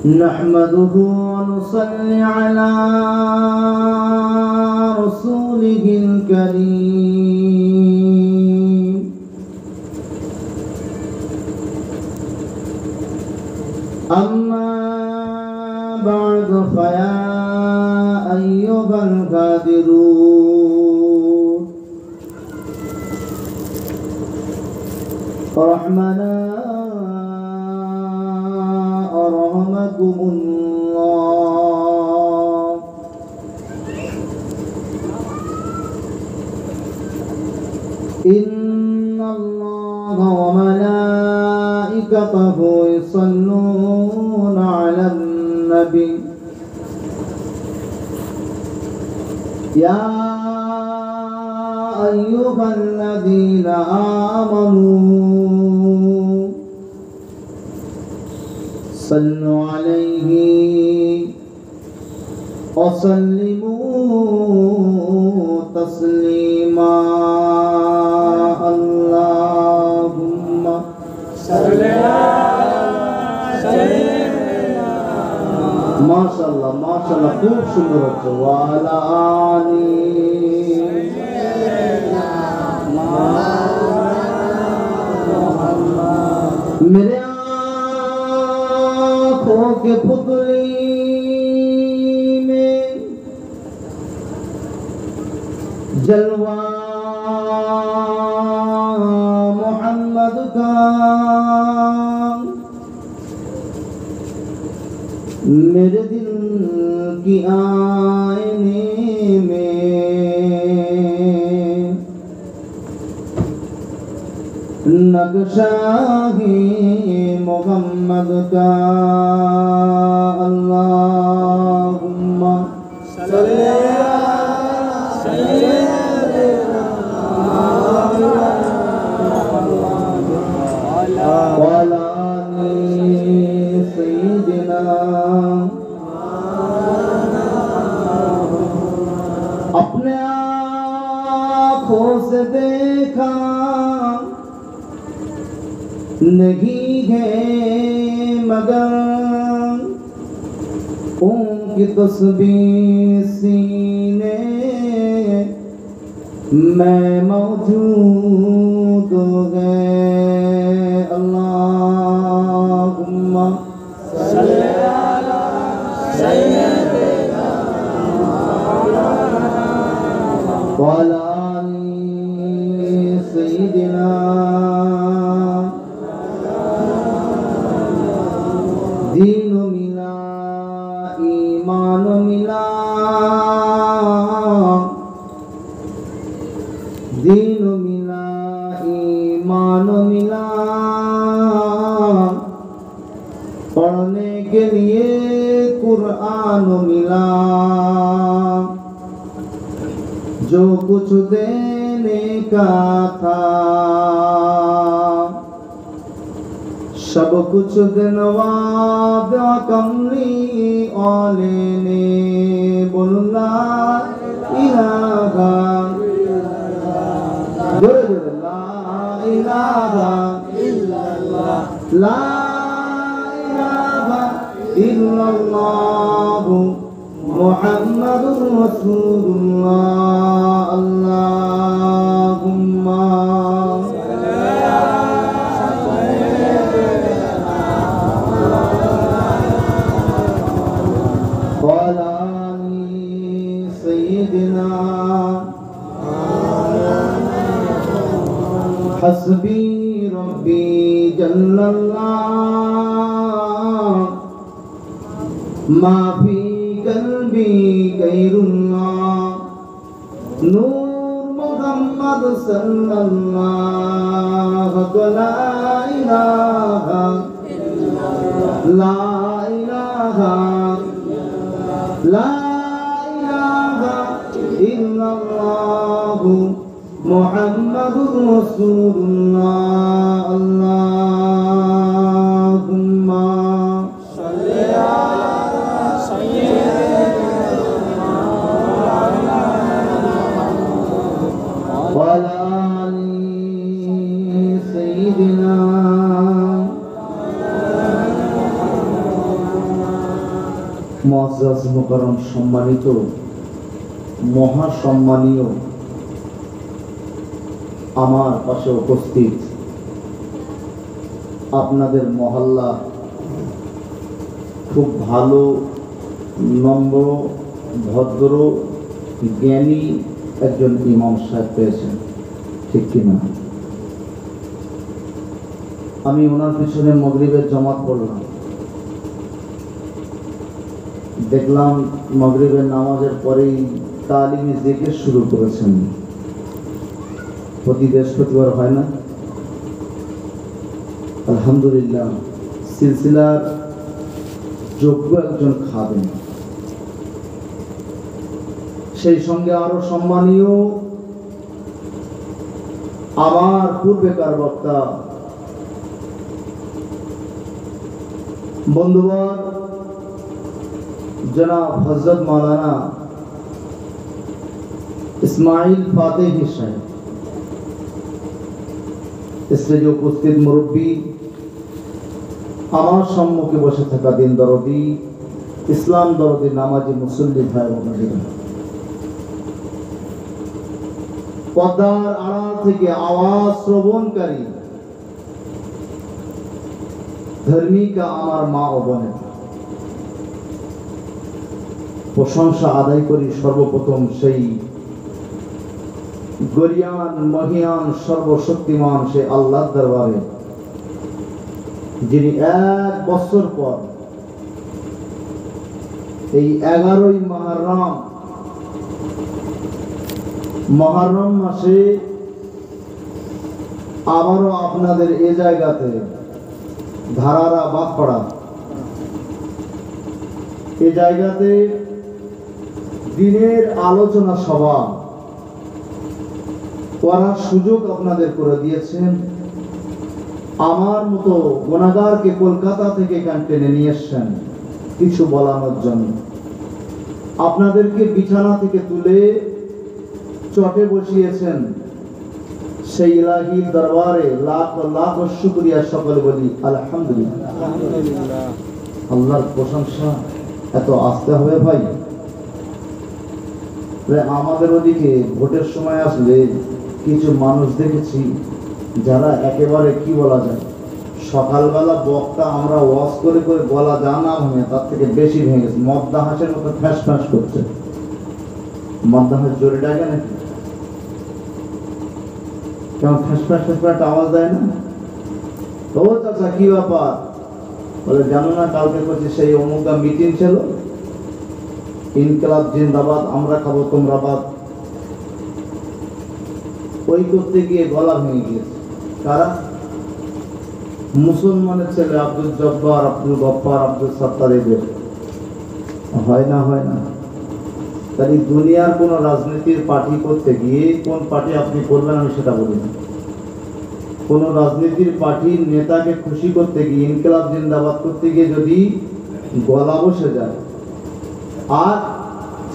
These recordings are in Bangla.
نحمده ونصلي على رسوله الكريم أما بعد فيا أيها الغادرون رحمنا أرحمكم الله إن الله وملائكته يصلون على النبي يا أيها الذين آمنوا صلوا عليه وسلموا تسليما اللهم صل على سيدنا মাশাআল্লাহ মাশাআল্লাহ খুব সুন্দর হচ্ছে ওয়ালা আলি मेरे आँखों के पुतली में जलवा मोहम्मद का मेरे दिल की आईने में नक्शा है मोहम्मद का अल्लाहुम्मा सल्ली अला सय्यिदिना व अला सय्यिदिना अपने आँखों से देखा नहीं है मगर उनकी तस्बीह सीने में मौजूद है अल्लाहुम्मा सल्ली अला सय्यिदिना व अला सय्यिदिना दीन मिला ईमान मिला दीन मिला ईमान मिला पढ़ने के लिए कुरान मिला जो कुछ देने का था सब कुछ दिनवा कमली औले ने बोला इलाहा जोरे जोरे ला इलाहा इल्लल्लाह ला इलाहा इल्लल्लाह मुहम्मदुर रसूलुल्लाह अल्लाहुम्मा हस्बी रब्बी जल्लल्लाह माफी कल्बी गैरुल्लाह नूर मुहम्मद सल्लल्लाहु ला इलाहा ला इलाहा ला इलाहा इल्लल्लाह मुहम्मदुर रसूलुल्लाह अल्लाहुम्मा सल्ली अला सय्यिदिना व अला মুআজ্জাজ মুকাররম সম্মানিত মহা সম্মানীয় আমার পাশে উপস্থিত আপনাদের মহল্লা খুব ভালো নম্র ভদ্র জ্ঞানী একজন ইমাম সাহেব পেয়েছেন, ঠিক কিনা? আমি ওনার পিছনে মাগরিবের জামাত পড়লাম, দেখলাম মাগরিবের নামাজের পরেই তালিমি জিকির শুরু করেছেন। প্রতি বৃহস্পতিবার হয় না? আলহামদুলিল্লাহ, সিলসিলার যোগ্য একজন খাদেম। সেই সঙ্গে আরো সম্মানীয় আমার পূর্বেকার বক্তা বন্ধুবর জনাব হযরত মাওলানা ইসমাইল ফাতেহি সাহেব, স্টেজে উপস্থিত মুরব্বী, আমার সম্মুখে বসে থাকা দিন দরদি, ইসলাম দরদি, নামাজি মুসল্লি ভাই বোনেরা, পর্দার আড়াল থেকে আওয়াজ শ্রবণকারী ধর্মিকা আমার মা ও বোনেরা, প্রশংসা আদায় করি সর্বপ্রথম সেই গরিয়ান মহিয়ান সর্বশক্তিমান সে আল্লাহর দরবারে, যিনি 1 বছর পর এই 11ই মুহররম মাসে আবারও আপনাদের এ জায়গাতে ধারারা বাগপাড়া এ জায়গাতে দিনের আলোচনা সভা করার সুযোগ আপনাদের করে দিয়েছেন। আমার মতো গুনাহগারকে কলকাতা থেকে টেনে নিয়ে এসেছেন কিছু বলানোর জন্য। আপনাদেরকে বিছানা থেকে তুলে চটে বসিয়েছেন, সেই ইলাহির দরবারে লাখ লাখ শুকরিয়া। সকলে বলি আলহামদুলিল্লাহ। আল্লাহর প্রশংসা। এত আসতে হবে ভাই। আমাদের ওদিকে ভোটের সময় আসলে কিছু মানুষ দেখেছি যারা একেবারে কি বলা যায়, সকালবেলা বক্তা আমরা ওয়াজ করে করে গলা যা না ভেঙে তার থেকে বেশি ভেঙে গেছে, মদ্দা হাঁসের মতো ফ্যাঁস ফ্যাঁস করছে। মদ্দা হাঁস জোরে ডাকে নাকি? কেমন ফ্যাঁস ফ্যাঁস ফ্যাঁস একটা আওয়াজ দেয় না? ও চাচা কি ব্যাপার? বলে জানো না, কালকে করছি সেই অমুকা মিটিং ছিল, ইনকিলাব জিন্দাবাদ, আমরা খাবো তোমরা বাদ। ওই করতে গিয়ে গলা ভেঙে গিয়েছে। কারা? মুসলমানের ছেলে আব্দুল জব্বার, আব্দুল গফফার, আব্দুল সত্তার। এদের হয় না হয় না? তাই দুনিয়ার কোন রাজনীতির পার্টি করতে গিয়ে, কোন পার্টি আপনি করবেন আমি সেটা বলি না, কোন রাজনীতির পার্টির নেতাকে খুশি করতে গিয়ে, ইনকিলাব জিন্দাবাদ করতে গিয়ে যদি গলা বসে যায়, আর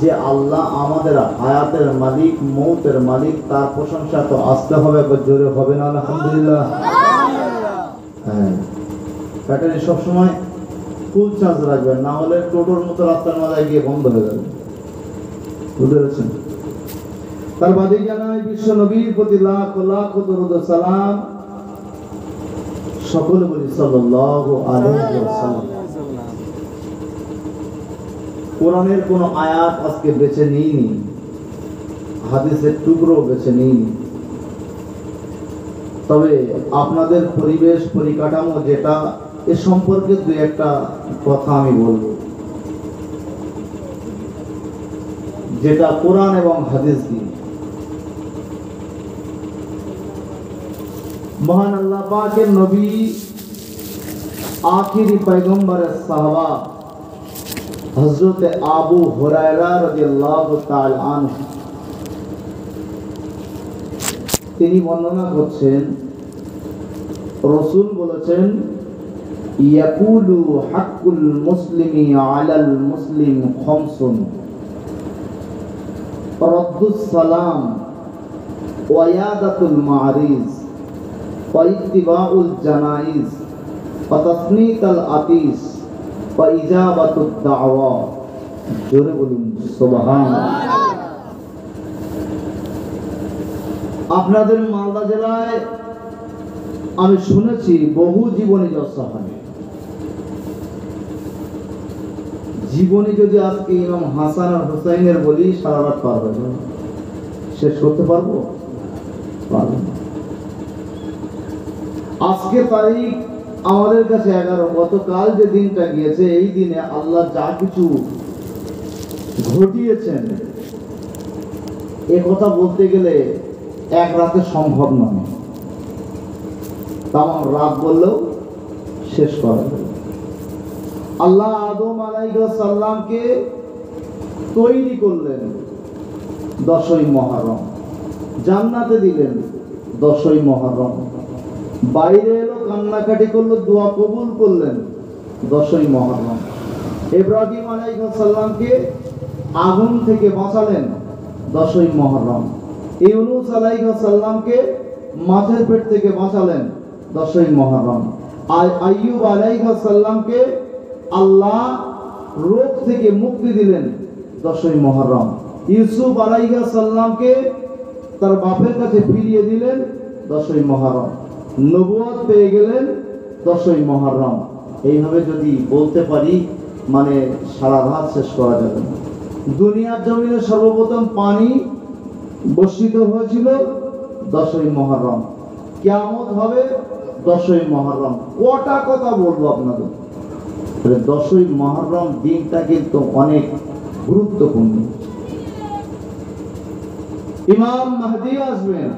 যে আল্লাহ আমাদের হায়াতের মালিক, মৌতের মালিক, তার প্রশংসা তো আসতে হবে, জোরে হবে না আলহামদুলিল্লাহ? হ্যাঁ, ব্যাটারি সবসময় ফুল চার্জ রাখবেন, না হলে টোটোর মতো রাস্তার মাথায় গিয়ে বন্ধ হয়ে যাবে। বুঝতে পেরেছেন? তার বাদে জানাই বিশ্ব নবীর প্রতি লাখ লাখ দরুদ ও সালাম। সকলে বলি সাল্লাল্লাহু আলাইহি ওয়াসাল্লাম। কোরআনের কোন আয়াত আজকে বেছে নিইনি, হাদিসের টুকরো বেছে নিইনি, তবে আপনাদের পরিবেশ পরিকাঠামো যেটা, এ সম্পর্কে দুই একটা কথা আমি বলবো, যেটা কোরআন এবং হাদিস দিয়ে। মহান আল্লাহ পাকের নবী, আখিরি পয়গম্বরের সাহাবা হযরত আবু হুরায়রা রাদিয়াল্লাহু তাআলা আনহু, তিনি বর্ণনা করছেন, রাসূল বলেছেন, ইয়াকুলু হাক্কুল মুসলিমি আলাল মুসলিম খামসুন, রাদ্দুস সালাম, ওয়া ইয়াদাতুল মা'রিজ, ওয়া ইত্তিবাউল জানাইজ, ওয়া তাসনিতাল আতিস, ওয়া ইজাবাতুদ দাওয়া। জোরে বলুন সুবহানাল্লাহ। আপনাদের মালদা জেলায় আমি শুনেছি বহু জীবনী জলসা হয়। জীবনী যদি আজকে ইমাম হাসান আর হুসাইনের বলি সারা রাত পার হয়ে যাবে, শেষ করতে পারবো? পারবো না। আজকে তারিখ আমাদের কাছে 11। গতকাল যে দিনটা গিয়েছে, এই দিনে আল্লাহ যা কিছু ঘটিয়েছেন এ কথা বলতে গেলে এক রাতে সম্ভব নয়। তামাম রাত বললেও শেষ করা যাবে। আল্লাহ আদম আলাইহিস সালামকে তৈরি করলেন 10ই মুহররম, জান্নাতে দিলেন 10ই মুহররম, বাইরে এলো কান্নাকাটি করলো, দোয়া কবুল করলেন 10ই মুহররম। ইব্রাহিম আলাইহিস সালামকে আগুন থেকে বাঁচালেন 10ই মুহররম। ইউনূস আলাইহিস সালামকে মাছের পেট থেকে বাঁচালেন 10ই মুহররম। আইয়ুব আলাইহিস সালামকে আল্লাহ রোগ থেকে মুক্তি দিলেন 10ই মুহররম। ইউসুফ আলাইহিস সালামকে তার বাপের কাছে ফিরিয়ে দিলেন 10ই মুহররম। নবুয়ত পেয়ে গেলেন 10ই মুহররম। এইভাবে যদি বলতে পারি মানে সারা রাত শেষ করা যাবে না। দুনিয়ার জমিনে সর্বপ্রথম পানি বর্ষিত হয়েছিল 10ই মুহররম। কিয়ামত হবে 10ই মুহররম। কটা কথা বলবো আপনাদের। 10ই মুহররম দিনটা কিন্তু অনেক গুরুত্বপূর্ণ। ইমাম মাহদী আসবেন,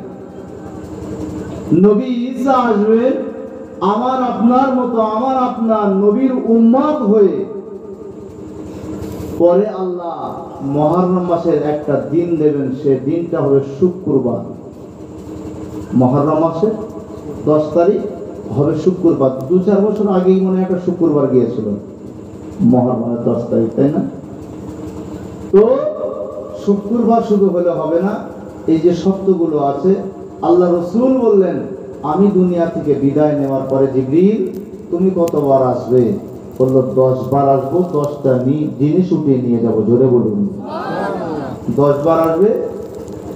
নবী ঈসা আসবেন, আমার আপনার মতো আমার আপনার নবীর উম্মত হয়ে। পরে আল্লাহ মুহররম মাসের একটা দিন দেবেন, সে দিনটা হবে শুক্রবার। মুহররম মাসের 10 তারিখ হবে শুক্রবার। 2-4 বছর আগেই মনে একটা শুক্রবার গিয়েছিল মুহররমের 10 তারিখ, তাই না? তো শুক্রবার শুধু হলে হবে না, এই যে শর্তগুলো আছে। আল্লাহ রাসূল বললেন, আমি দুনিয়া থেকে বিদায় নেওয়ার পরে জিবরিল তুমি কতবার আসবে? বলল 10 বার আসবো, 10টা জিনিস উঠিয়ে নিয়ে যাব। জোরে বলুন। 10 বার আসবে,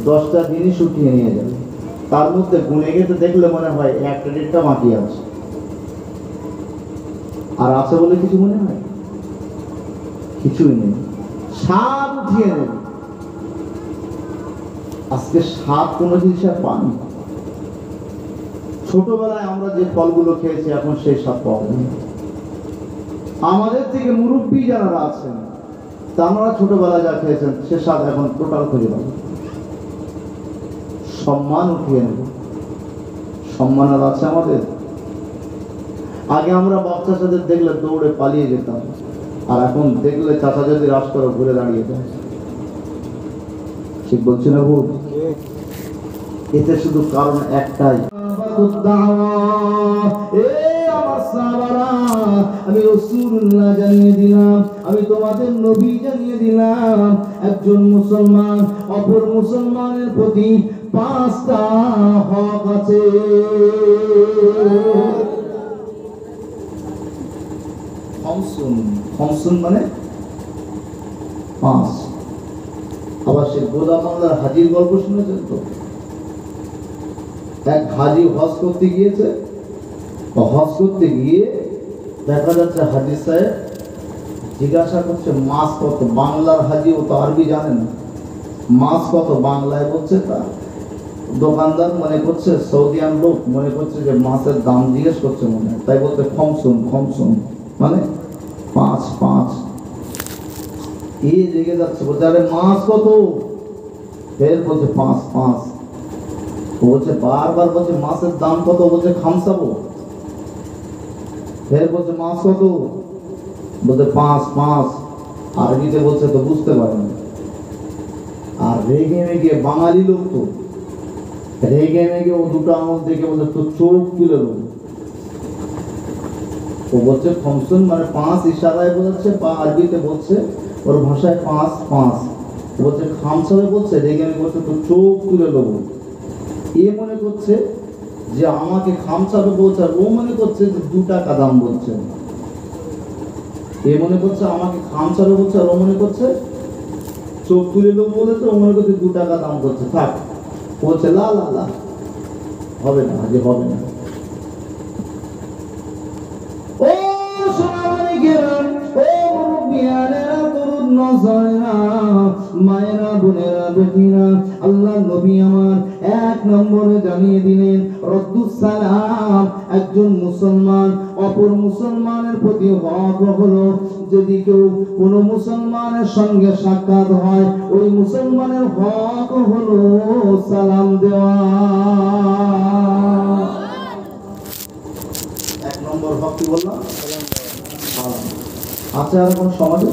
10টা জিনিস উঠিয়ে নিয়ে যাবে। তার মধ্যে গুনে গেতে দেখলে মনে হয় 1-1.5টা বাকি আছে। আর আছে বলে কিছু মনে হয়? কিছুই নেই। 7 উঠিয়ে নেবে। আজকে 7 কোনো জিনিস আর পানি। ছোটবেলায় আমরা যে ফলগুলো খেয়েছি এখন সেই স্বাদ পাওয়া যায় না। আমাদের থেকে মুরব্বী যারা আছেন তারা ছোটবেলায় যা খেয়েছেন সে স্বাদ এখন টোটাল খুঁজে পাবে। সম্মান উঠিয়ে নেব। সম্মান আর আছে আমাদের? আগে আমরা বাচ্চা সাথে দেখলে দৌড়ে পালিয়ে যেতাম, আর এখন দেখলে চাচা যদি রাস করে ঘুরে দাঁড়িয়ে যায়। ঠিক বলছি না ভুল? এতে শুধু কারণ একটাই, আমি রাসূলুল্লাহ জানিয়ে দিলাম, আমি তোমাদের নবী জানিয়ে দিলাম, একজন মুসলমান অপর মুসলমানের প্রতি 5টা হক আছে। খমসুন মানে 5। আবার সে গোদা বাংলার হাজির গল্প শুনেছেন তো? এক হাজি হজ করতে গিয়েছে, হজ করতে গিয়ে দেখা যাচ্ছে হাজি সাহেব জিজ্ঞাসা করছে মাছ কত। বাংলার হাজি, ও তো আরবি জানে না। মাছ কত বাংলায় বলছে। তা দোকানদার মনে করছে সৌদিয়ান লোক, মনে করছে যে মাছের দাম জিজ্ঞেস করছে মনে হয়, তাই বলছে খমসুন। খমসুন মানে 5। এই জেগে যাচ্ছে, বলছে আরে মাছ কত? ফের বলছে 5। বলছে বারবার বলছে মাছের দাম কত? বলছে খামসাবো। ফের বলছে মাছ কত? বলছে 5। আরবিতে বলছে তো বুঝতে পারেনি। আর রেগে মেগে বাঙালি লোক তো, রেগে মেগে ও দুটো আঙুল দেখে বলছে তো চোখ তুলে দেবো। ও বলছে খমসুন মানে 5 ইশারায় বোঝাচ্ছে, বা আরবিতে বলছে ওর ভাষায় 5। বলছে খামসাবে বলছে, রেগে মেগে বলছে তো চোখ তুলে দেবো। এ মনে করছে যে আমাকে খামসাবে বলছে, আর ও মনে করছে যে 2 টাকা দাম বলছে। এ মনে করছে আমাকে খামচারো করছে, আর ও মনে করছে চোখ তুলে দেবো বলেছে, ও মনে করছে 2 টাকা দাম করছে, থাক। বলছে লা লা লা, হবে না, আজ হবে না। ও সোনামানি গেরাম, ও মুরব্বিয়ানেরা, তরুণ নজরেরা, মায়েরা, বোনেরা, বেটিরা, আল্লাহ নবী আমার 1 নম্বরে জানিয়ে দিলেন রদ্দুস সালাম। একজন মুসলমান অপর মুসলমানের প্রতি হক হলো, যদি কেউ কোনো মুসলমানের সঙ্গে সাক্ষাৎ হয়, ওই মুসলমানের হক হলো সালাম দেওয়া। 1 নম্বর হক কি বললাম? সালাম। আছে আর কোন সমাজে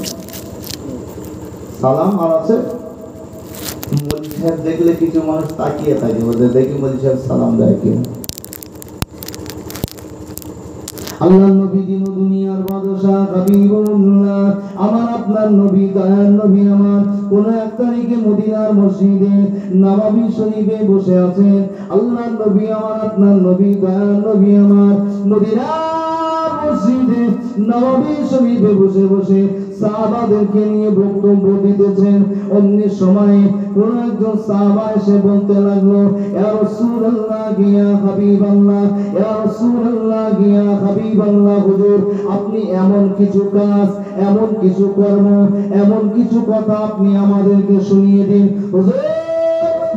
সালাম আর আছে? মৌলভী সাহেব দেখলে কিছু মানুষ তাকিয়ে থাকে, বলতে দেখি মৌলভী সাহেব সালাম দেয় কি। আল্লাহ নবী দিন দুনিয়ার বাদশা হাবিবুল্লাহ, আমার আপনার নবী, দয়ার নবী আমার, কোন 1 তারিখে মদিনার মসজিদে নববী শরীফে বসে আছেন। আল্লাহ নবী আমার আপনার নবী, দয়ার নবী আমার, মদিনার মসজিদে নববী শরীফে বসে বসে সাহাবাদেরকে নিয়ে বক্তব্য দিতেছেন। অন্য সময় কোন একজন সাহাবা এসে বলতে লাগলো, ইয়া রাসূলুল্লাহ, ইয়া হাবিবাল্লাহ, ইয়া রাসূলুল্লাহ, ইয়া হাবিবাল্লাহ, হুজুর আপনি এমন কিছু কাজ, এমন কিছু কর্ম, এমন কিছু কথা আপনি আমাদেরকে শুনিয়ে দিন হুজুর,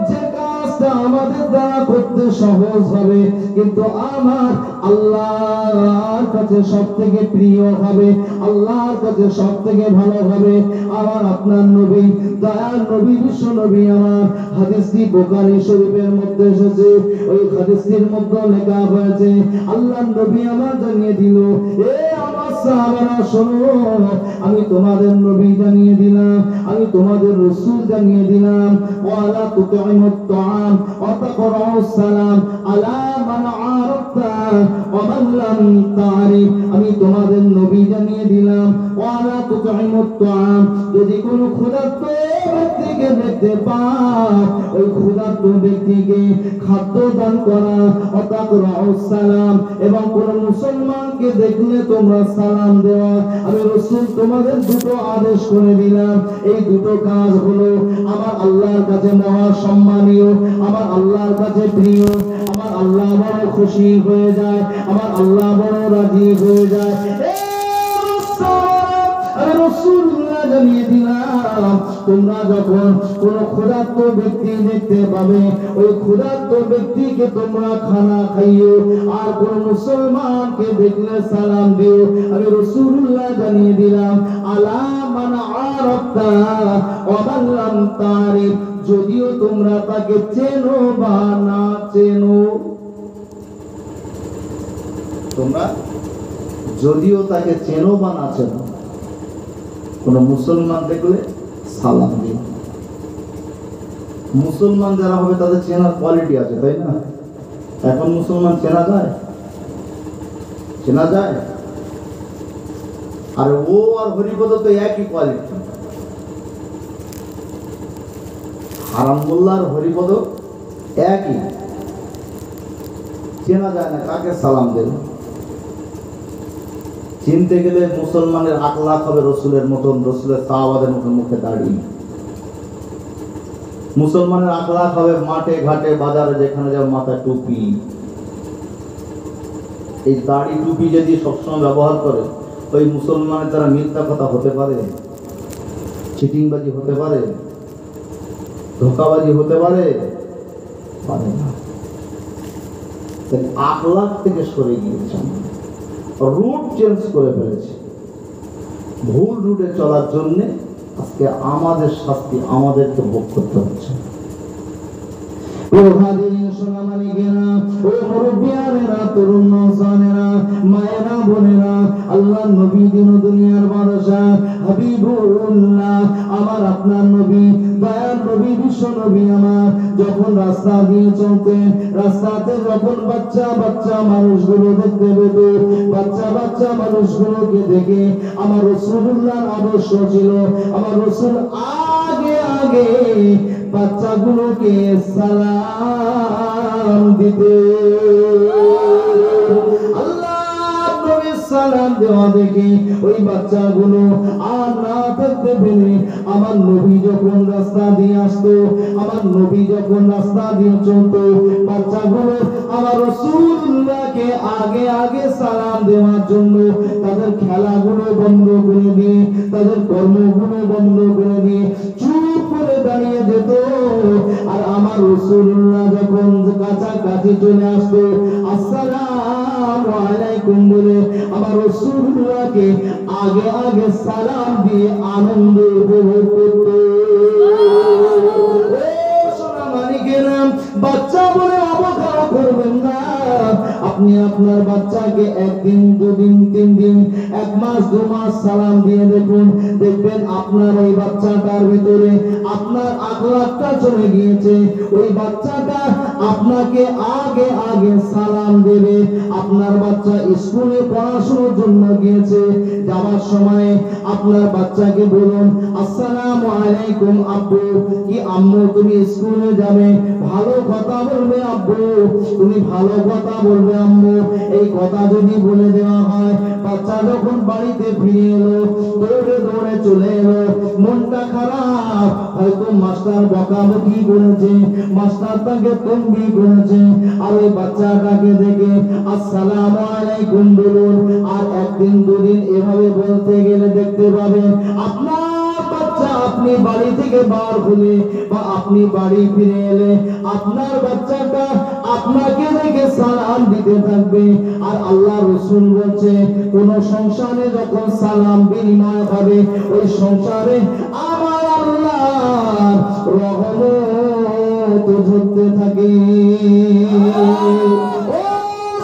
যে কাজটা আমাদের দ্বারা করতে সহজ হবে, কিন্তু আমার আল্লাহর কাছে সবথেকে প্রিয় হবে, আল্লাহর কাছে সবথেকে ভালো হবে। আমার আপনার নবী, দয়ার নবী, বিশ্ব নবী আমার, হাদিসটি বুখারী শরীফের মধ্যে এসেছে। ওই হাদিসটির মধ্যে লেখা হয়েছে, আল্লাহর নবী আমার জানিয়ে দিল, এ আমার সাহাবারা শোনো, আমি তোমাদের নবী জানিয়ে দিলাম, আমি তোমাদের রাসূল জানিয়ে দিলাম, ওয়ালা তুতিমুত তাআম ওয়া তাকরাউস সালাম আলা মান আরাফতা ওয়া মান লাম তারিফ। আমি তোমাদের নবী জানিয়ে দিলাম, ওয়ালা তুতিমুত তাআম, যদি কোনো ক্ষুধার্ত ব্যক্তিকে দেখতে পাও, ওই ক্ষুধার্ত ব্যক্তিকে খাদ্য দান করা, ওয়া তাকরাউস সালাম, এবং কোন মুসলমানকে দেখলে তোমরা সালাম দেওয়া। আমি রাসূল তোমাদের 2টো আদেশ করে দিলাম। এই 2টো কাজ হলো আমার আল্লাহর কাছে মহা সম্মানীয়, আমার আল্লাহর কাছে প্রিয়, আমার আল্লাহ বড় খুশি হয়ে যায়, আমার আল্লাহ বড় রাজি হয়ে যায়। আমি রাসূলুল্লাহ জানিয়ে দিলাম, তোমরা যখন কোন ক্ষুধার্ত ব্যক্তি দেখতে পাবে, ওই ক্ষুধার্ত ব্যক্তিকে তোমরা খানা খাইও, আর কোন মুসলমানকে দেখলে সালাম দিও। আমি রাসূলুল্লাহ জানিয়ে দিলাম, আলা মান আরাফতা ওয়া মান লাম তারিফ, যদিও তোমরা তাকে চেনো বা না চেনো, তোমরা যদিও তাকে চেনো বা না চেনো, কোন মুসলমান দেখলে সালাম দিও। মুসলমান যারা হবে তাদের চেনার কোয়ালিটি আছে, তাই না? এখন মুসলমান চেনা যায়? চেনা যায়? আর ও আর হরিপদ তো একই কোয়ালিটি। হারামুল্লাহ আর হরিপদ একই, চেনা যায় না, কাকে সালাম দেব? চিনতে গেলে মুসলমানের আখলাক হবে রসুলের মতন, রসুলের সাহাবাদের মতন মুখে দাঁড়িয়ে। মুসলমানের আখলাক হবে মাঠে ঘাটে বাজারে যেখানে যাও মাথায় টুপি। এই দাড়ি টুপি যদি সবসময় ব্যবহার করে, ওই মুসলমানের দ্বারা মিথ্যা কথা হতে পারে, চিটিংবাজি হতে পারে, ধোঁকাবাজি হতে পারে, পারে না। আখলাক থেকে সরে গিয়েছে, রুট চেঞ্জ করে ফেলেছে। ভুল রুটে চলার জন্য আজকে আমাদের শাস্তি আমাদেরকে ভোগ করতে হচ্ছে। আল্লাহ নবী দিন দুনিয়ার বাদশা হাবিবুল্লাহ, আমার আপনার নবী, দয়ার নবী, বিশ্ব নবী আমার, যখন রাস্তা দিয়ে চলতেন, রাস্তাতে যখন বাচ্চা বাচ্চা মানুষগুলো দেখতে পেত, বাচ্চা বাচ্চা মানুষগুলোকে দেখে আমার রাসূলুল্লাহর আদর্শ ছিল, আমার রাসূল আগে আগে বাচ্চাগুলোকে সালাম দিতে। আল্লাহ নবী সালাম দেওয়া দেখে ওই বাচ্চাগুলো আর না থাকতে পেরে আমার নবী যখন রাস্তা দিয়ে আসতো, আমার নবী যখন রাস্তা দিয়ে চলতো, বাচ্চাগুলো আমার রাসূলুল্লাহকে আগে আগে সালাম দেওয়ার জন্য তাদের খেলাগুলো বন্ধ করে দিয়ে, তাদের কর্মগুলো বন্ধ করে দিয়ে চুপ করে দাঁড়িয়ে যেত। আর আমার রাসূলুল্লাহ যখন কাছাকাছি চলে আসতো, আসসালামু আলাইকুম বলে আমার রাসূলুল্লাহকে আগে আগে সালাম দিয়ে আনন্দ উপভোগ করত। বাচ্চা বলে অবহেলা করবেন না। আপনি আপনার বাচ্চাকে একদিন, দুদিন, 3 দিন, 1 মাস, 2 মাস সালাম দিয়ে দেখুন, দেখবেন আপনার ওই বাচ্চাটার ভিতরে আপনার আখলাকটা চলে গিয়েছে। ওই বাচ্চাটা আপনাকে আগে আগে সালাম দেবে। আপনার বাচ্চা স্কুলে পড়াশোনার জন্য গিয়েছে, যাওয়ার সময় আপনার বাচ্চাকে বলুন, আসসালামু আলাইকুম আব্বু, কি আম্মু তুমি স্কুলে যাবে, ভালো কথা বলবে আব্বু, তুমি ভালো কথা বলবে আম্মু। এই কথা যদি বলে দেওয়া হয়, বাচ্চা যখন বাড়িতে ফিরে এলো, দৌড়ে দৌড়ে চলে এলো, মনটা খারাপ, হয়তো মাস্টার বকাবকি করেছে, মাস্টার তাকে তম্বি করেছে, আর ওই বাচ্চাটাকে দেখে আসসালামু আলাইকুম বলুন। আর 1 দিন 2 দিন এভাবে বলতে গেলে দেখতে পাবেন আপনার বাচ্চা, আপনি বাড়ি থেকে বার হলে বা আপনি বাড়ি ফিরে এলে আপনার বাচ্চাটা আপনাকে দেখে সালাম দিতে থাকবে। আর আল্লাহ রাসূল বলছে, কোন সংসারে যখন সালাম বিনিময় হবে, ওই সংসারে আমার আল্লাহর রহমত ঝরতে থাকে। ও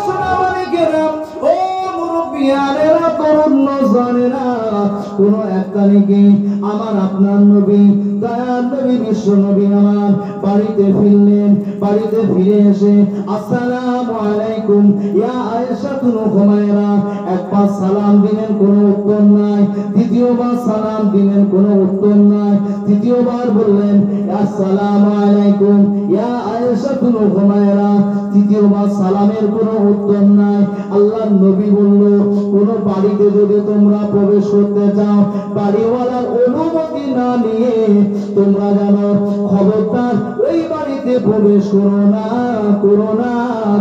সোনামানিকেরা, ও মুরব্বিয়ানেরা, তরুণ নওজওয়ানেরা, কোন একটা নাকি আমার আপনার নবী, দয়ার নবী, বিশ্ব নবী আমার বাড়িতে ফিরলেন। বাড়িতে ফিরে এসে আসসালামু আলাইকুম ইয়া আয়েশা তুনু হুমায়রা, একবার সালাম দিলেন, কোনো উত্তর নাই। দ্বিতীয়বার সালাম দিলেন, কোনো উত্তর নাই। তৃতীয়বার বললেন আসসালামু আলাইকুম ইয়া আয়েশা তুনু হুমায়রা, তৃতীয়বার সালামের কোনো উত্তর নাই। আল্লাহর নবী বলল, কোন বাড়িতে যদি তোমরা প্রবেশ করতে চাও, বাড়িওয়ালার অনুমতি না নিয়ে তোমরা জানো, খবরদার ওই বাড়িতে প্রবেশ করো না, করো না,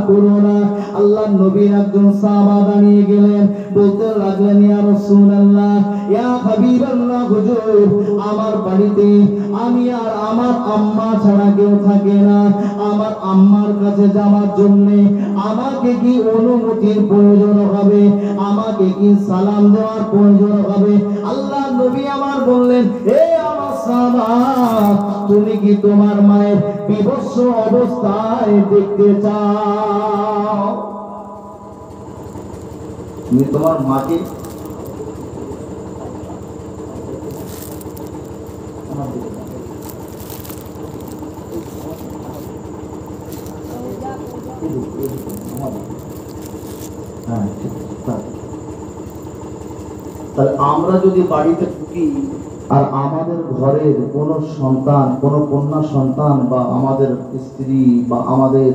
করো না। আল্লাহর নবীর একজন সাহাবা দাঁড়িয়ে গেলেন, বলতে লাগলেন, ইয়া রাসূলুল্লাহ, ইয়া হাবিবাল্লাহ, হুজুর, আমার বাড়িতে আমি আর আমার আম্মা ছাড়া কেউ থাকে না। আমার আম্মার কাছে যাওয়ার জন্য আমাকে কি অনুমতির প্রয়োজন হবে? আমাকে কি সালাম দেওয়ার প্রয়োজন হবে? আল্লাহর নবী আমার বললেন, হে আমার সাহাবা, তুমি কি তোমার মায়ের বিভৎস অবস্থায় দেখতে চাও? তুমি তোমার মাকে তাহলে আমরা যদি বাড়িতে ঢুকি আর আমাদের ঘরের কোনো সন্তান, কোনো কন্যা সন্তান বা আমাদের স্ত্রী বা আমাদের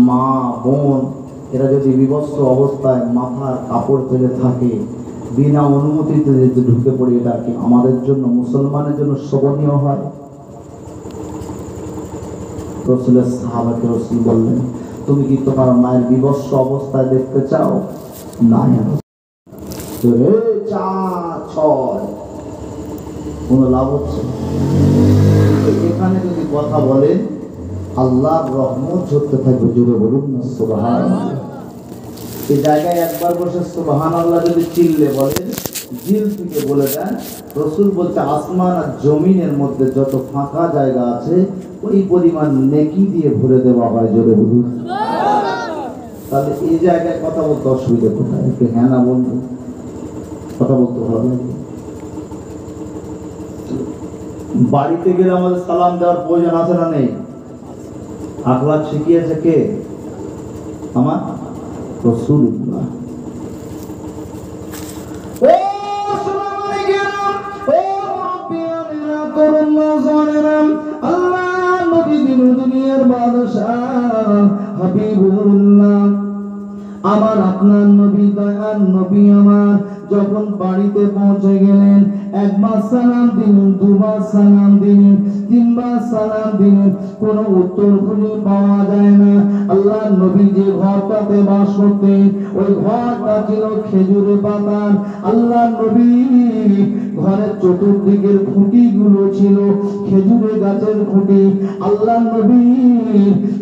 মা বোন, এরা যদি বিভৎস অবস্থায় মাথার কাপড় ফেলে থাকে, বিনা অনুমতিতে যদি ঢুকে পড়ি, এটা কি আমাদের জন্য, মুসলমানের জন্য শোভনীয় হয়? রাসূলের সাহাবাকে রাসূল বললেন, তুমি কি তোমার মায়ের বিভৎস অবস্থায় দেখতে চাও? না, কোন লাভ হচ্ছে? এখানে যদি কথা বলেন, আল্লাহর রহমত ঝরতে থাকবে। জোরে বলুন না সুবহানাল্লাহ। এই জায়গায় একবার বসে সুবহানাল্লাহ যদি চিল্লে বলেন, দিল থেকে বলে দেন, রাসূল বলছে আসমান আর জমিনের মধ্যে যত ফাঁকা জায়গা আছে ওই পরিমাণ নেকি দিয়ে ভরে দেওয়া হয়। জোরে বলুন। তাহলে এই জায়গায় কথা বলতে অসুবিধা কোথায়? একটু হ্যাঁ না বলবো, কথা বলতে হবে। বাড়িতে গেলে আমাদের সালাম দেওয়ার প্রয়োজন আছে না নেই? আখলাক শিখিয়েছে কে? আমার রাসূলুল্লাহ। ও সোনামানিকেরা, ও মুরব্বিয়ানেরা, তরুণ নওজওয়ানেরা, আল্লাহর নবী দুনিয়ার বাদশা হাবিবুল্লাহ, আমার আপনার নবী দয়ার নবী আমার যখন বাড়িতে পৌঁছে গেলেন, একবার সালাম দিলেন, দুবার সালাম দিলেন, তিনবার সালাম দিলেন, কোনো উত্তর খুঁজে পাওয়া যায় না। আল্লাহ নবী যে ঘরটাতে বাস করতেন ওই ঘরটা ছিল খেজুরের পাতার। আল্লাহ নবী ঘরের চতুর্দিকের খুঁটিগুলো ছিল খেজুরের গাছের খুঁটি। আল্লাহ নবী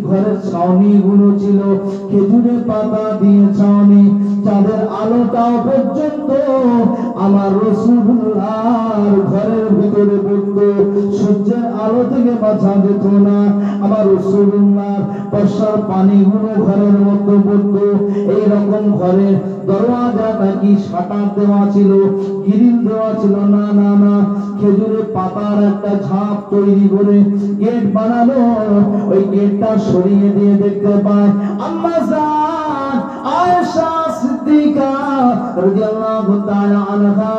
ঘরের ছাউনিগুলো ছিল খেজুরের পাতা দিয়ে ছাউনি। চাঁদের আলোটাও পর্যন্ত আমার রাসূলুল্লাহর ঘরের ভিতরে পড়তো, সূর্যের আলো থেকে বাঁচা যেত না। আমার রাসূলুল্লাহর বর্ষার পানিগুলো ঘরের মধ্যে পড়তো। এইরকম ঘরের দরওয়াজা নাকি শাটার দেওয়া ছিল, গ্রিল দেওয়া ছিল না, না না, খেজুরের পাতার একটা ঝাপ তৈরি করে গেট বানানো। ওই গেটটা সরিয়ে দিয়ে দেখতে পায় আম্মা জান আয়েশা সিদ্দিকা রাদিয়াল্লাহু তাআলা আনহা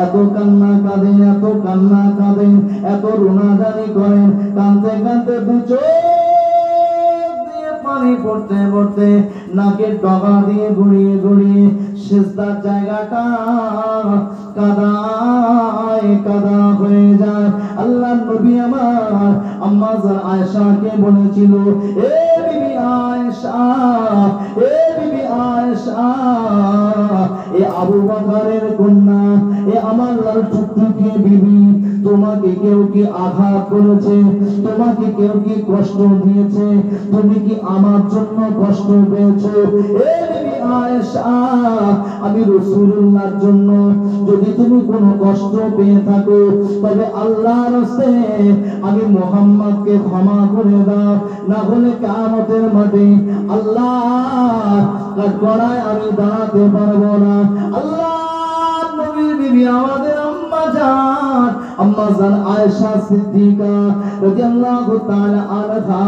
এত কান্না কাঁদেন, এত কান্না কাঁদেন, এত রোনাজানি করেন, কাঁদতে কাঁদতে দু চোখ দিয়ে পানি পড়তে পড়তে নাকের ডগা দিয়ে গড়িয়ে গড়িয়ে সিজদার জায়গাটা কাদায় কাদা হয়ে যায়। আল্লাহ নবী আমার আম্মা জান আয়েশাকে বলেছিল, এ বিবি আয়েশা, এ বিবি আয়েশা, এ আবু বকরের কন্যা, এ আমার লাল টুকটুকে বিবি, তোমাকে কেউ কি আঘাত করেছে? তোমাকে কেউ কি কষ্ট দিয়েছে? তুমি কি আমার জন্য কষ্ট পেয়েছো? এ বিবি আয়েশা, আমি রাসূলুল্লাহর জন্য যদি তুমি কোনো কষ্ট পেয়ে থাকো তবে আল্লাহর রাস্তে আমি মুহাম্মদকে ক্ষমা করে দাও, না হলে কিয়ামতের মাঠে আল্লাহর কাঠগড়ায় আমি দাঁড়াতে পারবো না। আল্লাহ নবীর বিবি আমাদের আম্মা জান আয়েশা সিদ্দিকা রাদিয়াল্লাহু তাআলা আনহা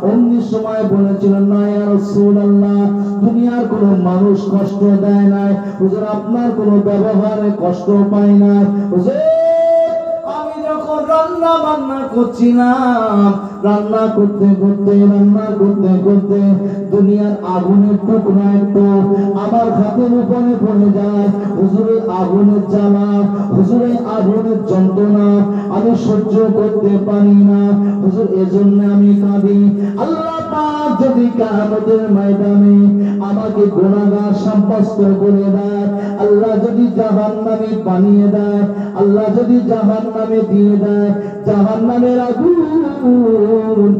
অমনি সময় বলেছিলেন, না ইয়া রাসূলুল্লাহ, দুনিয়ার কোনো মানুষ কষ্ট দেয় না হুজুর, আপনার কোনো ব্যবহারে কষ্ট পাই না হুজুর। আমি যখন রান্না বান্না করছিলাম, রান্না করতে করতে দুনিয়ার আগুনের টুকরা একটু আমার হাতের উপরে পড়ে যায়। হুজুরের আগুনের জ্বালা, হুজুরের আগুনের যন্ত্রণা আমি সহ্য করতে পারি না হুজুর, এজন্য আমি কাঁদি। আল্লাহ পাক যদি কিয়ামতের ময়দানে আমাকে গুনাহগার সাব্যস্ত করে দেয়, আল্লাহ যদি জাহান্নামে বানিয়ে দেয়, আল্লাহ যদি জাহান্নামে দিয়ে দেয়, জাহান্নামের আগুন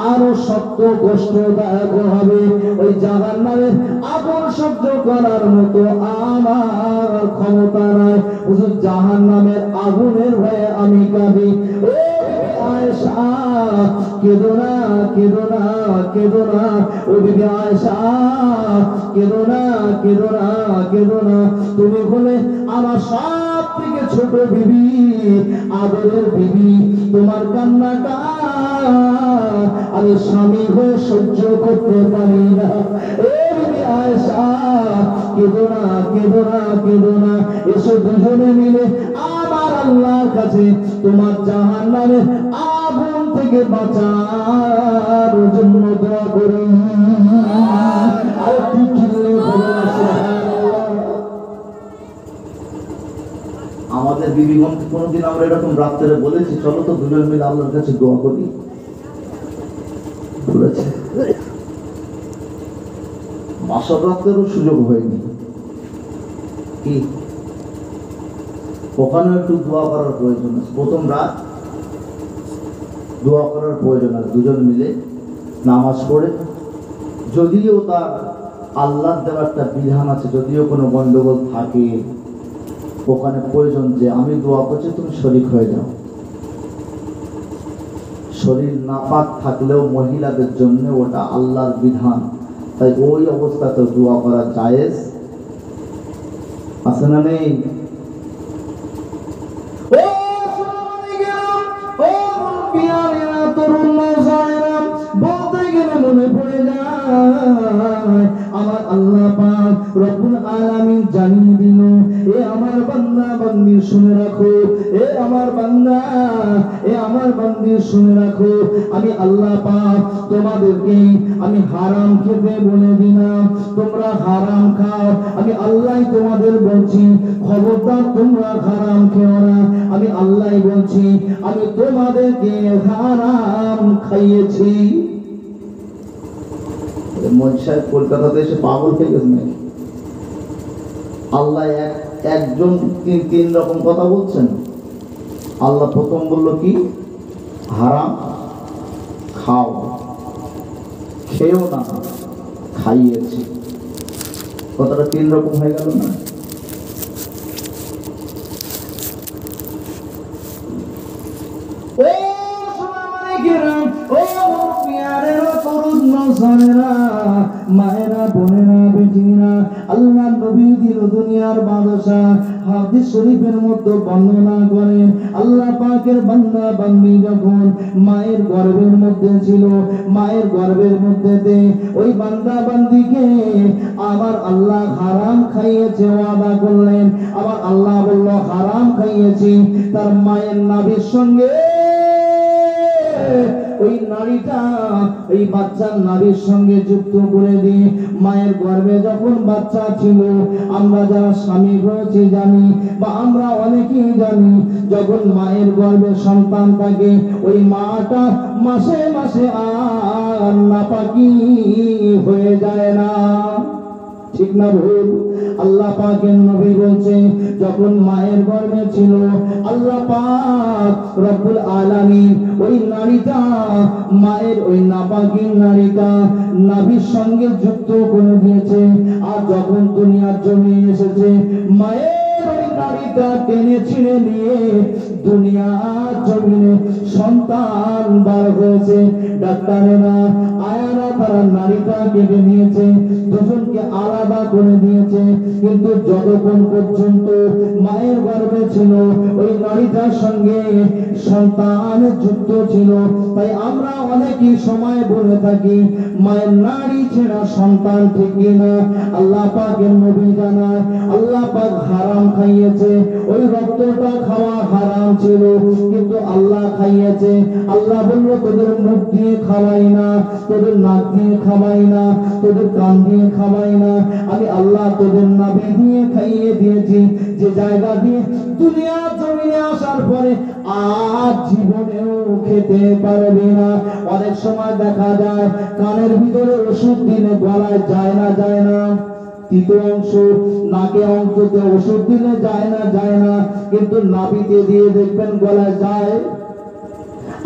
আরো শক্ত কষ্টদায়ক হবে। ওই জাহান্নামের আগুন সহ্য করার মতো আমার ক্ষমতা নাই হুজুর, জাহান্নামের আগুনের ভয়ে আমি কাঁদি। ও আয়েশা, কেঁদো না, কেঁদো না, কেঁদো না, ও বিবি আয়েশা, কেঁদো না, কেঁদো না, কেঁদো না, তুমি হলে আমার সব থেকে ছোট বিবি, আদরের বিবি, তোমার কান্নাটা আমি স্বামী হয়ে সহ্য করতে পারি না। এ বিবি আয়েশা, কেঁদো না, কেঁদো না, কেঁদো না, এসো দুজনে মিলে আমার আল্লাহর কাছে তোমার জাহান্নামের আগুন থেকে বাঁচার জন্য দোয়া করি। আর কি চিল্লে বলো না সুবহানাল্লাহ। আমাদের বিবিগণকে কোনোদিন আমরা এরকম রাত্রে বলেছি চলো তো দুজন মিলে আল্লাহর কাছে দোয়া করি? বলেছে? মাসর রাত্রেরও সুযোগ হয়নি। কি ওখানে একটু দোয়া করার প্রয়োজন আছে, প্রথম রাত দোয়া করার প্রয়োজন আছে, দুজন মিলে নামাজ পড়ে, যদিও তার আল্লাহর দেওয়া একটা বিধান আছে, যদিও কোনো গন্ডগোল থাকে ওখানে প্রয়োজন যে আমি দোয়া করছি তুমি শরীক হয়ে যাও। শরীর নাপাক থাকলেও মহিলাদের জন্য ওটা আল্লাহর বিধান, তাই ওই অবস্থাতে দোয়া করা জায়েজ আছে না নেই? বলতে গেলে মনে পড়ে যায় আমার আল্লাহ পাক রব্বুল আলামিন জানিয়ে দিল, এ আমার বান্দা বান্দি শুনে রাখো, এ আমার বান্দা, এ আমার বান্দি শুনে রাখো, আমি আল্লাহ পাক তোমাদেরকে আমি হারাম খেতে বলে দিলাম, তোমরা হারাম খাও। আমি আল্লাহ তোমাদের বলছি, খবরদার তোমরা হারাম খেও না। আমি আল্লাহ বলছি, আমি তোমাদেরকে হারাম খাইয়েছি। মন সাহেব কলকাতাতে এসে পাগল হয়ে গেছে নাকি? আল্লাহ একজন তিন রকম কথা বলছেন। আল্লাহ প্রথম বললো কি? হারাম খাও, খেও না, খাইয়েছি। কথাটা তিন রকম হয়ে গেল না? মায়েরা, বোনেরা, বেটিরা, আল্লাহ নবী দিল দুনিয়ার বাদশা। হাদিস শরীফের মধ্যে বর্ণনা করেন, আল্লাহ পাকের বান্দা বান্দি যখন মায়ের গর্ভের মধ্যে ছিল, মায়ের গর্ভের মধ্যে ওই বান্দা বান্দিকে আমার আল্লাহ হারাম খাইয়েছে ওয়াদা করলেন। আবার আল্লাহ বলল হারাম খাইয়েছি। তার মায়ের নাভির সঙ্গে ওই নারীটা ওই বাচ্চার নারীর সঙ্গে যুক্ত করে দিয়ে মায়ের গর্ভে যখন বাচ্চা ছিল, আমরা যারা স্বামী হয়েছি জানি, বা আমরা অনেকেই জানি, যখন মায়ের গর্ভে সন্তান থাকে, ওই মাটা মাসে মাসে আর নাপাকি হয়ে যায় না। ঠিক না ভুল? আল্লাহ পাকের নবী বলছে, যখন মায়ের গর্ভে ছিল, আল্লাহ পাক রব্বুল আলামিন ওই নারীটা, মায়ের ওই নাপাকি নারীটা নাভির সঙ্গে যুক্ত করে দিয়েছে। আর যখন দুনিয়ার জমি এসেছে, মায়ের ওই নারীটা টেনে ছিঁড়ে নিয়ে দুনিয়ার জমিনে সন্তান বার হয়েছে। ডাক্তারেরা, আয়ারা তারা নারীটা কেটে নিয়েছে, দুজনকে আলাদা করে দিয়েছে, কিন্তু যতক্ষণ পর্যন্ত মায়ের গর্ভে ছিল, ওই নারীটার সঙ্গে সন্তান যুক্ত ছিল। তাই আমরা অনেকই সময় বলে থাকি, মায়ের নারী ছেড়া সন্তান ঠিক না। আল্লাহ পাকের নবী জানায়, আল্লাহ পাক হারাম খাইয়েছে। ওই রক্তটা খাওয়া হারাম ছিল, কিন্তু আল্লাহ খাইয়েছে। আল্লাহ বলল, তোদের মুখ দিয়ে খাওয়াই না, তোদের নাক দিয়ে খাওয়াই না, তোদের কান দিয়ে খাওয়াই না, আমি আল্লাহ তোদের নাভি দিয়ে খাইয়ে দিয়েছি। যে জায়গা দিয়ে দুনিয়া জমিনে আসার পরে আর জীবনেও খেতে পারবি না। অনেক সময় দেখা যায় কানের ভিতরে ওষুধ দিলে গলায় যায় না, যায় না। তৃতীয় অংশ নাকে অংশতে ওষুধ দিলে যায় না, যায় না, কিন্তু নাভিতে দিয়ে দেখবেন গলায় যায়।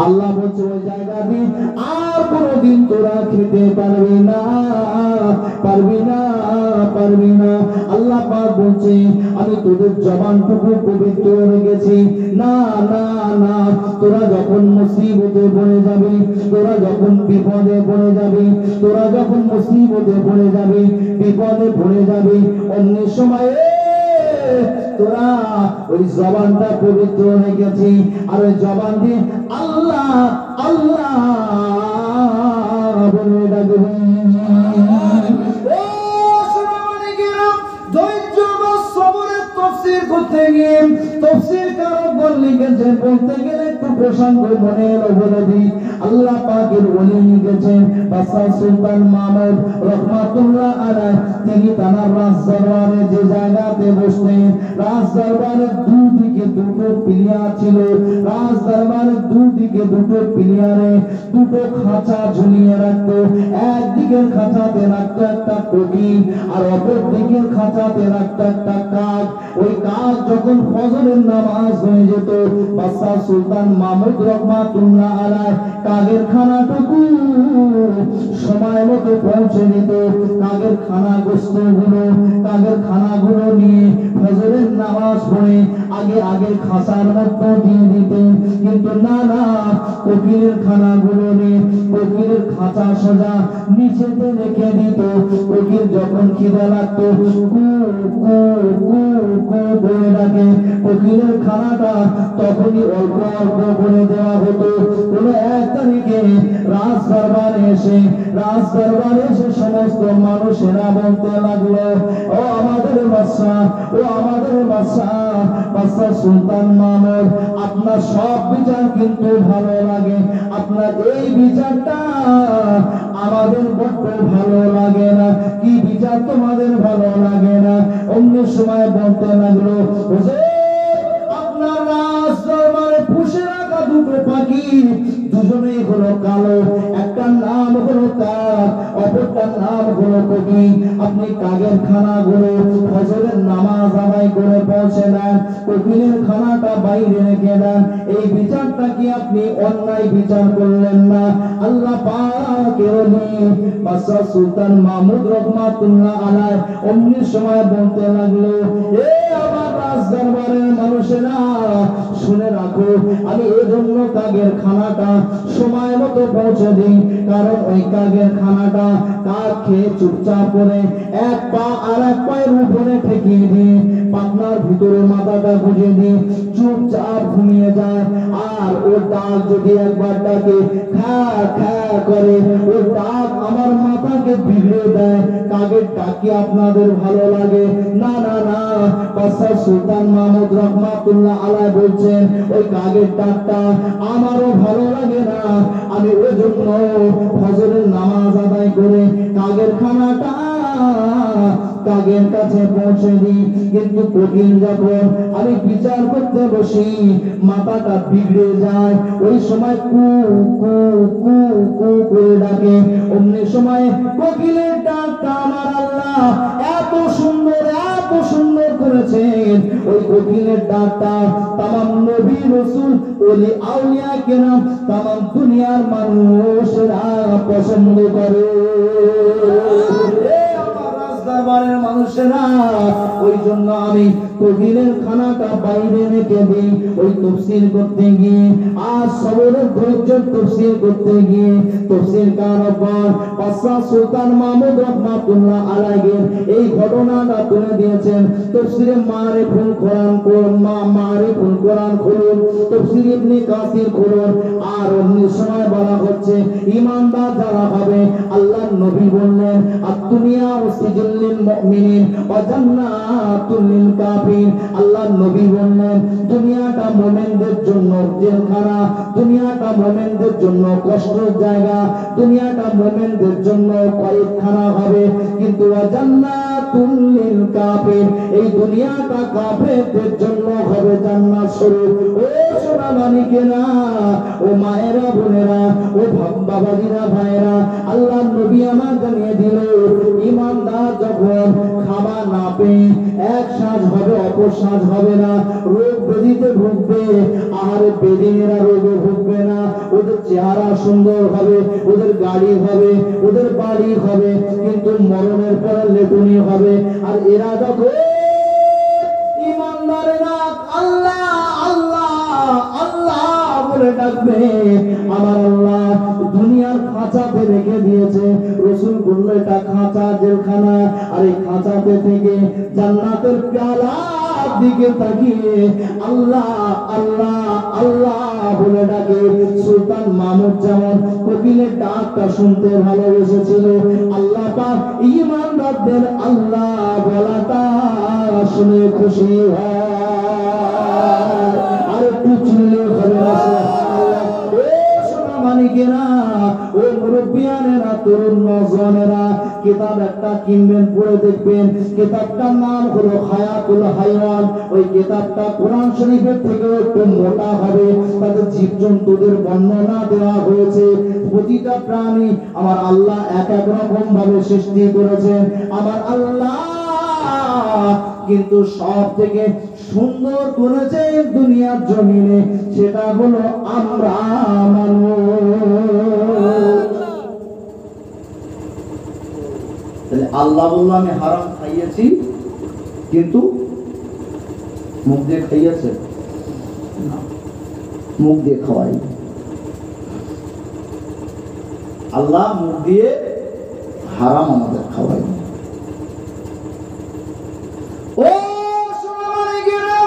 আল্লাহ বলছে, ওই জায়গা দিয়ে আর কোনদিন তোরা খেতে পারবি না, পারবি না, পারবি না। আল্লাহ পাক বলছে, আমি তোদের জবানটুকু পবিত্র রেখেছি। না না না, তোরা যখন মুসিবতে পড়ে যাবে, তোরা যখন বিপদে পড়ে যাবে, তোরা যখন মুসিবতে পড়ে যাবে, বিপদে পড়ে যাবে, অন্য সময়ে তোরা ওই জবানটা পবিত্র রেখেছি। আর ওই জবান দিয়ে আল্লাহ আল্লাহ বলে ডাকবে। ধৈর্য বা সবরের তাফসীর করতে গিয়ে তাফসীরকারগণ লিখেছেন, বলতে গেলে একটু প্রসঙ্গ মনে এলো বলে দিই। আল্লাহ পাকের ওলি লিখেছেন, বাদশাহ সুলতান মাহমুদ রহমাতুল্লাহ আলাইহি, তিনি তার রাজদরবারে যে জায়গাতে বসতেন, রাজদরবারের দুদিকে দুটো পিলিয়ার ছিল। রাজদরবারের দুদিকে দুটো পিলিয়ারে দুটো খাঁচা ঝুলিয়ে রাখতো। একদিকের খাঁচাতে রাখতো একটা কোকিল, আর অপর দিকের খাঁচাতে রাখতো একটা কাক। ওই কাক যখন ফজরের নামাজ হয়ে যেত, বাদশাহ সুলতান মাহমুদ রহমাতুল্লাহ আলাইহি কাকের খানাটুকু সময় মতো পৌঁছে দিত। কাকের খানা গোসল গোস্তগুলো, কাগের খানাগুলো নিয়ে ফজরের নামাজ পড়ে আগের খাঁচার মধ্যে দিয়ে দিতেন। কিন্তু না, কোকিলের খানাগুলো নিয়ে কোকিলের খাঁচা সোজা নিচেতে রেখে দিত। কোকিল যখন খিদে লাগতো কু কু কু কু বলে ডাকে, কোকিলের খানাটা তখনই অল্প অল্প করে দেওয়া হতো। কোন এক তারিখে রাজ দরবারে এসে সমস্ত মানুষেরা বলতে লাগলো, ও আমাদের বাদশা সুলতান মাহমুদ, আপনার সব বিচার কিন্তু ভালো লাগে, আপনার এই বিচারটা আমাদের বড্ড ভালো লাগে না। কি বিচার তোমাদের ভালো লাগে না? অন্য সময় বলতে লাগলো, আপনার রাজ দরবারে পুষে রাখা দুটো পাখি, দুজনেই হলো কালো, একটার নাম হলো কাক, অপরটার নাম হলো কোকিল। আপনি কাকের খানাগুলো ফজরের নামাজ আদায় করে পৌঁছে দেন, কোকিলের খানাটা বাইরে রেখে দেন। এই বিচারটা কি আপনি অন্যায় বিচার করলেন না? আল্লাহ পাকের ওলি বাদশা সুলতান মাহমুদ রহমাতুল্লাহ আলাইহি অমনি সময় বলতে লাগলো, এ আমার রাজ দরবারের মানুষেরা শুনে রাখো, আমি এজন্য কাকের খানাটা সময় মতো পৌঁছে দিই, কারণ ওই কাকের খানাটা কাক খেয়ে চুপচাপ করে এক পা আর এক পায়ের উপরে ঠেকিয়ে দিয়ে পাখনার ভিতরে মাথাটা গুঁজে দিয়ে চুপচাপ ঘুমিয়ে যায়। আর ওর ডাক যদি একবার ডাকে খা খা করে, ওর ডাক আমার মাথাকে বিগড়ে দেয়। কাকের ডাক কি আপনাদের ভালো লাগে? না, বাদশা সুলতান মাহমুদ রহমাতুল্লাহ আলাইহি বলছেন, ওই কাকের ডাকটা আমারও ভালো লাগে না। আমি ওই জন্য ফজরের নামাজ আদায় করে কাকের খানাটা কাকের কাছে পৌঁছে দিই। কিন্তু কোকিল যখন আমি বিচার করতে বসি মাথাটা বিগড়ে যায়, ওই সময় কু কু কু কু করে ডাকে। অমনি সময় কোকিলের ডাকটা আমার আল্লাহ এত সুন্দর করেছেন, ওই কোকিলের ডাকটা তামাম নবী রাসূল ওলি আউলিয়া কেরাম তামাম দুনিয়ার মানুষেরা পছন্দ করে। দরবারের মানুষেরা, ওই জন্য আমি কোকিলের খানাটা বাইরে রেখে দিই। ওই তাফসীর করতে গিয়ে আর সবরের ধৈর্য তাফসীর করতে গিয়ে তাফসীর কারবার বাদশা সুলতান মাহমুদ রহমাতুল্লাহ আলাইহি এই ঘটনাটা তুলে দিয়েছেন। তাফসীরে মারিফুল কোরআন খুলুন, তাফসীর ইবনে কাসির খুলুন। আর অন্য সময় বলা হচ্ছে ঈমানদার যারা হবে, আল্লাহর নবী বললেন আদ-দুনিয়া ওয়াসিজুল লিল মুমিনিন ওয়া জান্নাতুল লিল কাফির। আল্লাহর নবী বললেন দুনিয়াটা মুমিনদের জন্য জেলখানা, দুনিয়াটা মুমিনদের জন্য কষ্টের জায়গা, দুনিয়াটা মুমিনদের জন্য কয়েদখানা হবে, কিন্তু ওয়া জান্নাতুল লিল কাফির, এই দুনিয়াটা কাফেরদের জন্য হবে জান্নাত স্বরূপ। ও সোনা মানিকেরা, ও মায়েরা, বোনেরা, ও বাবাজিরা, ভাইরা, আল্লাহর নবী আমার জানিয়ে দিল ঈমানদার যখন খাবার না পেয়ে এক সাজ হবে অপর সাজ হবে না, রোগ ব্যাধিতে ভুগবে, আর বেদিনেরা রোগে ভুগবে না। ওদের চেহারা সুন্দর হবে, ওদের গাড়ি হবে, ওদের বাড়ি হবে, কিন্তু মরণের পরে লেটুনি হবে। আর এরা যখন ঈমানদারেরা আল্লাহ আল্লাহ আল্লাহ বলে ডাকবে, আমার আল্লাহ দুনিয়ার খাঁচাতে রেখে দিয়েছে। রাসূল বলল এটা খাঁচা, জেলখানা, আর এই খাঁচাতে থেকে জান্নাতের পেয়ালার দিকে তাকিয়ে আল্লাহ আল্লাহ আল্লাহ বলে ডাকে। সুলতান মাহমুদ যেমন কোকিলের ডাকটা শুনতে ভালোবেসেছিল, আল্লাহ পাক ঈমানদারদের আল্লাহ বলাটা শুনে খুশি হয়। আর একটু চিনলে হবে না মানিকেরা, ও মুরব্বিয়ানেরা, তরুণ নওজওয়ানেরা, কিতাব একটা কিনবেন, পড়ে দেখবেন। কিতাবটার নাম হলো হায়াতুল হায়াওয়ান। ওই কিতাবটা কোরআন শরীফের থেকে একটু মোটা হবে, তাতে জীবজন্তুদের বর্ণনা দেওয়া হয়েছে। প্রতিটা প্রাণী আমার আল্লাহ এক এক রকম ভাবে সৃষ্টি করেছেন। আমার আল্লাহ কিন্তু সব থেকে সুন্দর করেছে দুনিয়ার জমিনে, সেটা হলো আমরা মানুষ। তাহলে আল্লাহ বলল আমি হারাম খাইয়েছি, কিন্তু মুখ দিয়ে খাইয়েছে না, মুখ দিয়ে খাওয়াই। আল্লাহ মুখ দিয়ে হারাম আমাদের খাওয়াই। ও সোনামানিকেরা,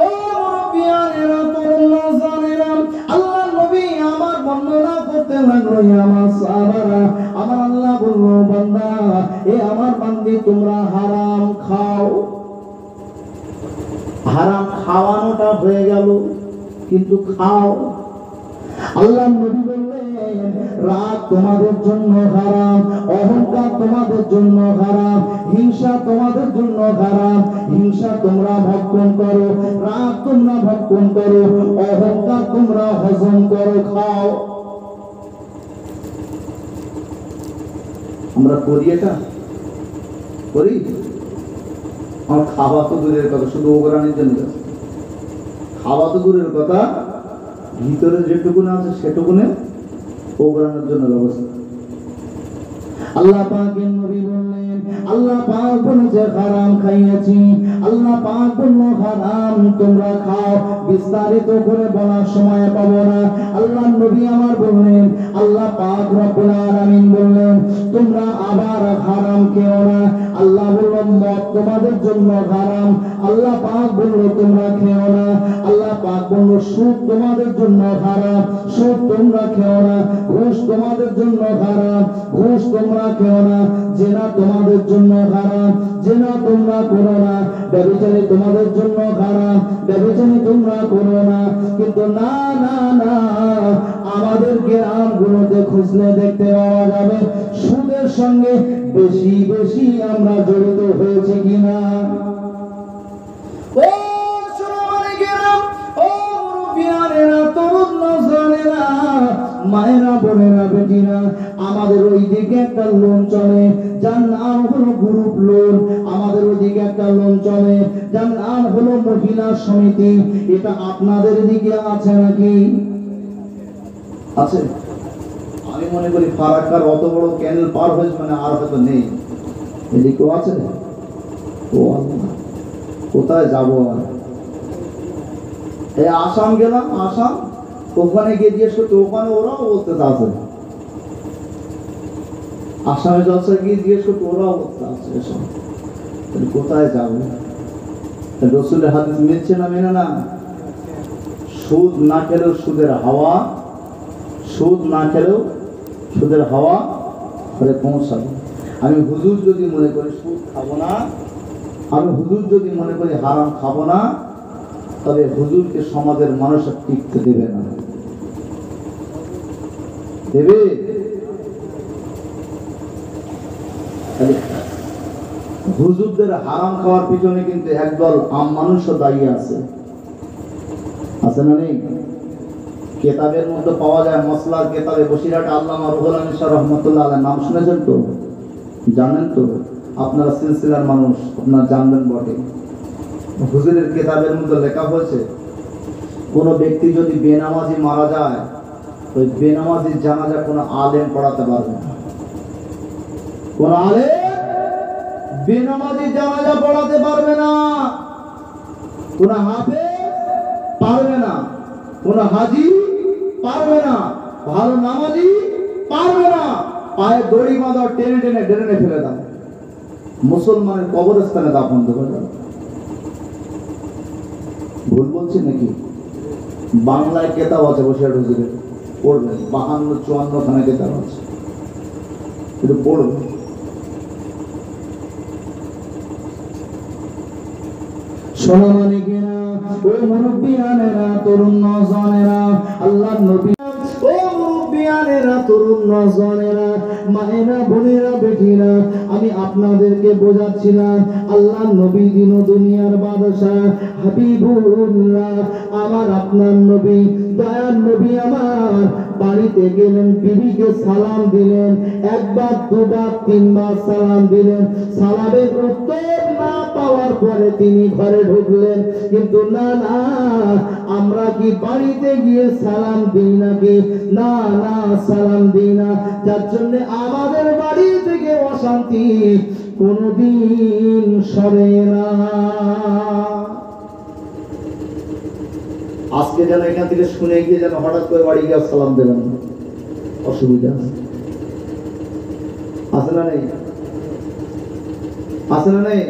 ও মুরব্বিয়ানেরা, তরুণ জানেরা, আল্লাহ নবী আমার বর্ণনা করতে লাগলো, আমার সাহাবারা, আমার আল্লাহ বলল বান্দা, এ আমার বান্দি তোমরা হারাম খাও। হারাম খাওয়ানোটা হয়ে গেল, কিন্তু খাও। আল্লাহ নবী বললেন রাগ তোমাদের জন্য হারাম, অহংকার তোমাদের জন্য হারাম, হিংসা তোমাদের জন্য হারাম। হিংসা তোমরা ভক্ষণ করো, রাগ তোমরা ভক্ষণ করো, অহংকার তোমরা হজম করো, খাও। আমরা করি এটা? করি? আমার খাওয়া তো দূরের কথা, শুধু ওগরানির জন্য। খাওয়া তো দূরের কথা, ভিতরে যেটুকুন আছে সেটুকুনে ওগরানোর জন্য ব্যবস্থা। আল্লাহ পাকের নবী বললেন, আল্লাহ পাক বলেছে হারাম খাইয়েছি, আল্লাহ পাক বলল হারাম তোমরা খাও। বিস্তারিত করে বলার সময় পাবো না। আল্লাহ নবী আমার বললেন, আল্লাহ পাক রব্বুল আলামিন বললেন তোমরা আবার হারাম খেও না। আল্লাহ বলল মদ তোমাদের জন্য হারাম, আল্লাহ পাক বলল তোমরা খেও না। আল্লাহ পাক বলল সুদ তোমাদের জন্য হারাম, সুদ তোমরা খেও না। ঘুষ তোমাদের জন্য হারাম, ঘুষ তোমরা খেও না। জেনা তোমাদের জন্য হারাম, জেনা তোমরা করো না। ব্যভিচারী তোমাদের জন্য হারাম, ব্যভিচারী তোমরা করো না। কিন্তু না না না, আমাদের গ্রামগুলোতে খুঁজলে দেখতে পাওয়া যাবে সুদের সঙ্গে বেশি বেশি আমরা জড়িত হয়েছে কিনা। ও সোনামানিকেরা, ও মুরব্বিয়ানেরা, তরুণ নওজওয়ানেরা, মায়েরা, বোনেরা, বেটিরা, আমাদের ওইদিকে একটা লোন চলে যার নাম হলো গ্রুপ লোন। আমাদের ওইদিকে একটা লোন চলে যার নাম হলো মহিলা সমিতি। এটা আপনাদের দিকে আছে নাকি? আছে? আমি মনে করি ফারাক্কার অত বড় ক্যানেল পার হয়েছে মানে আর হয়তো নেই। এদিকেও আছে? ও আল্লাহ, কোথায় যাবো আর? এই আসাম গেলাম, আসাম, ওখানে গিয়ে জিজ্ঞেস করতে, ওখানে ওরাও বলতে আছে। আসামে জলসা গিয়ে জিজ্ঞেস করতে, ওরাও বলতে আছে। এসব কোথায় যাবো? রসুলের হাদিস মিলছে না, মেনে না? সুদ না খেলেও সুদের হাওয়া, সুদ না খেলেও সুদের হাওয়া ঘরে পৌঁছাবে। আমি হুজুর যদি মনে করি সুদ খাবো না, আমি হুজুর যদি মনে করি হারাম খাবো না, তবে হুজুরকে সমাজের মানুষ টিকতে দেবে না। দেবে? হুজুরদের হারাম খাওয়ার পিছনে কিন্তু একদল আম মানুষও দাঁড়িয়ে আছে, আছে না নেই? কেতাবের মধ্যে পাওয়া যায়, মসলার কেতাবে বসিরহাট আল্লামা রুহুল আমিন শাহ রহমাতুল্লাহ আলাইহির নাম শুনেছেন তো? জানেন তো? আপনারা সিলসিলার মানুষ, আপনারা জানবেন বটে। হুজুরের কেতাবের মধ্যে লেখা হয়েছে কোন ব্যক্তি যদি বেনামাজি মারা যায়, ওই বেনামাজির জানাজা কোনো আলেম পড়াতে পারবে না। কোন আলেম বেনামাজির জানাজা পড়াতে পারবে না। কোন হাফেজ পারবে না, কোন হাজি পারবে না, ভালো নামাজি পারবে না। পায়ে দড়ি বাঁধা, টেনে টেনে ড্রেনে ফেলে দাও, মুসলমানের কবরস্থানে দাফন করে দাও। ভুল বলছি নাকি? বাংলায় কেতাব আছে বসিরহাট হুজুরের, পড়বেন। 52-54 খানা কেতাব আছে, একটু পড়বেন। সোনামানিকেরা, ও মুরব্বিয়ানেরা, তরুণ নওজওয়ানেরা, আল্লাহর নবী, ও মুরব্বিয়ানেরা, তরুণ নওজওয়ানেরা, মায়েরা, বোনেরা, বেটিরা, আমি আপনাদেরকে বোঝাচ্ছিলাম আল্লাহর নবী দিন দুনিয়ার বাদশা হাবিবুল্লাহ, আমার আপনার নবী, দয়ার নবী আমার বাড়িতে গেলেন, বিবিকে সালাম দিলেন, একবার, দুবার, তিনবার সালাম দিলেন। সালামের উত্তর না পাওয়ার পরে তিনি ঘরে ঢুকলেন। কিন্তু না না, আমরা কি বাড়িতে গিয়ে সালাম দিই নাকি? না না, সালাম দিই না। যার জন্য আমাদের বাড়ি থেকে অশান্তি কোনদিন সরে না। আজকে যেন এখান থেকে শুনে গিয়ে যেন হঠাৎ করে বাড়ি গিয়ে সালাম দেবেন না, অসুবিধা আছে না নেই? আছে না নেই?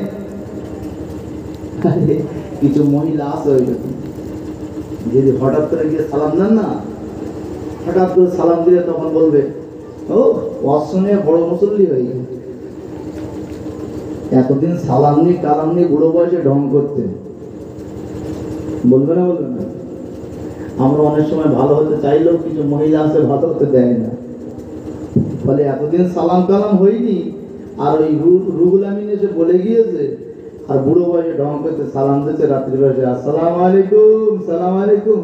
কিছু মহিলা আছে যদি হঠাৎ করে গিয়ে সালাম দেন না, হঠাৎ করে সালাম দিলে তখন বলবে ও ওয়াজ শুনে বড় মুসল্লি হয়ে গেছে, এতদিন সালাম নিয়ে কালাম নিয়ে বুড়ো বয়সে ঢং করতে। বলবে না? বলবে না? আমরা অনেক সময় ভালো হতে চাইলেও কিছু মহিলা আছে ভালো হতে দেয় না, ফলে এতদিন সালাম কালাম হয়নি আর ওই রুহুল আমিন এসে বলে গিয়েছে আর বুড়ো বয়সে ঢং করতে সালাম দিচ্ছে রাত্রি বয়সে আসসালামু আলাইকুম সালাম আলাইকুম।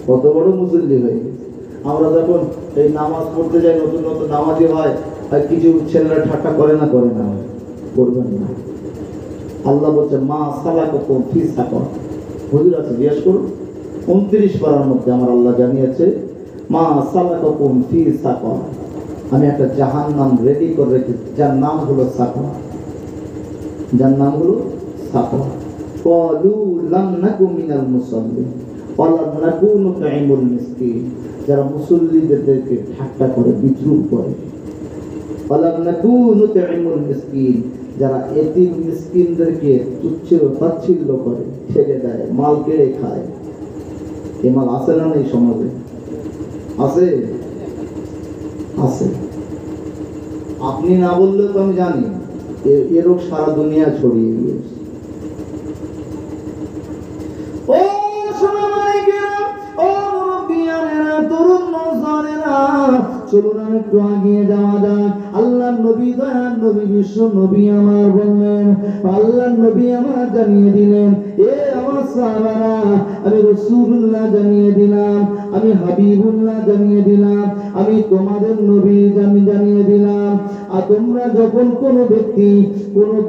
কত বড় মুসল্লি হয়ে গেছে। আমরা যখন এই নামাজ পড়তে যাই, নতুন নতুন নামাজি হয়, আর কিছু ছেলেরা ঠাট্টা করে না? করে না? করবেন না। আল্লাহ বলছে মা সালাকাকুম ফি সাকার। হুজুর আছে জিজ্ঞেস করুন, 29 পারার মধ্যে আমার আল্লাহ জানিয়েছে মা সালাকাকুম ফি সাকার। আমি একটা জাহান্নাম রেডি করে রেখেছি যার নাম হলো সাকার, যার নাম হলো সাকার। ক্বালু লাম নাকু মিনাল মুসাল্লিন ওয়া লাম নাকু নুতঈমুল মিসকিন। যারা মুসল্লিদেরকে ঠাট্টা করে, বিদ্রূপ করে। ওয়া লাম নাকু নুতঈমুল মিসকিন, যারা এতিম মিসকিনদেরকে তুচ্ছ তাচ্ছিল্য করে, ছেড়ে দেয়, মাল কেড়ে খায়। এ মাল আছে না এই সমাজে? আছে? আছে। আপনি না বললে তো আমি জানি এ রোগ সারা দুনিয়া ছড়িয়ে গিয়েছে। ও সোনামানিকেরা, ও মুরব্বিয়ানেরা, তরুণ নওজওয়ানেরা, চলুন একটু আগিয়ে যাওয়া যাক। আল্লাহর নবী, দয়ার নবী, বিশ্ব নবী আমার বললেন, আল্লাহর নবী আমার জানিয়ে দিলেন, এ আমার সাহাবারা, আমি রাসূলুল্লাহ জানিয়ে দিলাম, আমি হাবিবুল্লাহ জানিয়ে দিলাম, আমি তোমাদের নবী জানিয়ে দিলাম। আর তোমরা যখন কোনো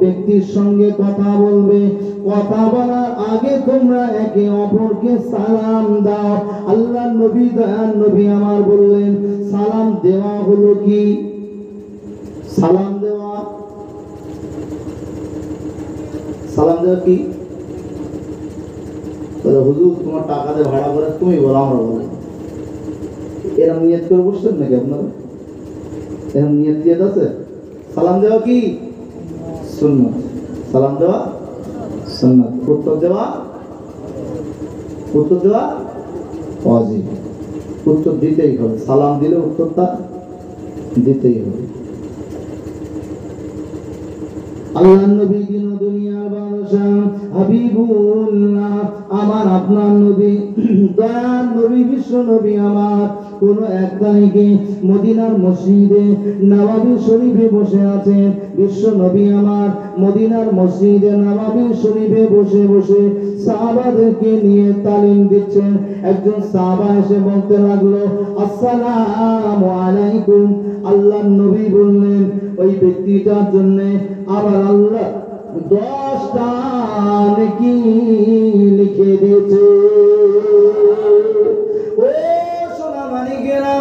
ব্যক্তির সঙ্গে কথা বলবে, কথা বলার আগে তোমরা একে অপরকে সালাম দাও। আল্লাহর নবী, দয়ার নবী আমার বললেন, সালাম দেওয়া হলো কি? সালাম দেওয়া কি? হুজুর তোমার টাকা দিয়ে ভাড়া করে তুমি বলো, আমরা বলো। এরকম নিয়ত করে বসছেন নাকি আপনারা? এরকম নিয়ত আছে? সালাম দেওয়া কি সুন্নাত, সালাম দেওয়া সুন্নাত, উত্তর দেওয়া ওয়াজিব। উত্তর দিতেই হবে, সালাম দিলে উত্তরটা দিতেই হবে। আল্লাহর নবী দিন দুনিয়ার বাদশা হাবিবুল্লাহ, আমার আপনার নবী, দয়ার নবী, বিশ্ব নবী আমার, কোন এক তারিখে মদিনার মসজিদে নববী শরীফে বসে আছেন। বিশ্ব নবী আমার মদিনার মসজিদে নববী শরীফে বসে বসে সাহাবাদেরকে নিয়ে তালিম দিচ্ছেন। একজন সাহাবা এসে বলতে লাগলো আসসালামু আলাইকুম। আল্লাহর নবী বললেন, ওই ব্যক্তিটার জন্য আমার আল্লাহ 10টা নেকি লিখে দিয়েছে। ও সোনামানিকেরা,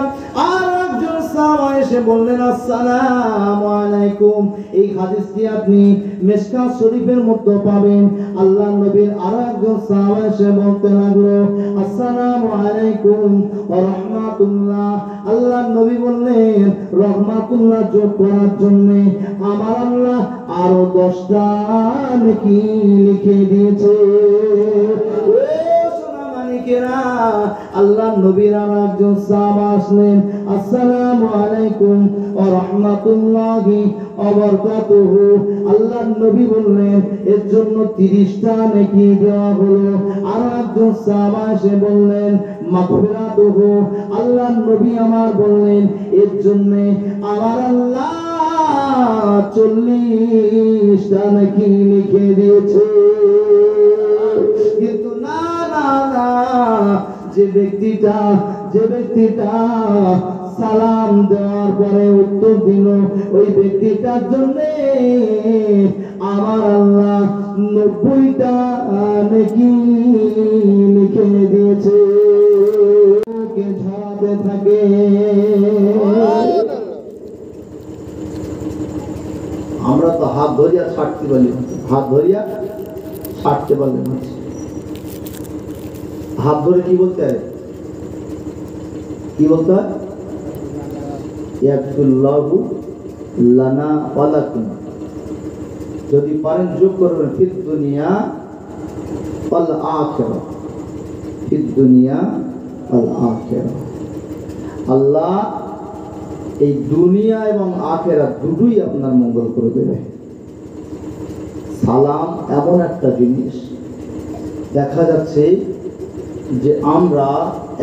আর একজন সাহাবা এসে বললেন আসসালামু আলাইকুম। এই হাদিসটি আপনি মিশকাত শরীফের মধ্যে পাবেন। আল্লাহর নবীর আর একজন সাহাবা এসে বলতে লাগলো আসসালামু আলাইকুম ওয়া রাহমাতুল্লাহ। আল্লাহর নবী বললেন রহমাতুল্লাহ যোগ করার জন্য আমার আল্লাহ আরো 10টা নেকি লিখে দিয়েছে। আল্লাহর নবীর আর একজন সাহাবা আসলেন, আসসালামু আলাইকুম ওয়া রাহমাতুল্লাহি ওয়া বারাকাতুহু। আল্লাহর নবী বললেন এর জন্য 30টা নেকি দেওয়া হলো। আর একজন সাহাবা এসে বললেন মাগফিরাতুহু। আল্লাহর নবী আমার বললেন এর জন্য আমার আল্লাহ 40টা নেকি লিখে দিয়েছে। কিন্তু না না না, যে ব্যক্তিটা সালাম দেওয়ার পরে উত্তর দিল, ওই ব্যক্তিটার জন্য আমার আল্লাহ 90টা নেকি লিখে দিয়েছে। কে ঝরাতে থাকে ধরিয়া ছাড়তে পারলে হাত ধরিয়া ছাড়তে পারলে মাঝে হাত ধরে কি বলতে হয়, কি বলতে হয়? ইয়াগফিরুল্লাহু লানা ওয়া লাকুম, যদি পারেন যোগ করবেন ফিদ দুনিয়া ওয়াল আখিরাহ, ফিদ দুনিয়া ওয়াল আখিরাহ। আল্লাহ এই দুনিয়া এবং আখিরাত দুটোই আপনার মঙ্গল করে দেবে। সালাম এমন একটা জিনিস, দেখা যাচ্ছে যে আমরা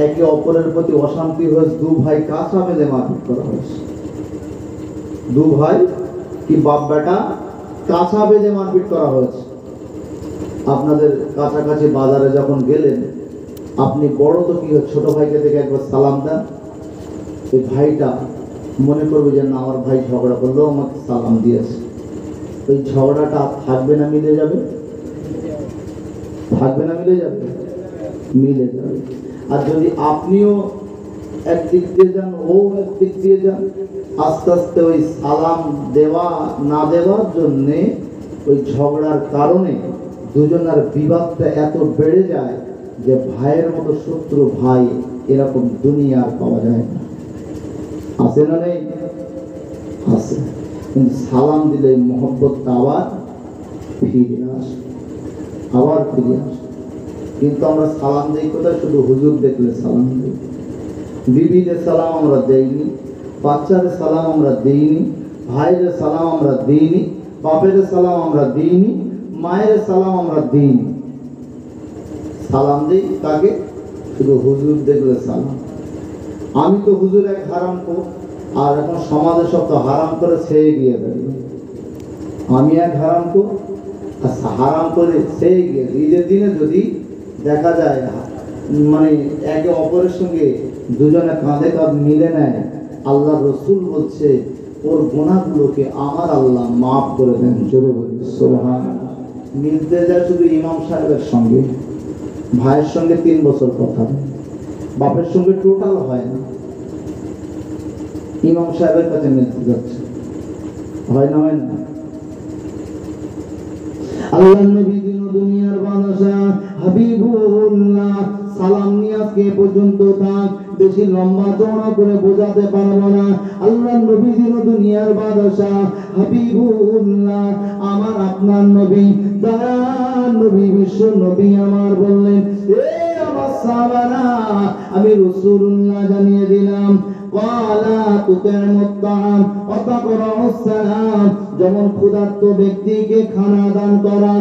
একে অপরের প্রতি অশান্তি হয়েছে, দু ভাই কাঁচা মেলে মারপিট করা হয়েছে, দু ভাই কি বাপ বেটা কাঁচা বেঁধে মারপিট করা হয়েছে। আপনাদের কাছাকাছি বাজারে যখন গেলেন, আপনি বড় তো কি ছোট ভাইকে দেখে একবার সালাম দেন, ওই ভাইটা মনে করবে যে না আমার ভাই ঝগড়া করলেও আমাকে সালাম দিয়েছে, ওই ঝগড়াটা থাকবে না মিলে যাবে? থাকবে না মিলে যাবে? মিলে যাবে। আর যদি আপনিও একদিক দিয়ে যান, ও একদিক দিয়ে যান, আস্তে আস্তে ওই সালাম দেওয়া না দেওয়ার জন্যে ওই ঝগড়ার কারণে দুজনের বিবাদটা এত বেড়ে যায় যে ভাইয়ের মতো শত্রু ভাই এরকম দুনিয়ার পাওয়া যায় না। আছে না নেই? আছে। কিন্তু সালাম দিলে মহব্বতটা আবার ফিরে আসে, আবার ফিরে আসে। কিন্তু আমরা সালাম দিই কোথায়? শুধু হুজুর দেখলে সালাম দিই, বিবিদের সালাম আমরা দেইনি, বাচ্চাদের সালাম আমরা দিইনি, ভাইদের সালাম আমরা দিইনি, বাপের সালাম আমরা দিইনি, মায়ের সালাম আমরা দিইনি। সালাম দিই কাকে? শুধু হুজুর দেখলে সালাম। আমি তো হুজুর এক হারাম কর, আর এখন সমাজে সব তো হারাম করে ছেয়ে গিয়ে দেবে। আমি এক হারাম কর, আর হারাম করে ছেয়ে গিয়ে ঈদের দিনে যদি দেখা যায় মানে একে অপরের সঙ্গে দুজনে কাঁধে কাঁধ মিলে নেয়, আল্লাহ রসুল বলছে ওর গুনাহগুলোকে আমার আল্লাহ মাফ করে দেন। জোরে বলি সুবহানাল্লাহ। মিলতে যায় শুধু ইমাম সাহেবের সঙ্গে, ভাইয়ের সঙ্গে 3 বছর কথা, বাপের সঙ্গে টোটাল হয় না, ইমাম সাহেবের কাছে মিলতে যাচ্ছে, হয় না? হয় না? আল্লাহ নবী দিন দুনিয়ার বাদশা হাবিবুল্লাহ, সালাম নিয়ে আজকে পর্যন্ত থাক, বেশি লম্বা চওড়া করে বোঝাতে পারবো না। আল্লাহ নবী দিন দুনিয়ার বাদশা হাবিবুল্লাহ, আমার আপনার নবী, দয়ার নবী, বিশ্ব নবী আমার বললেন, এ আমার সাহাবারা, আমি রাসূলুল্লাহ জানিয়ে দিলাম, যেমন ক্ষুধার্ত ব্যক্তিকে খানা দান করা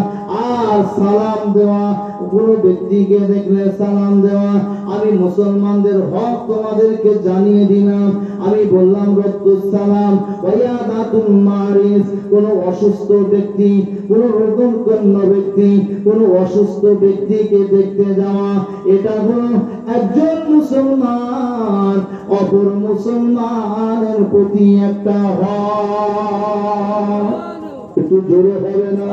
আর সালাম দেওয়া, কোন ব্যক্তিকে দেখলে সালাম দেওয়া, আমি মুসলমানদের হক তোমাদেরকে জানিয়ে দিলাম। আমি বললাম রদ্দুস সালাম ওয়ায়াদাতুল মারিস, কোন অসুস্থ ব্যক্তি, কোন রোগগ্রস্ত ব্যক্তি, কোন অসুস্থ ব্যক্তিকে দেখতে যাওয়া, এটা হলো একজন মুসলমান অপর মুসলমানের প্রতি একটা হক। একটু জোরে হবে না?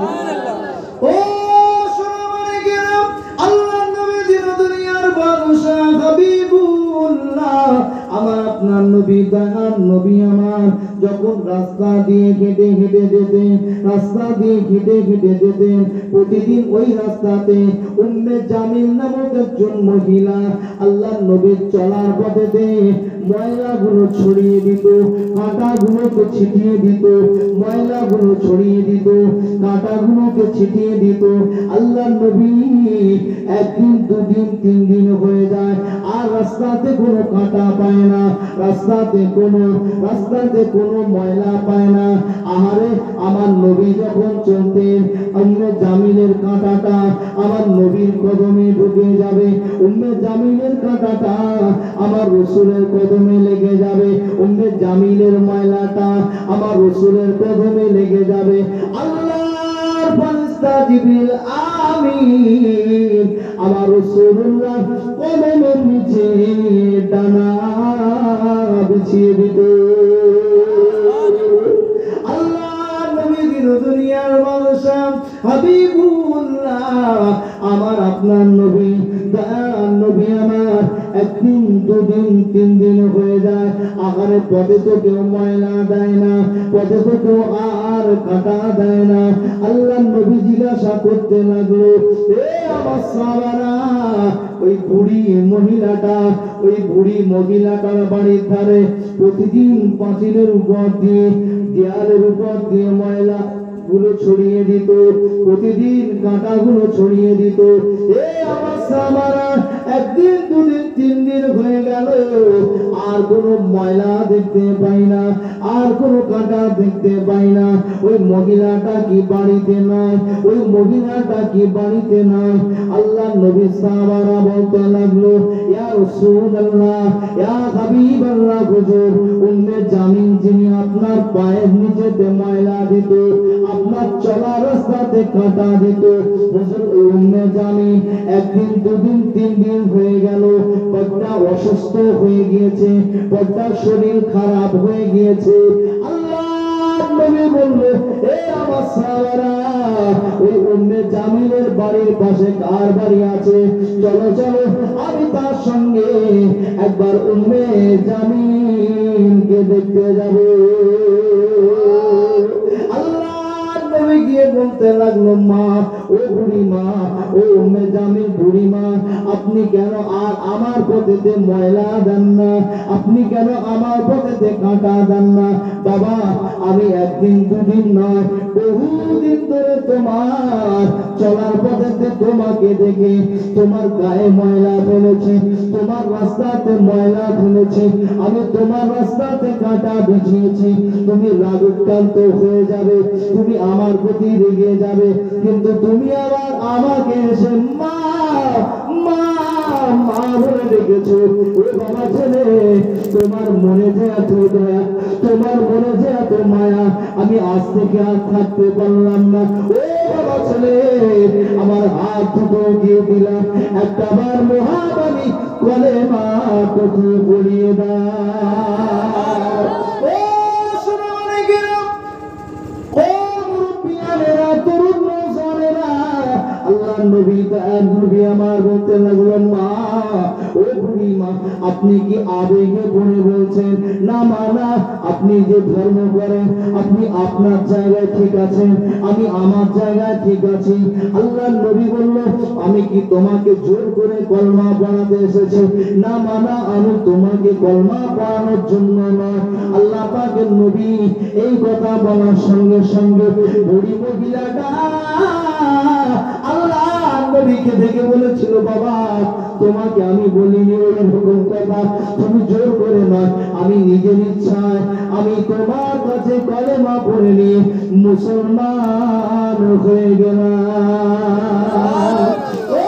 ও সোনামানিকেরা, আল্লাহর নবী দিন দুনিয়ার বাদশা হাবিবুল্লাহ, আমার আপনার নবী, দয়ার নবী আমার, যখন রাস্তা দিয়ে হেঁটে হেঁটে যেতেন, রাস্তা দিয়ে হেঁটে হেঁটে যেতেন, প্রতিদিন ওই রাস্তাতে উম্মে জামিল নামক একজন মহিলা আল্লাহর নবীর চলার পথেতে ময়লাগুলো ছড়িয়ে দিত, কাঁটাগুলোকে ছিটিয়ে দিত, ময়লাগুলো ছড়িয়ে দিত, কাঁটাগুলোকে ছিটিয়ে দিত। আল্লাহর নবী একদিন, দুদিন, 3 দিন হয়ে যায় আর রাস্তাতে কোনো কাঁটা পায় না, রাস্তাতে কোনো ময়লা পায় না। আহারে, আমার নবী যখন চলতেন, উম্মে জামিলের কাঁটাটা আমার নবীর কদমে ঢুকে যাবে, উম্মে জামিলের কাঁটাটা আমার রাসূলের কদমে লেগে যাবে, উম্মে জামিলের ময়লাটা আমার রাসূলের কদমে লেগে যাবে। আল্লাহর ফেরেশতা জিবরিল আমিন আমার রাসূলুল্লাহ কদমের নিচে ডানা বিছিয়ে দিত। আল্লাহর নবী দিন দুনিয়ার বাদশা হাবিবুল্লাহ, আমার আপনার নবী, দয়ার নবী আমার, একদিন দুদিন তিন দিন হয়ে যায়, আহারে পথে তো কেউ ময়লা দেয় না, পথে তো কেউ আর কাটা দেয় না। আল্লাহ নবী জিজ্ঞাসা করতে লাগলো, এ আমার সাহাবারা, ওই বুড়ি মহিলাটার বাড়ির ধারে প্রতিদিন পাঁচিলের উপর দিয়ে, দেয়ালের উপর দিয়ে ময়লা গুলো ছড়িয়ে দিত, প্রতিদিন কাঁটা গুলো ছড়িয়ে দিত। এ আমার সাহাবারা, একদিন দুদিন তিন দিন হয়ে গেল, আর কোনো ময়লা দেখতে পাই না, আর কোনো কাঁটা দেখতে পাই না। ওই মহিলাটা কি বাড়িতে নাই? ওই মহিলাটা কি বাড়িতে নাই? আল্লাহ নবী সাহাবারা বলতে লাগলো, ইয়া রাসূলুল্লাহ, ইয়া হাবিবাল্লাহ, হুজুর, উম্মে জামিল যিনি আপনার পায়ের নিচেতে ময়লা দিত, আপনার চলা রাস্তাতে কাঁটা দিত, হুজুর ওই উম্মে জামিল একদিন দুদিন তিন দিন হয়ে গেল, বড়টা অসুস্থ হয়ে গিয়েছে, বড়টা শরীর খারাপ হয়ে গিয়েছে। আল্লাহ নবী বলল, এ আমার সাহাবারা, ওই উম্মে জামিলের বাড়ির পাশে কার বাড়ি আছে? চলো চলো, আমি তার সঙ্গে একবার উম্মে জামিলকে দেখতে যাব। গিয়ে বলতে লাগলো, মা, ও বুড়ি মা, ও উম্মে জামিল বুড়ি মা, আপনি কেন আর আমার পথেতে ময়লা দেন না? আপনি কেন আমার পথেতে কাঁটা দেন না? বাবা, আমি একদিন দুদিন নয়, বহুদিন ধরে তোমার চলার পথেতে তোমাকে দেখে তোমার গায়ে ময়লা ফেলেছি, তোমার রাস্তাতে ময়লা ফেলেছি, আমি তোমার রাস্তাতে কাঁটা বিছিয়েছি। তুমি রাগাক্রান্ত হয়ে যাবে, তুমি আমার প্রতি রেগে যাবে, কিন্তু তুমি আবার আমাকে এসে মা মা মা বলে ডেকেছো। ও বাবা ছেলে, তোমার মনে যে এত দয়া, তোমার মনে যে এত মায়া, আমি আজ থেকে আর থাকতে পারলাম না। ও বাবা ছেলে, আমার হাত দুটো দিয়ে দিলাম, একটা বার মহাবাণী কলেমা কত পড়িয়ে দাও। ও শোনো অনেকেরা, ও মুরব্বিয়ানেরা, তরুণ নওজওয়ানেরা, আল্লাহ নবী আমার বলতে লাগলেন, মা, ও বুড়ি মা, আপনি কি আবেগে পড়ে বলছেন? না মা না, আপনি যে ধর্ম করেন, আপনি আপনার জায়গায় ঠিক আছেন, আমি আমার জায়গায় ঠিক আছি। আল্লাহ নবী বলল, আমি কি তোমাকে জোর করে কলমা পড়াতে এসেছি? না মা না, আমি তোমাকে কলমা পড়ানোর জন্য নয়। আল্লাহ পাকের নবী এই কথা বলার সঙ্গে সঙ্গে বুড়ি মহিলাটা আল্লাহ নবীকে দেখে বলেছিল, বাবা, তোমাকে আমি বলিনি ওইরকম কথা, তুমি জোর করে নয়, আমি নিজের ইচ্ছায় আমি তোমার কাছে কলেমা পড়ে নিয়ে মুসলমান হয়ে গেলাম। ও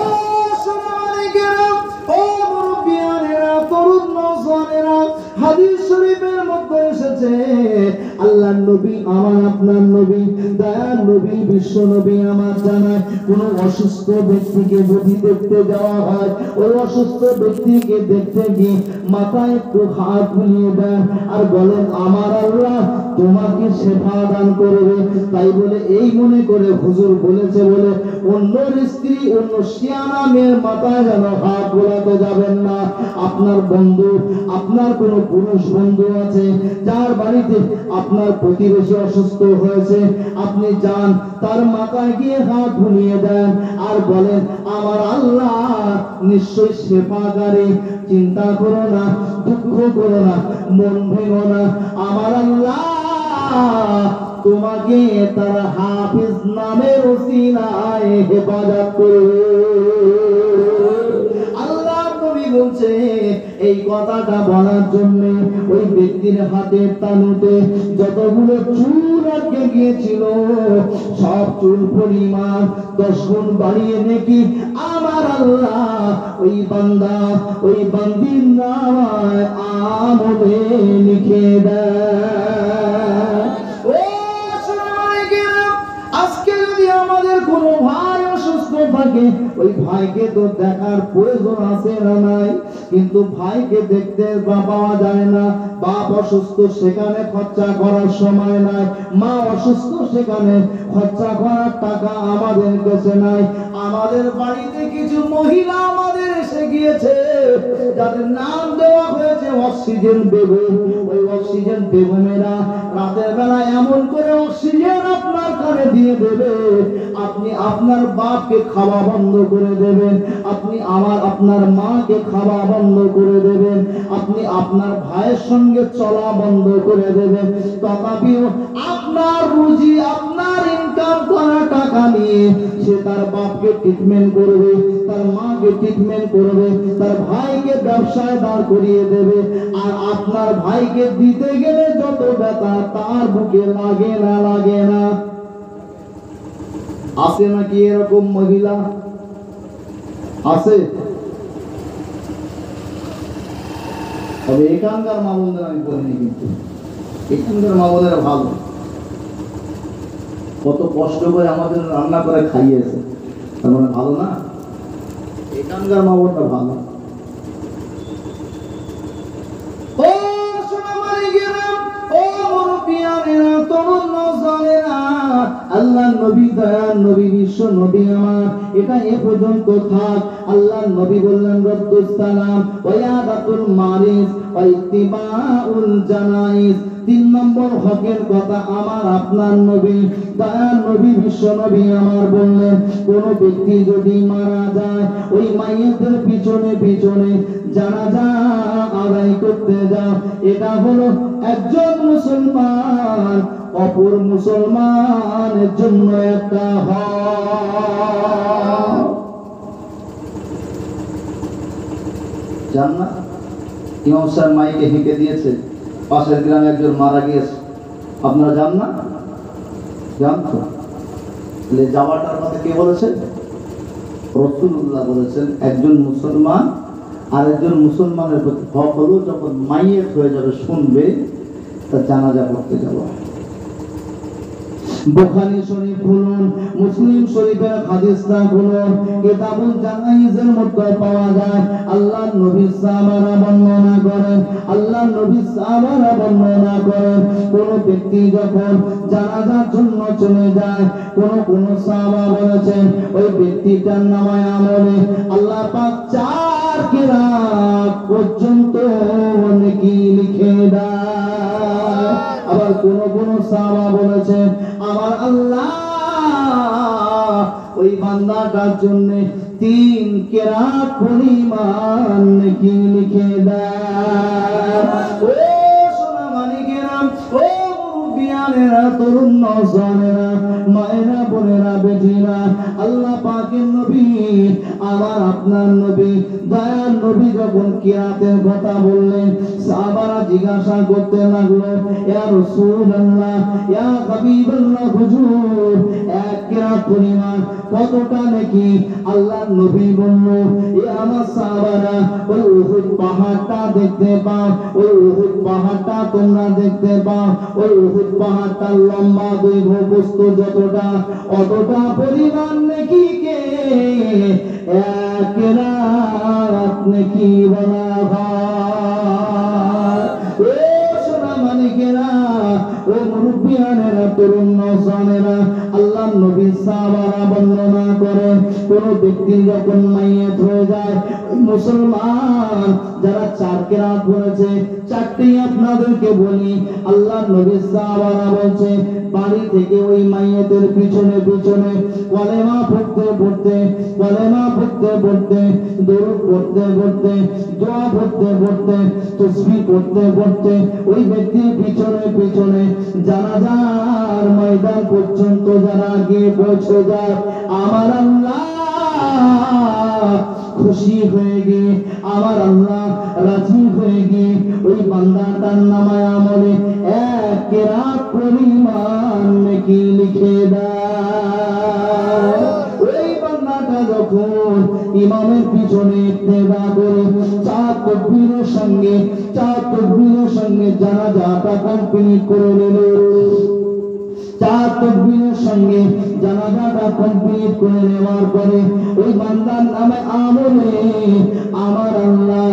সোনামানিকেরা, ও মুরব্বিয়ানেরা, তরুণ নওজওয়ানেরা, হাদিস শরীফের মধ্যে এসেছে, আল্লাহর নবী, আমার আপনার নবী, দয়ার নবী, বিশ্ব নবী আমার জানায়, কোন অসুস্থ ব্যক্তিকে যদি দেখতে যাওয়া হয়, ওই অসুস্থ ব্যক্তিকে দেখতে গিয়ে মাথায় একটু হাত বুলিয়ে দেন আর বলেন, আমার আল্লাহ তোমাকে শেফা দান করবে। তাই বলে এই মনে করে হুজুর বলেছে বলে অন্য স্ত্রী, অন্য শিয়ানা মেয়ের মাথায় যেন হাত বোলাতে যাবেন না। আপনার বন্ধু, আপনার কোনো পুরুষ বন্ধু আছে যার বাড়িতে আপনার প্রতিবেশী অসুস্থ হয়েছে, আপনি যান, তার মাথায় গিয়ে হাত বুলিয়ে দেন আর বলেন, আমার আল্লাহ নিশ্চয়ই শেফাকারী, চিন্তা করো না, দুঃখ করো না, মন ভেঙো না, আমার আল্লাহ তোমাকে তার হাফিজ নামের ওসিলায় হেফাজত করবে। আল্লাহ নবী বলছে, এই কথাটা বলার জন্য ওই ব্যক্তির হাতের তালুতে যতগুলো চুল আটকে গিয়েছিল, সব চুল পরিমাণ 10 গুণ বাড়িয়ে নাকি আমার আল্লাহ ওই বান্দা, ওই বান্দির নামায় আমলে লিখে দেয়। ও সোনামানিকেরা, আজকে যদি আমাদের কোনো ভাই অসুস্থ থাকে ওই ভাইকে তো দেখার প্রয়োজন আছে না নাই, কিন্তু ভাইকে দেখতে পাওয়া যায় না। বাপ অসুস্থ, সেখানে খরচা করার সময় নাই। মা অসুস্থ, সেখানে খরচা করার টাকা আমাদের কাছে নাই। আমাদের বাড়িতে কিছু মহিলা আমাদের এসে গিয়েছে, যাদের নাম দেওয়া হয়েছে অক্সিজেন বেগম। ওই অক্সিজেন বেগমেরা রাতের বেলা এমন করে অক্সিজেন আপনার কানে দিয়ে দেবে, আপনি আপনার বাপকে খাওয়া বন্ধ করে দেবেন, আপনি আপনার মাকে খাওয়া বন্ধ করে দেবেন, আপনি আপনার ভাইয়ের সঙ্গে চলা বন্ধ করে দেবেন। তথাপিও আপনার রুজি, আপনার ইনকাম করা টাকা নিয়ে সে তার বাপকে ট্রিটমেন্ট করবে, তার মাকে ট্রিটমেন্ট করবে, তার ভাইকে ব্যবসায় দাঁড় করিয়ে দেবে। আর আপনার ভাইকে দিতে গেলে যত ব্যথা তার বুকে লাগে না, লাগে না? আছে নাকি এরকম মহিলা? আছে? তবে এখানকার মা বোনদের আমি বলিনি, কিন্তু এখানকার মা বোনেরা ভালো, কত কষ্ট করে আমাদের রান্না করে খাইয়েছে, তার মানে ভালো না? এখানকার মা বোনটা ভালো। ও সোনামানিকেরা, ও মুরব্বিয়ানেরা, তরুণ নওজওয়ানেরা, আল্লাহর নবী, দয়ার নবী, বিশ্ব নবী আমার, এটা এ পর্যন্ত থাক। আল্লাহর নবী বললেন রদ্দুস সালাম ওয়া ইয়াদাতুল মারিজ ওয়া ইত্তিবাউল জানাইজ। 3 নম্বর হকের কথা আমার আপনার নবী, দয়ার নবী, বিশ্ব নবী আমার বললেন, কোন ব্যক্তি যদি মারা যায় ওই মাইয়েতের পিছনে পিছনে জানাজা আদায় করতে যাও। এটা হলো একজন মুসলমান অপর মুসলমানের জন্য একটা হক। জান না ইমাম সাহেব মাইকে হেঁকে দিয়েছে, পাশের গ্রামে একজন মারা গিয়েছে, আপনারা জান না? জানতো? যাওয়াটার কথা কে বলেছেন? রাসূলুল্লাহ বলেছেন একজন মুসলমান আর একজন মুসলমানের প্রতি হক হলো যখন মাইয়েত হয়ে যাবে শুনবে তার জানাজা পড়তে যাওয়া। বুখারী শরীফ খুলুন, মুসলিম শরীফের হাদিসটা খুলুন, কিতাবুল জানাইজের মধ্যে পাওয়া যায়। আল্লাহর নবী সাহাবারা বর্ণনা করেন, আল্লাহর নবী সাহাবারা বর্ণনা করেন, কোন ব্যক্তি যখন জানাজার জন্য চলে যায়, কোন সাহাবা বলেছেন ওই ব্যক্তিটার নামায় আমলে আল্লাহ পাক 4 কিরাত পর্যন্ত নেকি লিখে দেয়। আবার কোন সাহাবা বলেছেন আমার আল্লাহ ওই বান্দাটার জন্য 3 কিরাত পরিমাণ নেকি লিখে দেয়। ও সোনামানিকেরা, ও মুরব্বিয়ানেরা, তরুণ নওজওয়ানেরা, মায়েরা, বোনেরা, বেটিরা, আল্লাহ পাকের নবী, আমার আপনার নবী, দয়ার নবী যখন কিরাতের কথা বললেন, সাহাবারা জিজ্ঞাসা করতে লাগলো, ইয়া রাসূলুল্লাহ, ইয়া হাবিবাল্লাহ, হুজুর 1 কিরাত পরিমাণ কতটা নাকি? আল্লাহর নবী বলল, এ আমার সাহাবারা, ওই উহুদ পাহাড়টা দেখতে পাও, ওই উহুদ পাহাড়টা তোমরা দেখতে পাও, ওই উহুদ পাহাড়টা লম্বা দৈর্ঘ্য বস্তু যতটা অতটা পরিমাণ নাকি কে 1 রাত নাকি বলা হয়। ও সোনামানিকেরা, ও মুরব্বিয়ানেরা, তরুণ নওজওয়ানেরা, আল্লাহর নবী সাহাবারা বর্ণনা করেন কোন ব্যক্তি যখন মাইয়াত হয়ে যায়, ওই মুসলমান যারা 4 কিরাত পড়েছে, 4টি আপনাদেরকে বলি। আল্লাহর নবী সাহাবারা বলছে বাড়ি থেকে ওই মাইয়াতের পিছনে পিছনে কলেমা পড়তে পড়তে, কলেমা পড়তে পড়তে, দরুদ পড়তে পড়তে, দোয়া পড়তে পড়তে, তাসবিহ পড়তে পড়তে ওই ব্যক্তির পিছনে পিছনে জানাজার ময়দান পর্যন্ত যারা গিয়ে পৌঁছে যায়, আমার আল্লাহ খুশি হয়ে গিয়ে, আমার আল্লাহ রাজি হয়ে গিয়ে ওই বান্দাটার নামায় আমলে 1 কিরাত পরিমাণ নেকি লিখে দেয়। ওই বান্দাটা যখন ইমামের পিছনে ইত্তেবা করে 4 তাকবীরের সঙ্গে জানাজাটা কমপ্লিট করে নিল, চার তাকবীরের সঙ্গে জানাজাটা কমপ্লিট করে নেওয়ার পরে ওই বান্দার নামে আমলে আমার আল্লাহ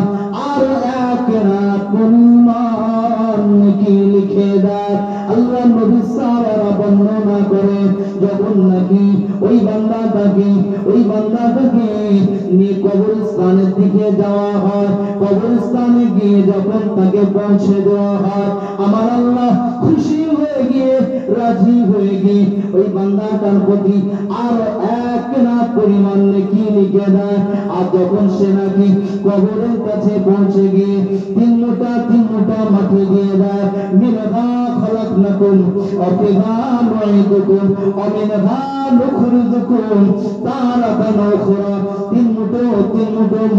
আরো এক রাত পরিমাণ নেকি লিখে দেয়। আল্লাহ নবী সাহাবারা বর্ণনা করে যখন নাকি ওই বান্দাটাকে নিয়ে কবরস্থানের দিকে যাওয়া হয়, কবরস্থানে গিয়ে যখন তাকে পৌঁছে দেওয়া হয়, আমার আল্লাহ খুশি হয়ে গিয়ে রাজি হয়ে গিয়ে ওই বান্দাটার প্রতি আরো এক রাত পরিমাণ নেকি লিখে দেয়। আর যখন সে নাকি কবরের কাছে পৌঁছে গিয়ে তিন মোটা মাটি দিয়ে দেয়, মিনহা খলাকনাকুম ওয়া ফিহা নুঈদুকুম ওয়া মিনহা নুখরিজুকুম তারাতান উখরা। তিন মুঠো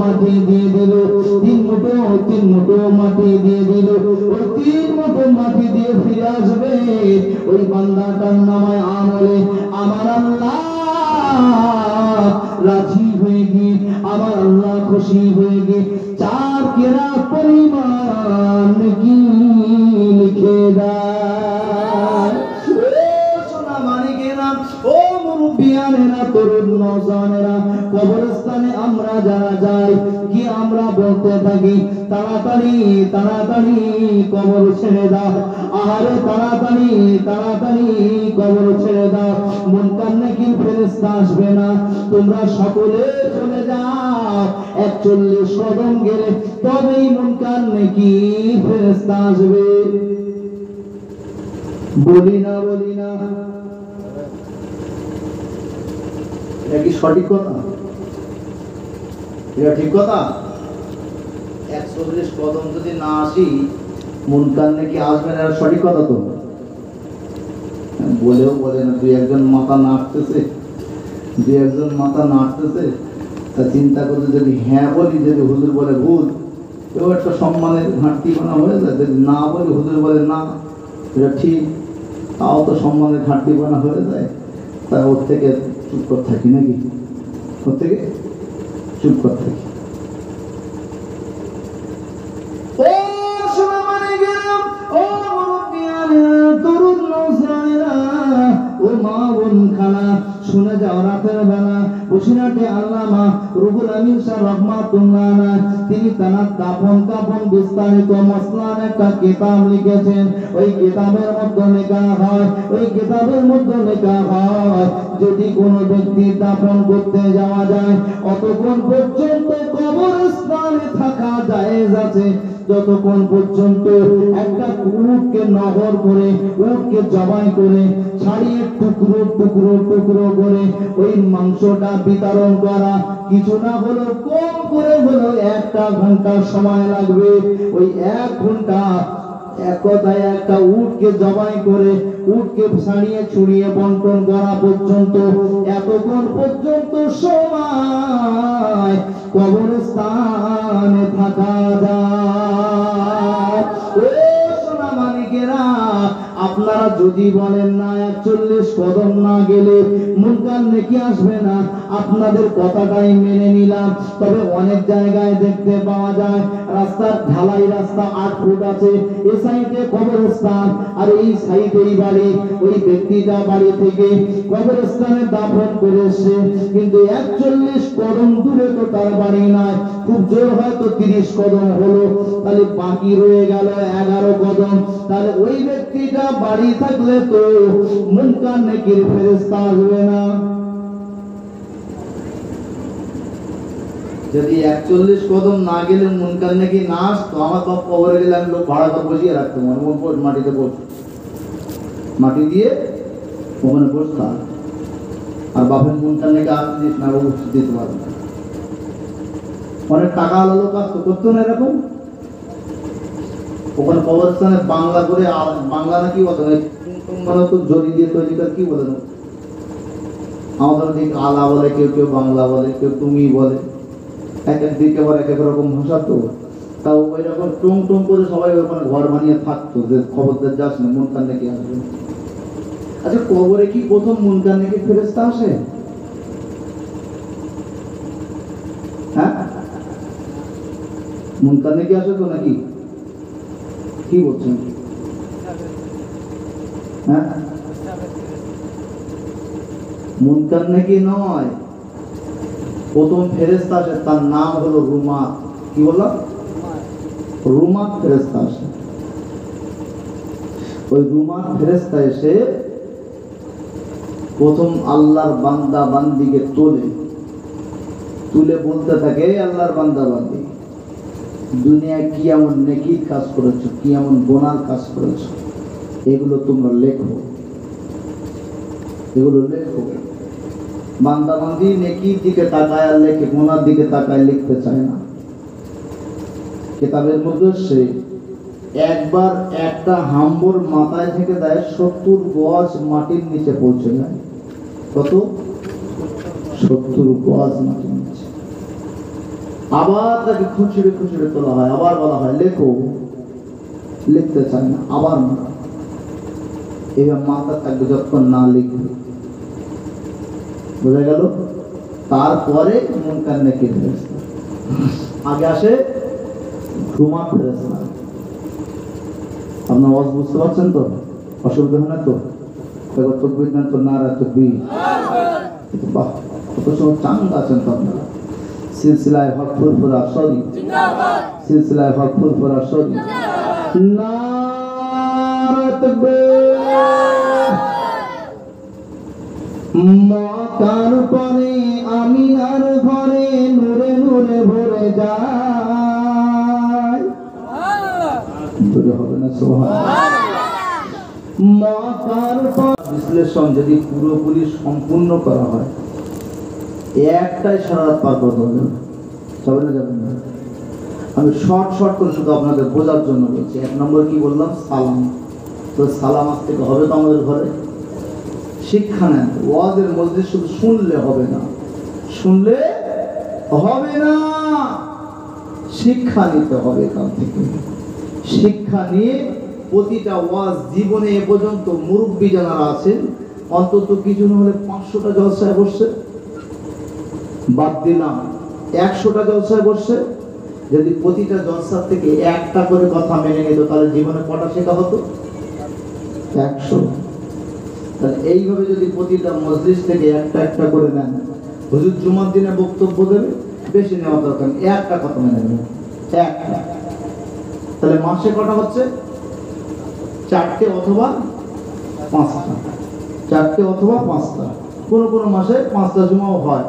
মাটি দিয়ে দিল, তিন মুঠো মাটি দিয়ে দিল। ওই তিন মুঠো মাটি দিয়ে ফিরে আসবে ওই বান্দাটার নামে আমলে আমার আল্লাহ রাজি হয়ে গিয়ে, আমার আল্লাহ খুশি হয়ে গিয়ে চার কেরাত পরিমাণ নেকি লিখে দেয়। সোনা মানিকেরা, ও মুরব্বিয়ানেরা, তরুণ নওজওয়ানেরা, কবরস্থানে আমরা যারা যাই কি আমরা বলতে থাকি তাড়াতাড়ি তাড়াতাড়ি কবর ছেড়ে দাও, আহারে তাড়াতাড়ি তাড়াতাড়ি কবর ছেড়ে দাও, মুনকার নাকির ফেরেশতা আসবে না, তোমরা সকলে চলে যাও, 41 কদম গেলে তবেই মুনকার নাকির ফেরেশতা আসবে। বলি না এটা কি সঠিক কথা? এটা ঠিক কথা? 140 কদম যদি না আসি মুনকার নাকি আসবে না, সঠিক কথা তো? বলেও বলে না, দুই একজন মাথা নাড়তেছে, তা চিন্তা করতে যদি হ্যাঁ বলি, যদি হুজুর বলে ভুল, তো একটা সম্মানের ঘাটতি বানা হয়ে যায়। যদি না বলি, হুজুর বলে না এটা ঠিক, তাও তো সম্মানের ঘাটতি বানা হয়ে যায়। তাই ওর থেকে চুপ করে থাকি নাকি, ওর থেকে চুপ করে থাকি। শুনে যাও, রাতের বেলা বসিরহাটে আল্লামা রুহুল আমিন শাহ রাহমাতুল্লাহ আলাইহি তিনি তার দাফন কাফন বিস্তারিত মাসলার একটা কিতাব লিখেছেন। ওই কিতাবের মধ্যে লেখা হয় যদি কোনো ব্যক্তি দাফন করতে যাওয়া যায় অতক্ষণ পর্যন্ত কবরস্থানে থাকা জায়েজ আছে, যতক্ষণ পর্যন্ত একটা উটকে নহর করে, উটকে জবাই করে, ছাড়িয়ে টুকরো করে ওই মাংসটা বিতরণ করা, কিছু না হলো কম করে হলো 1 ঘন্টা সময় লাগবে। ওই 1 ঘন্টা এক কথায় একটা উটকে জবাই করে, উটকে ছাড়িয়ে ছুড়িয়ে বন্টন করা পর্যন্ত, এতক্ষণ পর্যন্ত সময় কবরস্থানে থাকা যায়। সোনা মানিকেরা, আপনারা যদি বলেন না 41 কদম না গেলে মুনকার নেকি আসবে না, আপনাদের কথাটাই মেনে নিলাম। তবে অনেক জায়গায় দেখতে পাওয়া যায় রাস্তার ঢালাই রাস্তা 8 ফুট আছে, এই সাইডে কবরস্থান আর এই সাইডেই বাড়ি। ওই ব্যক্তিটা বাড়ি থেকে কবরস্থানে দাফন করেছে, কিন্তু 41 কদম দূরে তো তার বাড়ি নাই, খুব জোর হয়তো 30 কদম হলো, তাহলে বাকি রয়ে গেল 11 কদম। তাহলে ওই ব্যক্তিটা বাড়ি থাকলে তো মুনকার নেকির ফেরেশতা আসবে না। যদি 41 কদম না গেলে মুনকার নাকি না আসতো, আমার বাপ কবরে গেলে আমি লোক ভাড়া করে বসিয়ে রাখতাম, মাটিতে মাটি দিয়ে ওখানে বসতাম, আর বাপের মুনকার নাকি আসতে দিস না, দিতে পারবে না। অনেক টাকা আলো লোক আসতো, করতো না এরকম। ওখানে কবরস্থানে বাংলা করে, বাংলা না কি বলতো, মানে তো জড়ি দিয়ে তৈরি করে কি বলে, আমাদের দিকে আলা বলে, কেউ বাংলা বলে, কেউ তুমি বলে, এক এক দিকে আবার এক এক রকম ভাষা। তো তাও ওই রকম টুং করে সবাই ওখানে ঘর বানিয়ে থাকতো যে খবরদার যাস না, মুনকার নাকি আসবে। আচ্ছা, কবরে কি প্রথম মুনকার নাকি ফেরেশতা আসে? হ্যাঁ, মুনকার নাকি আসে তো নাকি? কি বলছেন? হ্যাঁ, মুনকার নাকি নয়, প্রথম ফেরেশতা আসে তার নাম হলো রুমাত। কি বললাম? রুমাত ফেরেশতা আসে। ওই রুমাত ফেরেশতা এসে প্রথম আল্লাহর বান্দা বান্দিকে তুলে বলতে থাকে, আল্লাহর বান্দা বান্দি, দুনিয়ায় কি এমন নেকির কাজ করেছো, কি এমন গোনার কাজ করেছো, এগুলো তোমরা লেখো, এগুলো লেখো। বান্দা বান্দি নেকির দিকে তাকায় আর লেখে, গোনার দিকে তাকায় লিখতে চায় না। কিতাবের মধ্যে সে একবার একটা হাম্বর মাথায় থেকে দেয় 70 গজ মাটির নিচে পৌঁছে যায়। কত? 70 গজ মাটির নিচে। আবার তাকে খুচড়ে খুচড়ে তোলা হয়, আবার বলা হয় লেখো, লিখতে চায় না, আবার মারা। এবার মাথা থাকবে যতক্ষণ না লিখবে। বোঝা গেল? তারপরে মুনকার নাকির ফেরেশতা। আগে আসে রুমাত ফেরেশতা। আপনার আওয়াজ বুঝতে পারছেন তো? অসুবিধা হয় না তো? একবার তাকবীর দেন তো, নারা তাকবীর। বাহ, কত সময় চাঙ্গা আছেন তো আপনারা। সিলসিলায় হক ফুরফুরা সরি, সিলসিলায় হক ফুরফুরা সরি। নারা তাকবীর। মক্কার পরে আমিনার ঘরে নূরে নূরে ভরে যায়। দূরে হবে না সুবহানাল্লাহ। মক্কার পর বিশ্লেষণ যদি পুরোপুরি সম্পূর্ণ করা হয়, একটাই সারা রাত পার করতে হবে না। যাবে না, যাবেন না। আমি শর্ট করে শুধু আপনাদের বোঝার জন্য বলছি। 1 নম্বর কি বললাম? সালাম। তো সালাম আজ থেকে হবে তো আমাদের ঘরে। শিক্ষা নেন। ওয়াজের মধ্যে শুধু শুনলে হবে না, শুনলে হবে না, শিক্ষা নিতে হবে। এখান থেকে শিক্ষা নিয়ে প্রতিটা ওয়াজ জীবনে এ পর্যন্ত মুরব্বী যারা আছেন অন্তত কিছু না হলে 500টা জলসায় বসছে, বাদ দিলাম 100টা জলসায় বসছে। যদি প্রতিটা জলসার থেকে একটা করে কথা মেনে নিত তাহলে জীবনে কটা শেখা হতো? 100। তাহলে এইভাবে যদি প্রতিটা মজলিস থেকে একটা করে নেন, হুজুর জুমার দিনে বক্তব্য দেবে, বেশি নেওয়া দরকার নেই, একটা কথা মেনে নেবেন, একটা। তাহলে মাসে কটা হচ্ছে? 4টে অথবা 5টা, 4টে অথবা 5টা। কোনো মাসে 5টা জুমাও হয়,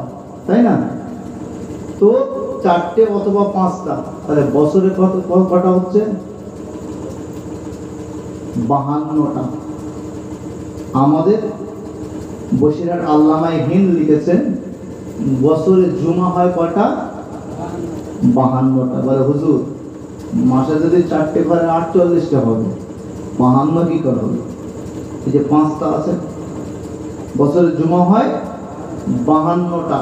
তাই না? তো 4টে অথবা 5টা, তাহলে বছরে কটা হচ্ছে? 52টা। আমাদের বসিরহাট আল্লামায়ে হিন্দ লিখেছেন বছরে জুমা হয় কটা? 52টা। বলে হুজুর মাসে যদি 4টে করে 48টা হবে, 52 কি করে হবে? এই যে 5টা আছে, বছরে জুমা হয় 52টা।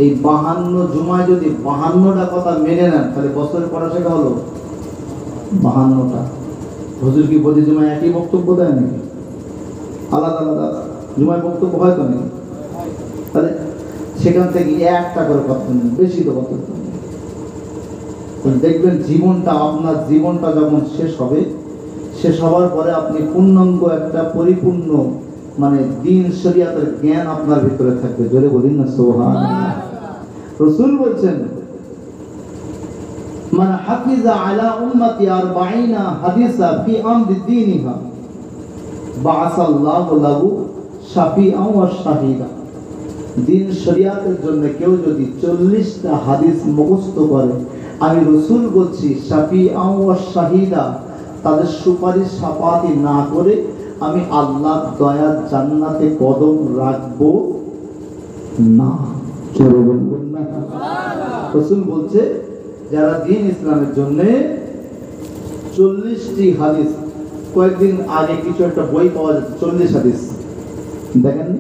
এই 52 জুমায় যদি 52টা কথা মেনে নেন তাহলে বছরে কটা শেখা হলো? 52টা। হুজুর কি প্রতি জুমায় একই বক্তব্য দেয় নাকি? আলাদা আলাদা জুমায় বক্তব্য হয় তো নাকি? তাহলে সেখান থেকে একটা করে কথা নেন, বেশি তো কথা নেই। দেখবেন জীবনটা, আপনার জীবনটা যখন শেষ হবে, শেষ হওয়ার পরে আপনি পূর্ণাঙ্গ একটা পরিপূর্ণ মানে দ্বীন শরিয়াতের জ্ঞান আপনার ভিতরে থাকবে। জোরে বলিন না সুবহানাল্লাহ। রাসূল বলছেন মান হাফিজা আলা উম্মতি 40 হাদিসা ফি আমরি দীনিহা বাআসাল্লাহু লাহু শাফিআন ওয়া শাহীদা। দ্বীন শরিয়াতের জন্য কেউ যদি 40টা হাদিস মুখস্থ করে, আমি রাসূল বলছি শাফিআন ওয়া শাহীদা, তাদের সুপারিশ সাফাতি না করে আমি আল্লাহর দয়ার জান্নাতে কদম রাখবো না। জোরে বলুন না সুবহানাল্লাহ। রাসূল বলছে যারা দ্বীন ইসলামের জন্য 40টি হাদিস, কয়েকদিন আগে কিছু একটা বই পাওয়া যাচ্ছে 40 হাদিস, দেখেননি?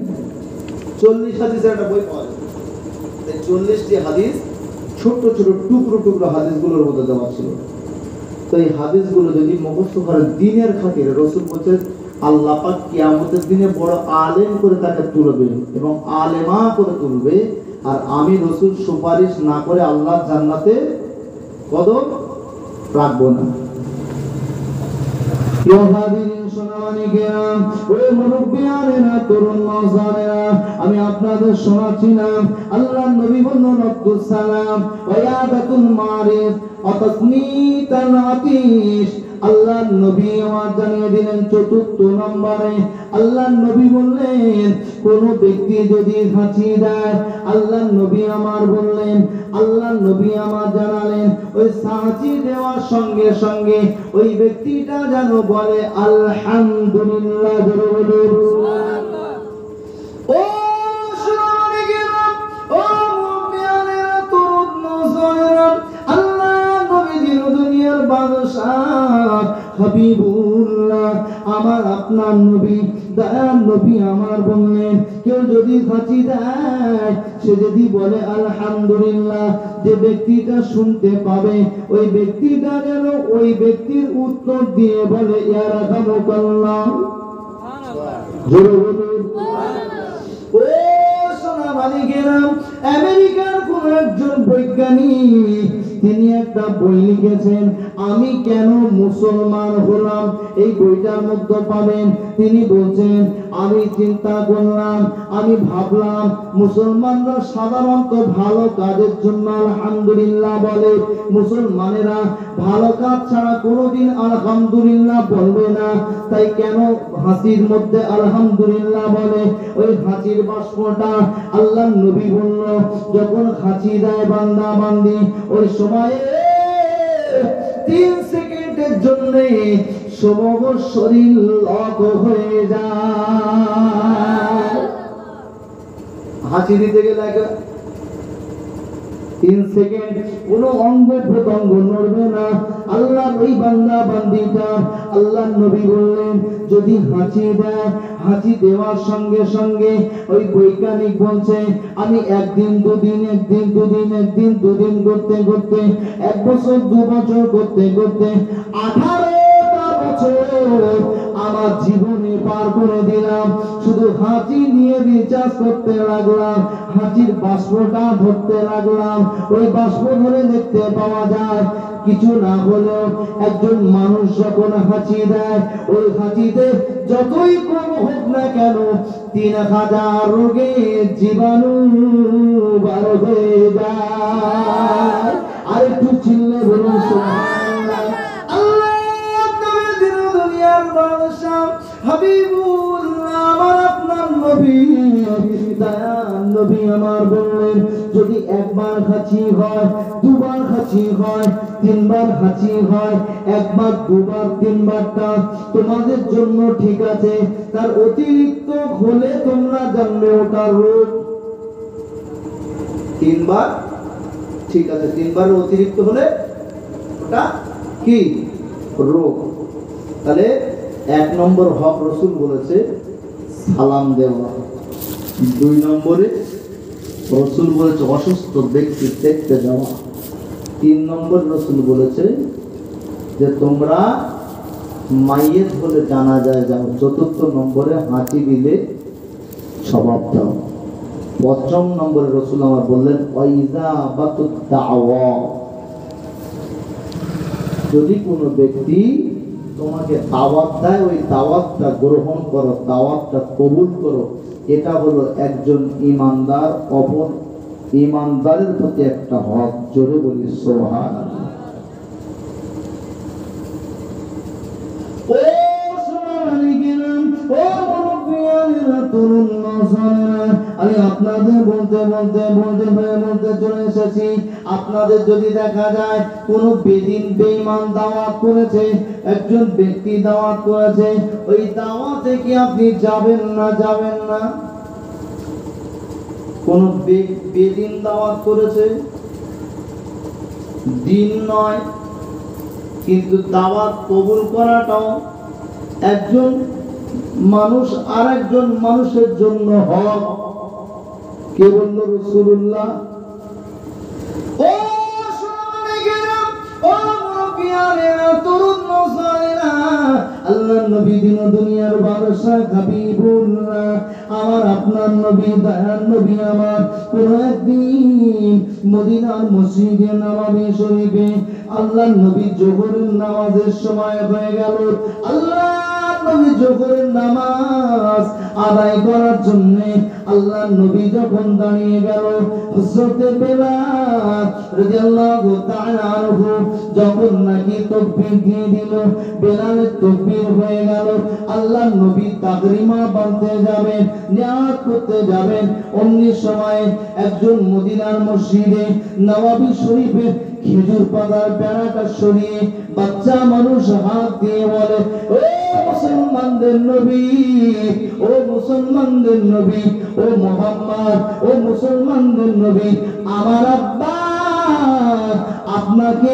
40 হাদিসের একটা বই পাওয়া যাচ্ছে। 40টি হাদিস ছোট ছোট টুকরো হাদিসগুলোর মধ্যে দেওয়া ছিল। তো এই হাদিসগুলো যদি মুখস্থ করে দ্বীনের খাতিরে, রাসূল বলছেন আল্লাহ পাক কিয়ামতের দিনে বড় আলেম করে তাকে তুলবে এবং আলেমা করে তুলবে, আর আমি রাসূল সুপারিশ না করে আল্লাহর জান্নাতে কদম রাখবো না। আমি আপনাদের শোনাচ্ছিলাম আল্লাহ নবী বললেন রব্বুস সালাম ওয়া ইয়াদাতুল মারিফ ওয়া তাসমিতাল আতিশ। আল্লাহ নবী আমার জানিয়ে দিলেন চতুর্থ নম্বরে আল্লাহ নবী বললেন কোন ব্যক্তি যদি হাঁচি দেয়, আল্লাহ নবী আমার বললেন, আল্লাহ নবী আমার জানালেন ওই হাঁচি দেওয়ার সঙ্গে সঙ্গে ওই ব্যক্তিটা যেন বলে আলহামদুলিল্লাহ। জোরে বলুন সুবহানাল্লাহ। ও শুনানিকেরা, ও মুমিনেরা, তরুণ নওজওয়ানেরা, আল্লাহ নবী দুনিয়ার বাদশাহ হাবিবুল্লাহ আমার আপনার নবী দয়ার নবী আমার বললেন কেউ যদি হাঁচি দেয়, সে যদি বলে আলহামদুলিল্লাহ, যে ব্যক্তিটা শুনতে পাবে ওই ব্যক্তিটা যেন ওই ব্যক্তির উত্তর দিয়ে বলে ইয়া রাহমাতুল্লাহ। সুবহানাল্লাহ। জোরে বলুন সুবহানাল্লাহ। ও সোনা মালিকেরা, আমেরিকার কোন একজন বৈজ্ঞানিক তিনি একটা বই লিখেছেন আমি কেন মুসলমান হলাম, এই বইটার মধ্যে পাবেন। তিনি বলছেন আমি চিন্তা করলাম, আমি ভাবলাম মুসলমানরা সাধারণত ভালো কাজের জন্য আলহামদুলিল্লাহ বলে, মুসলমানেরা ভালো কাজ ছাড়া কোনোদিন আলহামদুলিল্লাহ বলবে না, তাই কেন হাসির মধ্যে আলহামদুলিল্লাহ বলে। ওই হাসির বাষ্পটা আল্লাহ নবী বলল যখন হাসি দেয় বান্দা বান্দি ওই সময়ে 3 সেকেন্ডের জন্য সমগ্র শরীর লক হয়ে যায়। হাসি দিতে গেলে 3 সেকেন্ড কোন অঙ্গ প্রত্যঙ্গ নড়বে না। আল্লাহ ওই বান্দা বান্দিটা আল্লাহ নবী বললেন যদি হাঁচি দেয়, হাঁচি দেওয়ার সঙ্গে সঙ্গে ওই বৈজ্ঞানিক বলছে আমি একদিন দুদিন একদিন দুদিন একদিন দুদিন করতে করতে 1 বছর 2 বছর করতে করতে 18টা বছর আমার জীবনে পার করে দিলাম, শুধু হাঁচি নিয়ে রিচার্জ করতে লাগলাম, হাঁচির বাষ্পটা ধরতে লাগলাম। ওই বাষ্প ধরে দেখতে পাওয়া যায় কিছু না হলেও একজন মানুষ যখন হাঁচি দেয় ওই হাঁচিতে যতই কম হোক না কেন 3000 রোগের জীবাণু বার হয়ে যায়। আর একটু চিল্লে বলুন সুবহানাল্লাহ। আল্লাহ নবীর দুনিয়ার বাদশা হাবিবুল্লাহ আমার আপনার নবী দয়ার নবী আমার বললেন যদি একবার হাঁচি হয়, দুবার হাঁচি হয়, 3বার হাঁচি হয়, 1 বার 2 বার 3 বারটা তোমাদের জন্য ঠিক আছে, তার অতিরিক্ত হলে তোমরা জানবে ওটা রোগ। 3 বার ঠিক আছে, 3 বার অতিরিক্ত হলে ওটা কি রোগ। তাহলে 1 নম্বর হক রাসূল বলেছে সালাম দেওয়া, 2 নম্বরে রাসূল বলেছে অসুস্থ ব্যক্তি দেখতে যাওয়া, 3 নম্বর রাসূল বলেছে যে তোমরা মাইয়েত হলে জানাজায় যাও, 4র্থ নম্বরে হাঁচি দিলে স্বভাব দাও, 5ম নম্বরে রাসূল আমার বললেন ওয়াইজা বাতুদ দাওয়া, যদি কোনো ব্যক্তি তোমাকে দাওয়াত দেয় ওই দাওয়াতটা গ্রহণ করো, দাওয়াতটা কবুল করো। এটা হলো একজন ঈমানদার অপর ঈমানদারের প্রতি একটা হক। জোরে বলি সুবহানাল্লাহ। ও সুবহানাল্লাহ, ও মুরব্বিয়ানেরা, তরুণ নওজওয়ানেরা, আমি আপনাদের বলতে চলে এসেছি আপনাদের যদি দেখা যায় কোন বেদিন বেঈমান দাওয়াত করেছে, একজন ব্যক্তি দাওয়াত করেছে, ওই দাওয়াতে কি আপনি যাবেন না যাবেন না? কোন বেদিন দাওয়াত করেছে, দিন নয় কিন্তু দাওয়াত কবুল করাটাও একজন মানুষ আর একজন মানুষের জন্য হক। কে বলল? রাসূলুল্লাহ। ও শুনানিকেরা, ও মুরব্বিয়ানেরা, তরুণ নওজওয়ানেরা, আল্লাহর নবী দিন দুনিয়ার বাদশা হাবিবুল্লাহ আমার আপনার নবী দয়ার নবী আমার কোন একদিন মদিনার মসজিদে নববী শরীফে আল্লাহর নবী জোহরের নামাজের সময় হয়ে গেল। আল্লাহর নবী জোহরের নামাজ আদায় করার জন্য আল্লাহর নবী যখন দাঁড়িয়ে গেল, হযরত বেলাল রাদিয়াল্লাহু তাআলা আনহু যখন নাকি তাকবীর দিয়ে দিল, বেলালের তাকবীর হয়ে গেল, আল্লাহর নবী তাকরিমা বাঁধতে যাবেন, নিয়াত করতে যাবেন, অমনি সময় একজন মদিনার মসজিদে নববী শরীফে খেজুর পাতার বেড়াটা সরিয়ে বাচ্চা মানুষ হাত দিয়ে বলে, ও মুসলমানদের নবী, ও মুসলমানদের নবী, ও মুহাম্মদ, ও মুসলমানদের নবী, আমার আব্বা আপনাকে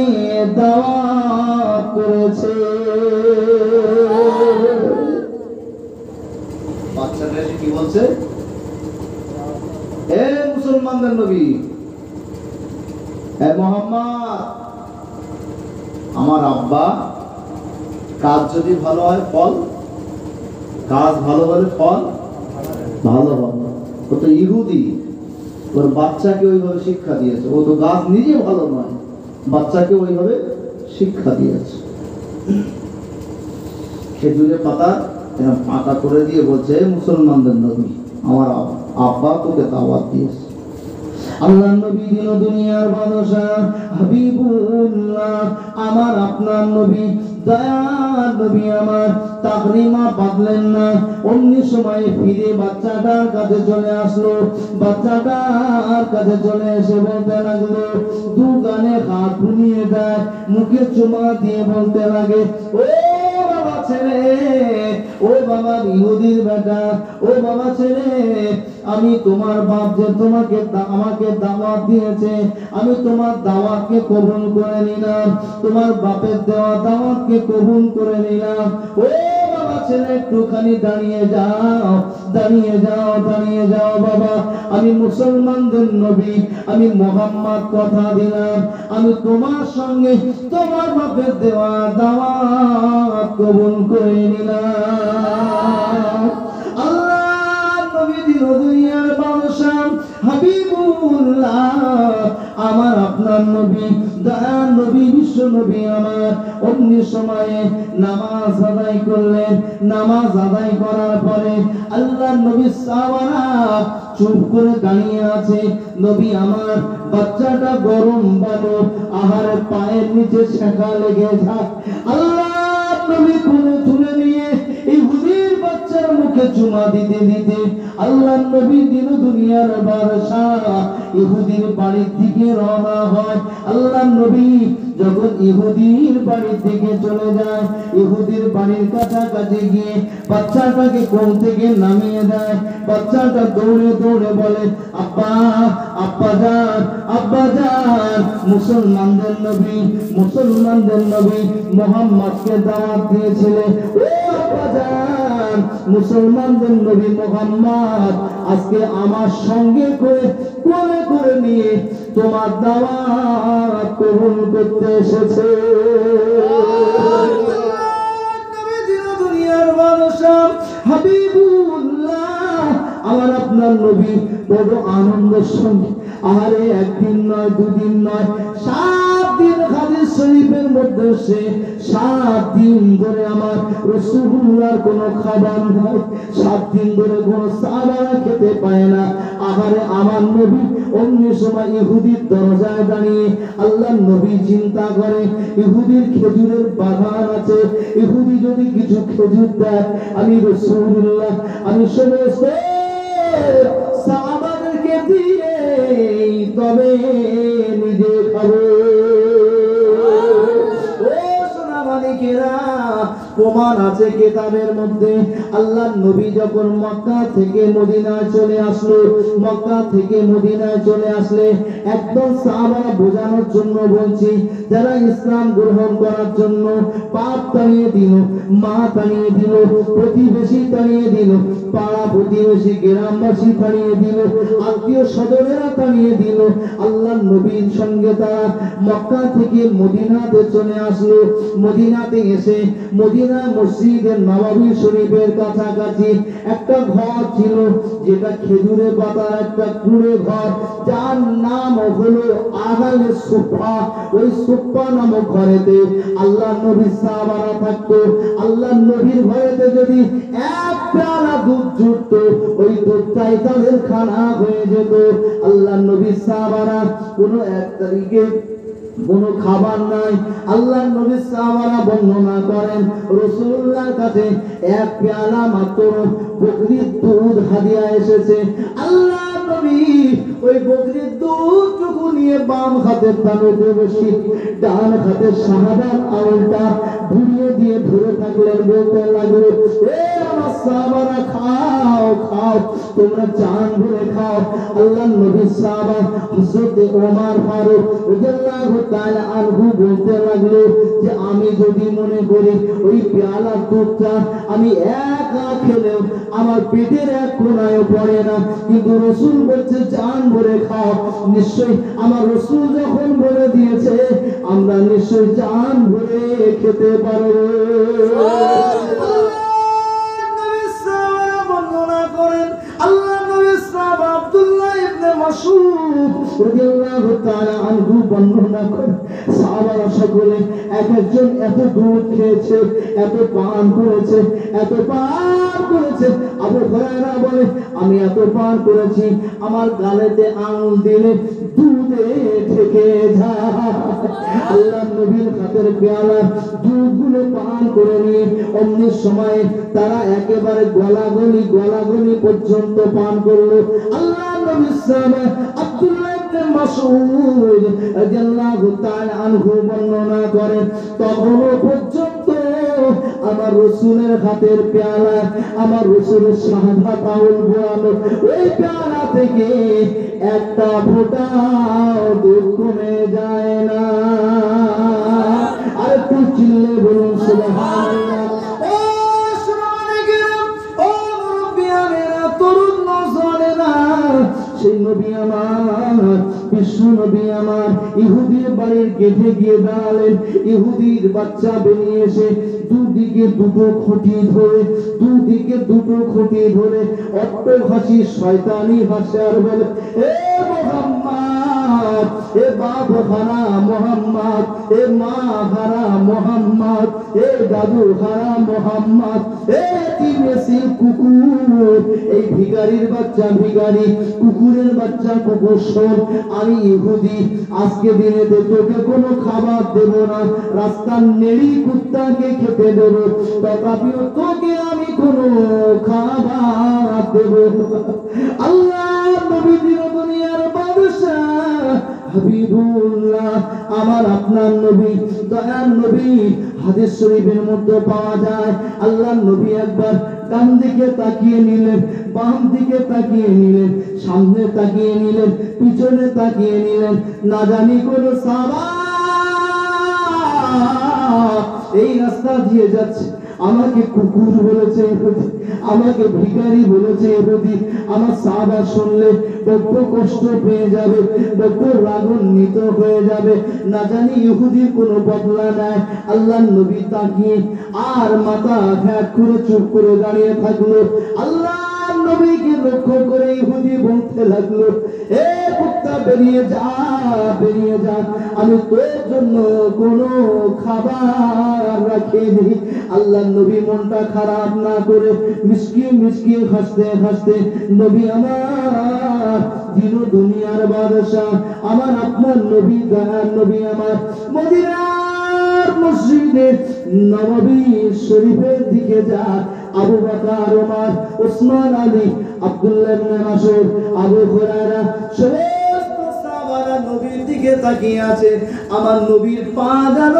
দাওয়াত করেছে। বাচ্চাটা এসে কি বলছে? হে মুসলমানদের নবী, হে মুহাম্মদ, আমার আব্বা কাজ যদি ভালো হয় ফল, কাজ ভালো হলে ফল ভালো হবে। ও তো ইহুদি, ওর বাচ্চাকে ওইভাবে শিক্ষা দিয়েছে। ও তো গাছ নিজে ভালো নয়, বাচ্চাকে ওইভাবে শিক্ষা দিয়েছে। খেজুরের পাতা ফাঁকা করে দিয়ে বলছে, মুসলমানদের নবী, আমার আব্বা তোকে দাওয়াত দিয়েছে। আল্লাহ নবী দিন দুনিয়ার বাদশা হাবিবুল্লাহ আমার আপনার নবী দয়ার নবী আমার তাকরিমা বাঁধলেন না, অমনি সময় ফিরে বাচ্চাটার কাছে চলে আসলো। বাচ্চাটার কাছে চলে এসে বলতে লাগলো, দু কানে হাত বুলিয়ে দেয়, মুখে চুমা দিয়ে বলতে লাগে, ও বাবা ছেলে, ও বাবা ইহুদির বেটা, ও বাবা ছেলে, আমি তোমার বাপ যে তোমাকে আমাকে দাওয়াত দিয়েছে, আমি তোমার দাওয়াতকে কবুল করে নিলাম, তোমার বাপের দেওয়া দাওয়াতকে কবুল করে নিলাম। ও বাবা ছেলে, একটুখানি দাঁড়িয়ে যাও, দাঁড়িয়ে যাও, দাঁড়িয়ে যাও বাবা, আমি মুসলমানদের নবী, আমি মুহাম্মদ কথা দিলাম, আমি তোমার সঙ্গে তোমার বাপের দেওয়া দাওয়াত কবুল করে নিলাম। আল্লাহ নবী দিন দুনিয়ার বাদশা হাবিবুল্লাহ আমার আপনার নবী দয়ার নবী বিশ্ব নবী আমার অমনি সময়ে নামাজ আদায় করলেন। নামাজ আদায় করার পরে আল্লাহ নবী সাহাবারা চুপ করে দাঁড়িয়ে আছে। নবী আমার বাচ্চাটা গরম বালো, আহারের পায়ের নিচে শেখা লেগে যায়। আল্লাহ নবী কোলে তুলে নিয়ে ইহুদির বাচ্চার মুখে চুমা দিতে দিতে আল্লাহ নবী দিন দুনিয়ার বাদশা ইহুদির বাড়ির দিকে রওনা হয়। আল্লাহ নবী যখন ইহুদির বাড়ির দিকে চলে যায়, ইহুদির বাড়ির কাছাকাছি গিয়ে বাচ্চাটাকে কোল থেকে নামিয়ে দেয়। বাচ্চাটা দৌড়ে দৌড়ে বলে, আব্বা, আব্বা যান, আব্বা যান, মুসলমানদের নবী, মুসলমানদের নবী মুহাম্মদকে দাওয়াত দিয়েছিলে। ও আব্বা যান, মুসলমানদের নবী মুহাম্মদ আজকে আমার সঙ্গে করে কোলে করে নিয়ে তোমার দাওয়াত কবুল করতে এসেছে। দুনিয়ার বাদশা হাবিবুল্লাহ আমার আপনার নবী বড় আনন্দের সঙ্গে, আরে একদিন নয়, দুদিন নয়, 7 দিন হাদিস শরীফের মধ্যে সে 7 দিন ধরে আমার রাসূলুল্লাহর কোনো খাবার নাই, 7 দিন ধরে কোনো সাহাবারা খেতে পায় না। আহারে আমার নবী অমনি সময় ইহুদির দরজায় দাঁড়িয়ে আল্লাহ নবী চিন্তা করে, ইহুদির খেজুরের বাগান আছে, ইহুদি যদি কিছু খেজুর দেয়, আমি রাসূলুল্লাহ আমি সমস্ত সাহাবাদেরকে দিয়ে তবে নিজে খাবো। প্রমাণ আছে কিতাবের মধ্যে। আল্লাহ নবী যখন মক্কা থেকে মদিনায় চলে আসলো, মক্কা থেকে মদিনায় চলে আসলে একদম সাহাবারা বোঝানোর জন্য বলছি, যারা ইসলাম গ্রহণ করার জন্য পাপ তাড়িয়ে দিল, মা তাড়িয়ে দিল, প্রতিবেশী তাড়িয়ে দিল, পাড়া প্রতিবেশী গ্রামবাসী তাড়িয়ে দিল, আত্মীয় স্বজনেরা তাড়িয়ে দিল। আল্লাহ নবীর সঙ্গে তারা মক্কা থেকে মদিনাতে চলে আসলো। মদিনাতে এসে মদিনা মদিনা মসজিদের নববী শরীফের কাছাকাছি একটা ঘর ছিল, যেটা খেজুরের পাতার একটা কুঁড়ে ঘর, যার নাম হলো আহলে সুফা। ওই সুফা নামক ঘরেতে আল্লাহ নবী সাহাবারা থাকতো। আল্লাহ নবীর ঘরেতে যদি এক পেয়ালা দুধ জুটত, ওই দুধটাই তাদের খানা হয়ে যেত। আল্লাহ নবী সাহাবারা কোনো এক তারিখে কোনো খাবার নাই, আল্লাহ নবী সাহাবারা বর্ণনা করেন রাসূলুল্লাহর কাছে এক পেয়ালা মাত্র বকরির দুধ হাদিয়া এসেছে। আল্লাহ নবী ওই বকরির দুধটুকু নিয়ে বাম হাতে তালুতে বসে ডান হাতে শাহাদাত আঙুলটা ঘুরিয়ে দিয়ে ধরে থাকলেন, বলতে লাগলো, এ আমার সাহাবারা খাও খাও, তোমরা জান ভরে খাও। আল্লাহ নবী সাহাবা হযরত ওমর ফারুক রাদিয়াল্লাহু তাআলা আনহু বলতে লাগলো যে আমি যদি মনে করি ওই পেয়ালা দুধটা আমি একা খেলেও আমার পেটের এক কোণায় পড়ে না, কিন্তু রাসূল বলছে জান ভরে খাও। নিশ্চয়ই আমার রাসূল যখন বলে দিয়েছে আমরা নিশ্চয়ই জান ভরে খেতে পারবো। বর্ণনা করেন আল্লাহ নবী সাহাবা আব্দুল্লাহ ইবনে মাসউদ রাদিয়াল্লাহু তাআলা আনহু বর্ণনা করেন সাহাবারা সকলে এক একজন এত দুধ খেয়েছে, এত পান করেছে, এত পান করেছে। আবু হুরায়রা বলে আমি এত পান করেছি আমার গালেতে আঙুল দিলে দুধে ঠেকে যায়। আল্লাহ নবীর হাতের পেয়ালা দুধগুলো পান করে নিয়ে অমনি সময়ে তারা একেবারে গলাগলি পর্যন্ত পান করলো। আল্লাহ নবী সাহাবা আব্দুল্লাহ ইবনে মাসউদ রাদিয়াল্লাহু তাআলা আনহু বর্ণনা করেন তখনও পর্যন্ত আমার রাসূলের হাতের পেয়ালা, আমার রাসূলের শাহাদাত আউল বোয়ানো ওই পেয়ালা থেকে একটা ফোঁটাও দুধ কমে যায় না। আর একটু চিল্লে বলুন সুবহানাল্লাহ। ও শ্রোতাগণ, ও মুরব্বিয়ানেরা, তরুণ নওজওয়ানেরা, সেই নবী আমার, বিশ্ব নবী আমার ইহুদির বাড়ির গেটে গিয়ে দাঁড়ালেন। ইহুদির বাচ্চা বেরিয়ে এসে দুদিকে দুটো খুঁটি ধরে অট্টহাসি শয়তানি হাসে আর বলে, এ মুহাম্মদ, এ বাপ হারা মুহাম্মদ, এ মা হারা মুহাম্মদ, এ দাদু হারা মুহাম্মদ, এ তিনসি কুকুর, এই ভিখারির বাচ্চা ভিখারি, কুকুরের বাচ্চা কুকুর, শোন আমি ইহুদি, আজকে দিনে তোকে কোনো খাবার দেব না, রাস্তার নেড়ি কুত্তাকে খেতে দেব, তথাপিও তোকে আমি কোনো খাবার দেব। আল্লাহ নবী দুনিয়ার বাদশাহ হাবিবুল্লাহ, আমার আপনার নবী, দয়ার নবী, হাদিস শরীফের মধ্যে পাওয়া যায় আল্লাহ নবী একবার ডান দিকে তাকিয়ে নিলেন, বাম দিকে তাকিয়ে নিলেন, সামনে তাকিয়ে নিলেন, পিছনে তাকিয়ে নিলেন, না জানি কোন সাহাবা এই রাস্তা দিয়ে যাচ্ছে, আমাকে কুকুর বলেছে ইহুদি, আমাকে ভিখারি বলেছে ইহুদি। আমার সাহাবা শুনলে বড্ড কষ্ট পেয়ে যাবে, বড্ড রাগান্বিত হয়ে যাবে, না জানি ইহুদির কোনো বদলা নেয়। আল্লাহ নবী তাকিয়ে আর মাথা হ্যাট করে চুপ করে দাঁড়িয়ে থাকলো। আল্লাহ নবীকে লক্ষ্য করে ইহুদি বলতে লাগলো, এ কুত্তা বেরিয়ে যা, বেরিয়ে যা, আমি তোর জন্য কোনো খাবার রাখিনি। আল্লাহ নবী মনটা খারাপ না করে মিসকি হাসতে হাসতে, নবী আমার, দিন দুনিয়ার বাদশাহ, আমার আপনার নবী, দয়ার নবী আমার, মদিনার মসজিদে নববী শরীফের দিকে যা, আবু বকর, ওমর, ওসমান, আলী, আব্দুল্লাহ ইবনে মাসউদ, আবু হুরায়রা সমস্ত সাহাবারা নবীর দিকে তাকিয়ে আছে। আমার নবীর পা যেন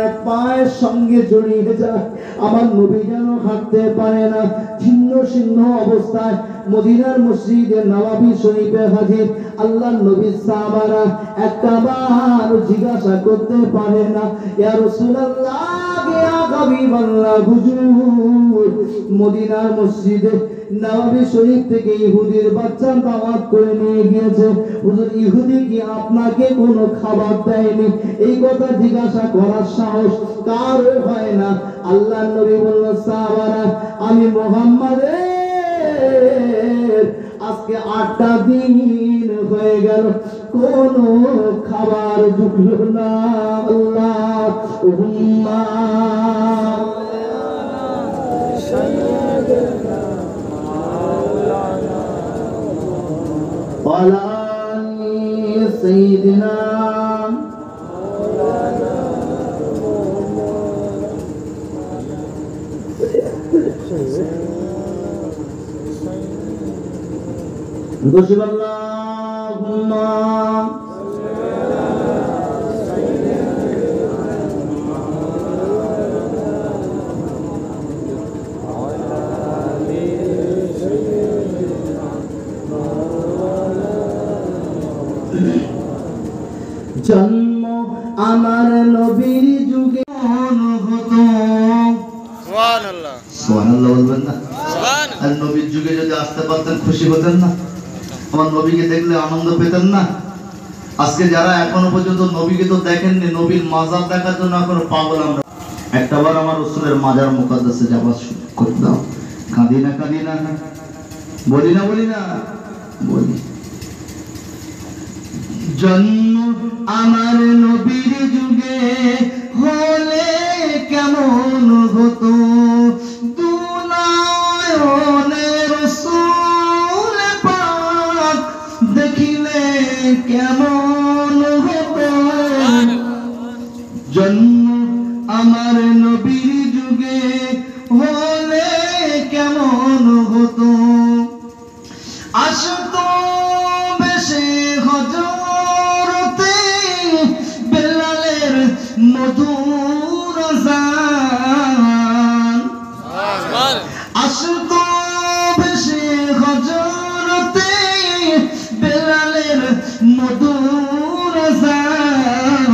এক পায়ের সঙ্গে জড়িয়ে যায়, আমার নবী যেন হাঁটতে পারে না, ছিন্ন ছিন্ন অবস্থায় মদিনার মসজিদে নববী শরীফে হাজির। আল্লাহ নবী সাহাবারা একবার জিজ্ঞাসা করতে পারে না, ইয়া রাসূলুল্লাহ, ইয়া হাবিবাল্লাহ, হুজুর হুজুর মদিনার মসজিদে নববী শরীফ থেকে ইহুদির বাচ্চা দাওয়াত করে নিয়ে গিয়েছে। হুজুর ইহুদি কি আপনাকে কোনো খাবার দেয়নি? এই কথা জিজ্ঞাসা করার সাহস কার হয় না? আল্লাহর নবী বললেন, সাহাবারা, আমি মুহাম্মাদের আজকে 8টা দিন হয়ে গেল কোনো খাবার জুটলো না। আল্লাহুম্মা ওয়ালা আলি সাইয়্যিদিনা غشب اللهم জন্ম আমার নবীর যুগে হতো। সুবহানাল্লাহ সুবহানাল্লাহ বলবেন না? সুবহানাল্লাহ। আর নবীর যুগে যদি আসতে পারতেন খুশি হতেন না? আমার নবীকে দেখলে আনন্দ পেতেন না? আজকে যারা এখনো পর্যন্ত নবীকে তো দেখেননি, নবীর মাজার দেখার জন্য এখনো পাগল আমরা। একটাবার আমার রাসূলের মাজার মুকাদ্দাসে যাওয়ার সুযোগ করে দাও। কাঁদি না বলি না বলি। জন্ম আমার নবীর যুগে হলে কেমন হতো, দুনয়নে রাসূল পাক দেখিলে কেমন হতো। জন্ম আমার নবীর যুগে হলে কেমন হতো, আসতো বেশে হযরতে বেলালের মধুর আযান, আসতো বেশে হযরতে বেলালের মধুর আযান,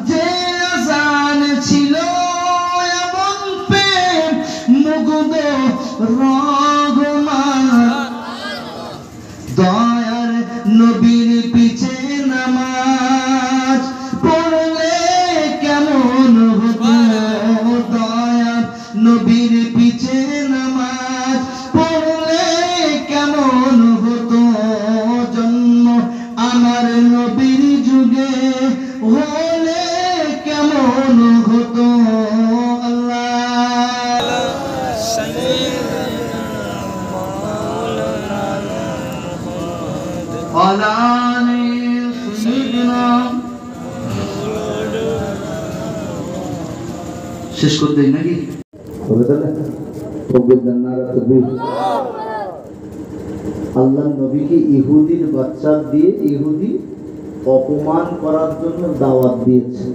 যে আযান ছিল এমন প্রেম মুগ্ধ রহমান। দয়ার নবীর পিছে নামাজ পড়লে কেমন হতো, দয়ার নবীর পিছে নামাজ পড়লে কেমন হতো। জন্ম আমার নবীর যুগে হলে কেমন হতো। শেষ করতে নাকি আল্লাহ নবীকে ইহুদির বাচ্চা দিয়ে ইহুদি অপমান করার জন্য দাওয়াত দিয়েছে,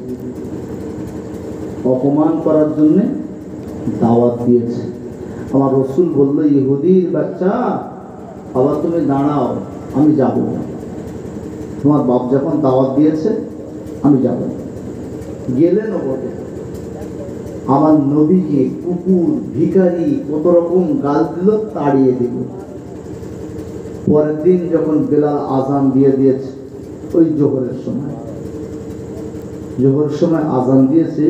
অপমান করার জন্য দাওয়াত দিয়েছে। আমার রাসূল বলল, ইহুদির বাচ্চা, আবার তুমি দাঁড়াও, আমি যাব না। তোমার বাপ যখন দাওয়াত দিয়েছে আমি যাব। গেলেন বটে, আমার নবীকে কুকুর ভিখারি কত রকম গাল দিল, তাড়িয়ে দিল। পরের দিন যখন বেলাল আজান দিয়ে দিয়েছে, ওই জোহরের সময় আজান দিয়েছে,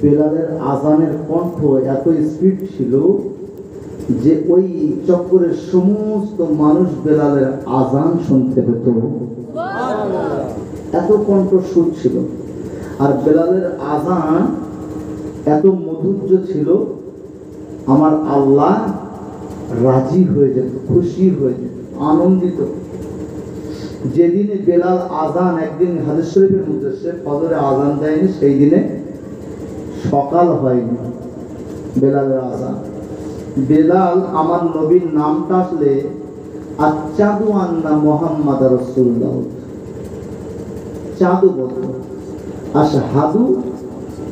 বেলালের আজানের কণ্ঠ এত স্পিড ছিল যে ওই চক্করের সমস্ত মানুষ বেলালের আজান শুনতে পেত, এত কণ্ঠ সুর ছিল। আর বেলালের আজান এত মধুর্য ছিল, আমার আল্লাহ রাজি হয়ে যেত, খুশি হয়ে যেত, আনন্দিত। যেদিনে বেলাল আজান, একদিন হাদিস শরীফের মধ্যে সে ফজরে আজান দেয়নি, সেই দিনে সকাল হয়নি বেলালের আজান। বেলাল আমার নবীর নামটা আসলে আচ্ছাদু আন্না মুহাম্মাদ রাসূলুল্লাহ, চাদু বলতো, আশহাদু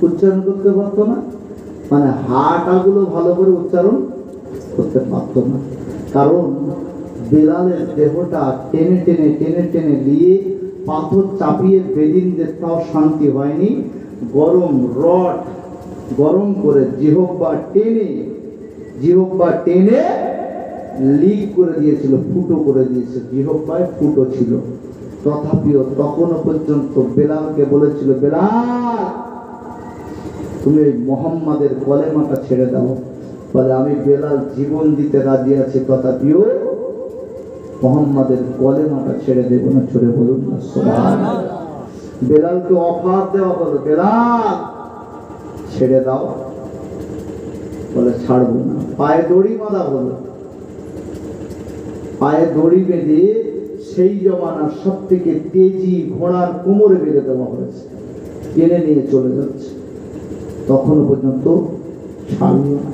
উচ্চারণ করতে পারতো না, মানে হাটাগুলো ভালো করে উচ্চারণ করতে পারতো না। কারণ বেলালের দেহটা টেনে টেনে টেনে টেনে নিয়ে পাথর চাপিয়ে বেদিন দিয়ে তাও শান্তি হয়নি। গরম রড গরম করে জিহ্বা টেনে জিহ্বা টেনে লিক করে দিয়েছিল, ফুটো করে দিয়েছে, জিহ্বায় ফুটো ছিল। তথাপিও তখনও পর্যন্ত বেলালকে বলেছিল, বেলাল তুমি মোহাম্মদের কলেমাটা ছেড়ে দাও। বলে আমি বেলাল জীবন দিতে রাজি আছি, তথাপিও মোহাম্মদের কলেমাটা ছেড়ে দেব না। ছেড়ে বলুন না সুবহানাল্লাহ। বেলালকে অফার দেওয়া হলো, বেলাল ছেড়ে দাও। বলে ছাড়বো না। পায়ে দড়ি বাঁধা হলো, পায়ে দড়ি বেঁধে সেই জমানার সব থেকে তেজি ঘোড়ার কোমরে বেঁধে দেওয়া হয়েছে, টেনে নিয়ে চলে যাচ্ছে। তখন পর্যন্ত ছাড়ল না।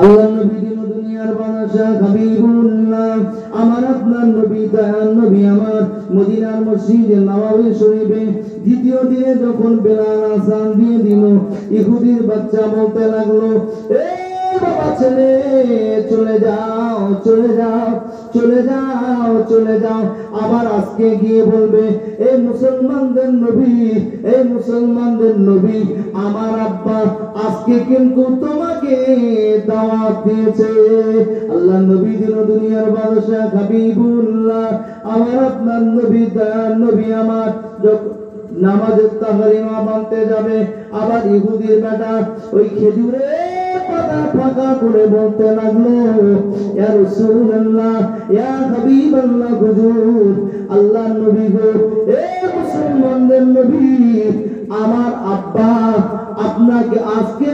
আল্লাহ নবী দিন দুনিয়ার বাদশা হাবিবুল্লাহ, আমার আপনার নবী দয়াল নবী আমার মদিনার মসজিদে নববী শরীফে দ্বিতীয় দিনে যখন বেলাল আযান দিয়ে দিল, ইহুদির বাচ্চা বলতে লাগলো, এ বাবা ছেলে চলে যাও, চলে যাও, চলে যাও, চলে যাও। আবার আজকে গিয়ে বলবে, এই মুসলমানদের নবী, এই মুসলমানদের নবী আমার আব্বা আজকে কিন্তু তোমাকে দাওয়াত দিয়েছে। আল্লাহ নবী দিন দুনিয়ার বাদশা হাবিবুল্লাহ, আমার আপনার নবী দয়াল নবী আমার যখন নামাজের তাহরিমা বানতে যাবে, আবার ইহুদির বেটা ওই খেজুরে পাতা ফাঁকা করে বলতে লাগলো, ইয়া রাসূলুল্লাহ, ইয়া হাবিবাল্লাহ, হুজুর আল্লাহর নবী গো, এ মুসলমানদের নবী আমার আব্বা আপনাকে আজকে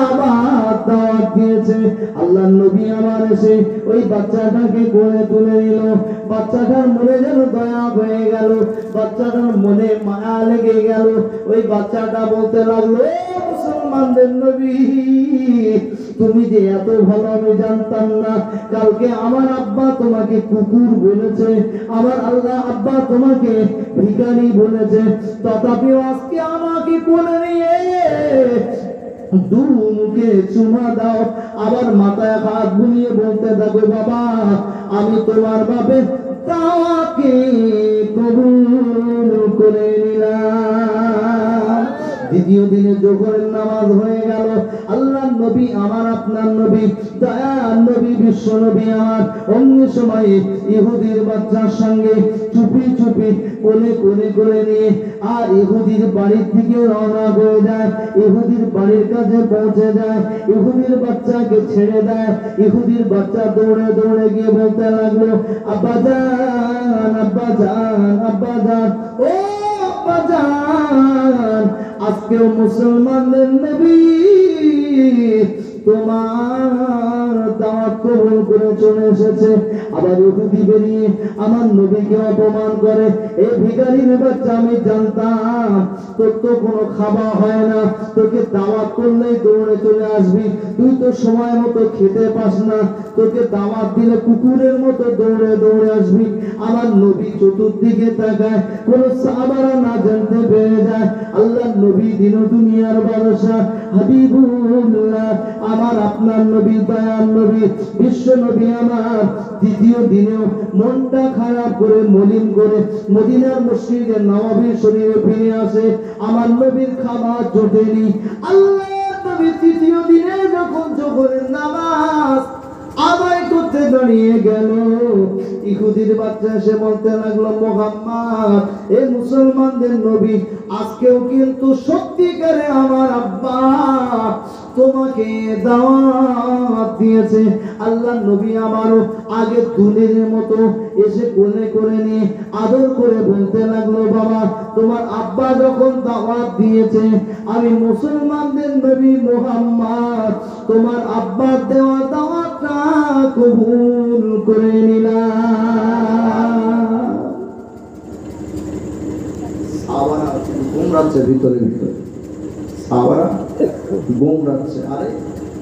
আবার দাওয়াত দিয়েছে। আল্লাহর নবী আমার এসে ওই বাচ্চাটাকে কোলে তুলে নিল। বাচ্চাটার মনে যেন দয়া হয়ে গেল, বাচ্চাটার মনে মায়া লেগে গেল। ওই বাচ্চাটা বলতে লাগলো, এ মুসলমানদের নবী তুমি যে এত ভালো আমি জানতাম না। কালকে আমার আব্বা তোমাকে কুকুর বলেছে, আমার আল্লাহ আব্বা তোমাকে ভিখারি বলেছে, তথাপিও আজকে আমাকে কোলে নিয়ে দু মুখে চুমা দাও। আবার মাথায় হাত বুলিয়ে বলতে থাকো, বাবা আমি তোমার বাপের দাওয়াতকে কবুল করে নিলাম। দ্বিতীয় দিনে জোহরের নামাজ হয়ে গেল। আল্লাহর নবী আমার আপনার নবী দয়ার নবী বিশ্ব নবী আমার অন্য সময়ে ইহুদির বাচ্চার সঙ্গে চুপি চুপি কোলে কোলে করে নিয়ে আর ইহুদির বাড়ির দিকে রওনা হয়ে যায়। ইহুদির বাড়ির কাছে পৌঁছে যায়, ইহুদির বাচ্চাকে ছেড়ে দেয়। ইহুদির বাচ্চা দৌড়ে দৌড়ে গিয়ে বলতে লাগলো, আব্বা জান, আব্বা জান, আব্বা জান, ও আব্বা জান, আজকেও মুসলমানদের নবী তোমার দাওয়াত কবুল করে চলে এসেছে। আবার ইহুদি বেরিয়ে আমার নবীকে অপমান করে, এই ভিখারির বাচ্চা আমি জানতাম তোর তো কোনো খাবার হয় না, তোকে দাওয়াত করলেই দৌড়ে চলে আসবি, তুই তো সময় মতো খেতে পাস না, তোকে দাওয়াত দিলে কুকুরের মতো দৌড়ে দৌড়ে আসবি। আমার নবী চতুর্দিকে তাকায়, কোন সাহাবারা না জানতে পেরে যায় আল্লাহর নবী দিন দুনিয়ার বাদশা হাবিবুল্লাহ, আমার আপনার নবী দয়াল নবী বিশ্ব নবী আমার দ্বিতীয় দিনেও মনটা খারাপ করে মলিন করে মদিনার মসজিদে নববী শরীফে ফিরে আসে। আমার নবীর খাবার জোটেনি। আল্লাহর নবী তৃতীয় দিনে যখন জোহরের নামাজ আদায় করতে দাঁড়িয়ে গেল, ইহুদির বাচ্চা এসে বলতে লাগলো, মুহাম্মদ এ মুসলমানদের নবী আজকেও কিন্তু সত্যিকারে আমার আব্বা তোমাকে দাওয়াত দিয়েছে। আল্লাহর নবী আমারও আগে দুলের মতো এসে কোলে করে নিয়ে আদর করে বলতে লাগলো, বাবা তোমার আব্বা যখন দাওয়াত দিয়েছে, আমি মুসলমানদের নবী মুহাম্মদ তোমার আব্বার দেওয়া দাওয়াতটা কবুল করে নিলাম। সাহাবারা গোমরাচ্ছে ভিতরে ভিতরে, সাহাবারা গোমরাচ্ছে। আরে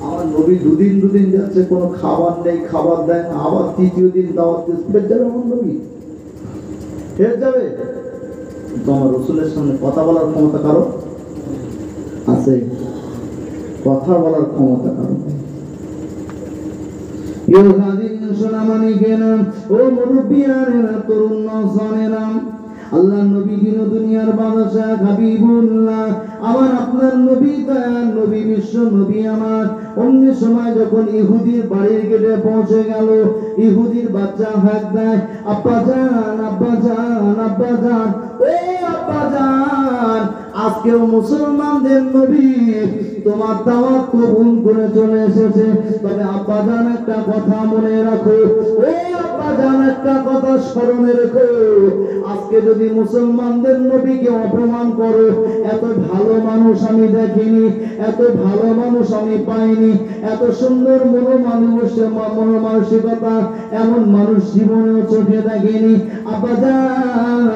আমার নবী দুদিন যাচ্ছে, কোনো খাবার নেই, খাবার দেয় না, আবার তৃতীয় দিন দাওয়াত দিয়ে ফের যাবে আমার নবী, ফের যাবে। তোমার রসুলের সামনে কথা বলার ক্ষমতা কারো আছে? কথা বলার ক্ষমতা কারো? সোনামানিকেরা, ও মুরব্বিয়ানেরা, তরুণ নওজওয়ানেরা, আল্লাহ নবী দিন দুনিয়ার বাদশা হাবিবুল্লাহ, আমার আপনার নবী দয়ার নবী বিশ্ব নবী আমার। অন্য সময় যখন ইহুদির বাড়ির গেটে পৌঁছে গেল, ইহুদির বাচ্চা হাত দেয়, আব্বা জান আব্বা জান আব্বা জান, ও আব্বা জান, আজকেও মুসলমানদের নবী তোমার দাওয়াত কবুল করে চলে এসেছে। তবে আব্বা জান একটা কথা মনে রাখো, ও আব্বা জান একটা কথা স্মরণে রেখো, আজকে যদি মুসলমানদের নবীকে অপমান করো, এত ভালো মানুষ আমি দেখিনি, এত ভালো মানুষ আমি পাইনি, এত সুন্দর মনোমানসিকতা এমন মানুষ জীবনেও চোখে দেখিনি। আব্বা জান,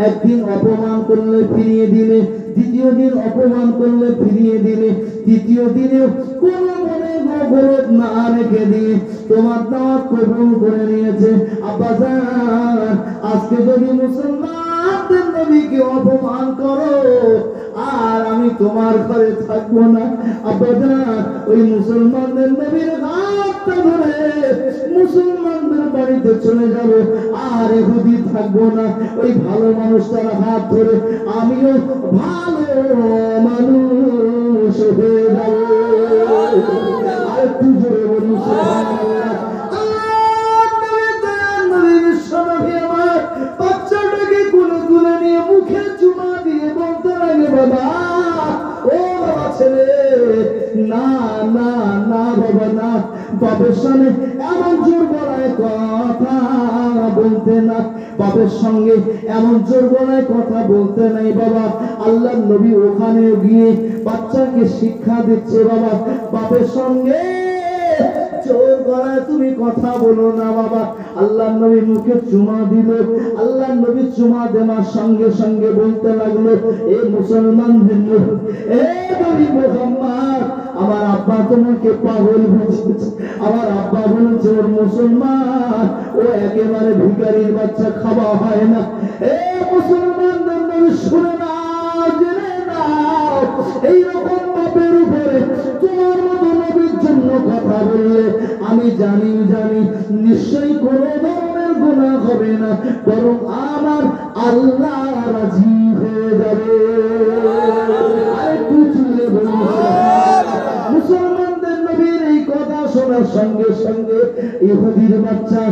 একদিন অপমান করলে ফিরিয়ে দিলে, দ্বিতীয় দিন অপমান করলে ফিরিয়ে দিলে, তৃতীয় দিনেও কোন মনে গৌরব না রেখে দিয়ে তোমার দাওয়াত কবুল করে নিয়েছে। আব্বা জান, আজকে যদি মুসলমানদের নবীকে অপমান করো আর আমি তোমার ঘরে থাকবো না, আব্বা জান, ওই মুসলমানদের নবীর হাতটা ধরে মুসলমানদের বাড়িতে চলে যাব, আর ইহুদি থাকবো না, ওই ভালো মানুষটার হাত ধরে আমিও ভালো মানুষ হয়ে যাব। আর একটু জোরে বলুন সুবহানাল্লাহ। বাচ্চাটাকে কোলে তুলে নিয়ে মুখে চুমা দিয়ে বলতে লাগে, বাবা, ও বাবা ছেলে, না না না বাবা না, বাপের সামনে এমন জোর গলায় কথা বলতে না, বাপের সঙ্গে এমন জোর গলায় কথা বলতে নাই বাবা। আল্লাহ নবী ওখানে গিয়ে বাচ্চাকে শিক্ষা দিচ্ছে, বাবা, বাপের সঙ্গে জোর গলায় তুমি কথা বলো না বাবা। আল্লাহ নবী মুখে চুমা দিল, আল্লাহ নবী চুমা দেওয়ার সঙ্গে সঙ্গে বলতে লাগলো, এ মুসলমানদের নবী, এ নবী মুহাম্মদ, আমার আব্বা তোমাকে পাগল বুঝেছে, আমার আব্বা বলেছে ওর মুসলমান, ও একেবারে ভিখারির বাচ্চা, খাওয়া হয় না। এ মুসলমানদের নবী, শুনে নাও, জেনে নাও, এইরকম বাপের উপরে তোমার মতো নবীর জন্য কথা বললে আমি জানি নিশ্চয়ই কোনো ধরনের গুনাহ হবে না, বরং আমার আল্লাহ রাজি হয়ে যাবে। আরেকটু চলে বলুন মুসলমানদের নবীর এই কথা শোনার সঙ্গে সঙ্গে ইহুদির বাচ্চা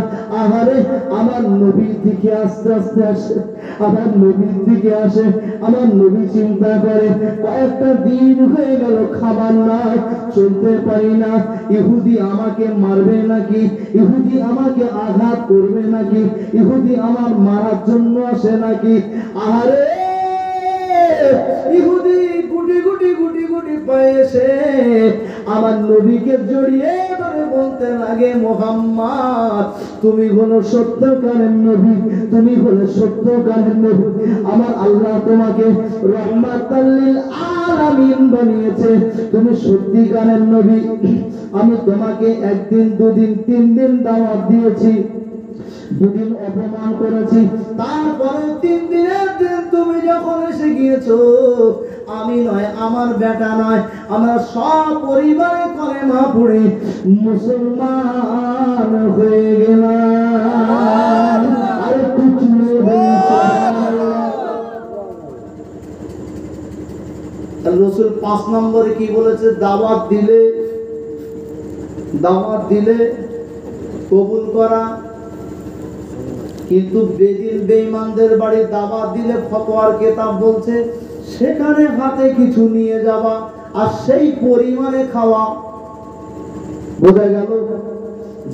আহারে আমার নবীর দিকে আস্তে আস্তে আসে, আমার নবীর দিকে আসে। আমার নবী চিন্তা করে, কয়েকটা দিন হয়ে গেল খাবার নাই, চলতে পারি না, ইহুদি আমাকে মারবে নাকি, ইহুদি আমাকে আঘাত করবে নাকি, ইহুদি আমার মারার জন্য আসে নাকি। আহারে ইহুদি গুটি গুটি গুটি গুটি পায়ে এসে আমার নবীকে জড়িয়ে ধরে বলতে লাগে, মুহাম্মদ, তুমি হলো সত্যকারের নবী, তুমি হলো সত্যকারের নবী, আমার আল্লাহ তোমাকে রাহমাতাল লিল আলামিন বানিয়েছে, তুমি সত্যিকারের নবী। আমি তোমাকে একদিন দুদিন তিন দিন দাওয়াত দিয়েছি, দুদিন অপমান করেছি, তারপরে তিন দিনের দিন তুমি যখন এসে গিয়েছো, আমি নয়, আমার বেটা নয়, আমরা সব পরিবারে কলেমা পড়ে মুসলমান হয়ে গেলাম। আরে কিছু রসুল 5 নম্বরে কি বলেছে, দাওয়াত দিলে কবুল করা, কিন্তু বেদিন বেঈমানদের বাড়ি দাওয়াত দিলে ফতোয়ার কিতাব বলছে সেখানে হাতে কিছু নিয়ে যাওয়া আর সেই পরিমাণে খাওয়া। বোঝা গেল?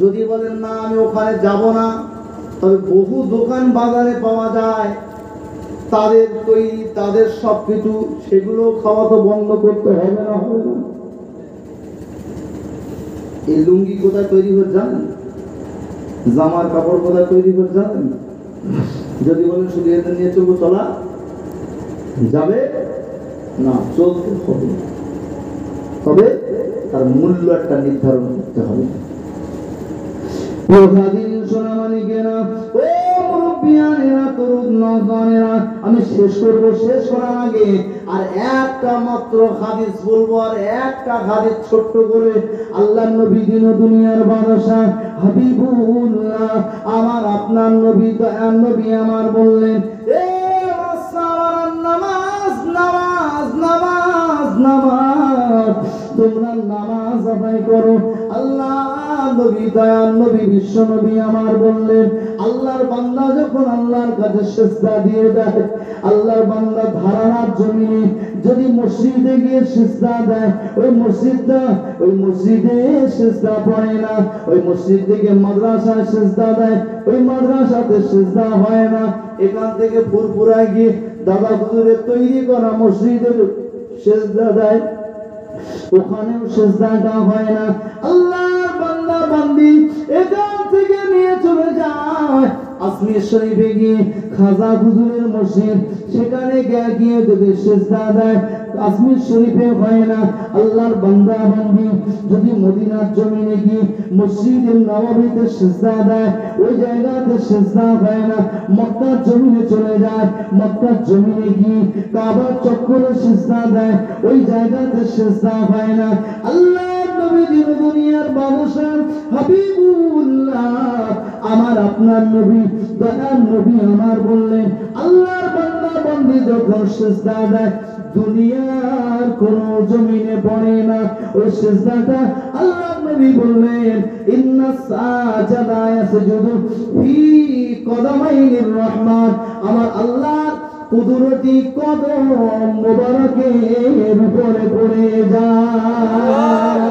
যদি বলেন না আমি ওখানে যাব না, তবে বহু দোকান বাজারে পাওয়া যায় তাদের তৈরি, তাদের সবকিছু, সেগুলো খাওয়া তো বন্ধ করতে হবে না, হবে না? এই লুঙ্গি কোথায় তৈরি হচ্ছে জানেন? জামার কাপড় কোথায় তৈরি করে জানেন? যদি বলেন শুধু এদের নিয়ে চলবো, চলা যাবে না, চলতে হবে, তবে তার মূল্য একটা নির্ধারণ করতে হবে। আমি শেষ করবো, শেষ করার আগে আর একটা মাত্র হাদিস বলবো, আর একটা হাদিস ছোট্ট করে। আল্লাহ নবী দিন দুনিয়ার বাদশা হাবিবুল্লাহ, আমার আপনার নবী, দয়ার নবী আমার বললেন, এ আদায় করো। আল্লাহ নবী দয়াল নবী বিশ্ব নবী আমার বললেন, আল্লাহর বান্দা যখন আল্লাহর কাছে সিজদা দিয়ে দেয়, আল্লাহর বান্দা ধারণার জমিনে যদি মসজিদে গিয়ে সিজদা দেয়, ওই মসজিদে সিজদা পড়ে না, ওই মসজিদ থেকে মাদ্রাসায় সিজদা দেয়, ওই মাদ্রাসাতে সিজদা হয় না। এখান থেকে ফুরফুরায় গিয়ে দাদা হুজুরের তৈরি করা মসজিদে সিজদা দেয়, ওখানেও সিজদাটা হয় না। আল্লাহর বান্দা বান্দি এখান থেকে নিয়ে চলে যায় আজমির শরীফে গিয়ে খাজা হুজুরের মসজিদ, সেখানে গিয়ে যদি সিজদা দেয়, আজমির শরীফে হয় না। আল্লাহর বান্দা বান্দি যদি মদিনার জমিনে গিয়ে মসজিদের নববীতে সিজদা দেয়, ওই জায়গাতে সিজদা হয় না। মক্কার জমিনে চলে যায়, মক্কার জমিনে গিয়ে কাবার চক্করে সিজদা দেয়, ওই জায়গাতে সিজদা হয় না। আল্লাহর নবী দিন দুনিয়ার বাদশা হাবিবুল্লাহ আমার আপনার নবী দয়ার নবী আমার বললেন, আল্লাহর বান্দা বান্দি যখন সিজদা দেয় দুনিয়ার কোন জমিনে পড়ে না, ওই সিজদাটা আল্লাহর নবী বললেন ইন্নাস সাজাদা ইয়াসজুদু ফি কদামাইনির রহমান, আমার আল্লাহর কুদরতি কদম মোবারকের উপরে পড়ে যায়।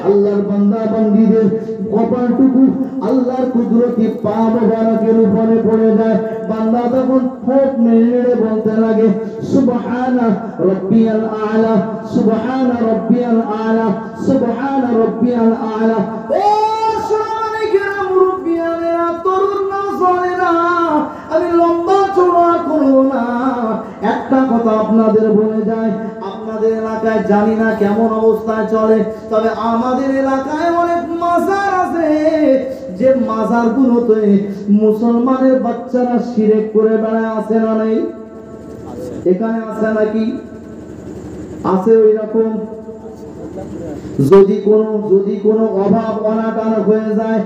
আল্লাহর বান্দা বান্দীদের কপালটুকু আল্লাহর কুদরতি পা মোবারকের উপরে পড়ে যায়। বান্দা তখন ঠোঁট নেড়ে বলতে লাগে সুবহানা রাব্বিয়াল আ'লা, সুবহানা রাব্বিয়াল আ'লা, সুবহানা রাব্বিয়াল আ'লা। ও শুনানি কেরাম মুরব্বিয়ানেরা, তরুণ নওজওয়ানেরা, আমি লম্বা চওড়া করব না, একটা কথা আপনাদের বলে যায়, আপনাদের এলাকায় জানি না কেমন অবস্থায় চলে, তবে আমাদের এলাকায় অনেক মাজার আছে, যে মাজার গুলোতে মুসলমানের বাচ্চারা শিরক করে বেড়ায়, আছে না নেই? এখানে আছে নাকি? আছে ওই রকম। যদি কোনো অভাব অনাটন হয়ে যায়,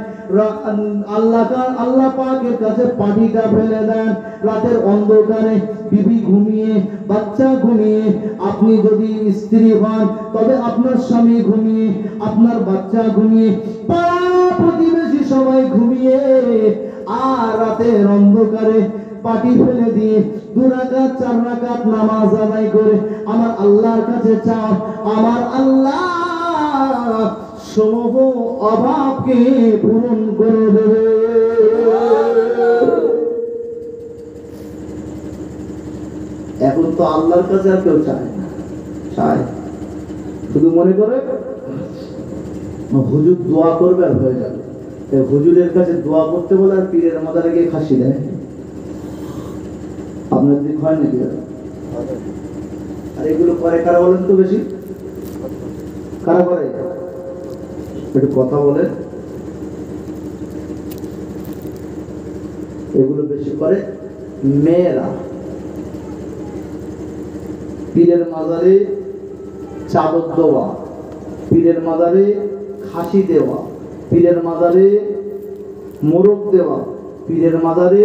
আল্লাহ পাকের কাছে পাটিটা ফেলে দেন, রাতের অন্ধকারে বিবি ঘুমিয়ে, বাচ্চা ঘুমিয়ে, আপনি যদি স্ত্রী হন তবে আপনার স্বামী ঘুমিয়ে, আপনার বাচ্চা ঘুমিয়ে, পাড়া প্রতিবেশী সবাই ঘুমিয়ে, আর রাতের অন্ধকারে পাটি ফেলে দিয়ে 2 রাকাত 4 রাকাত নামাজ আদায় করে আমার আল্লাহর কাছে চাও, আমার আল্লাহ সমস্ত অভাবকে পূরণ করে দেবে। এখন তো আল্লাহর কাছে আর কেউ চায় না, চায় শুধু মনে করে হুজুর দোয়া করবে আর হয়ে যাবে। হুজুরের কাছে দোয়া করতে বলে আর পীরের মাজারে গিয়ে খাসি দেয়। আপনার দিক হয় নাকি? আর এগুলো করে কারা বলেন তো? বেশি কারা করে? একটু কথা বলেন। এগুলো বেশি করে মেয়েরা। পীরের মাজারে চাদর দেওয়া, পীরের মাজারে খাসি দেওয়া, পীরের মাজারে মোরগ দেওয়া, পীরের মাজারে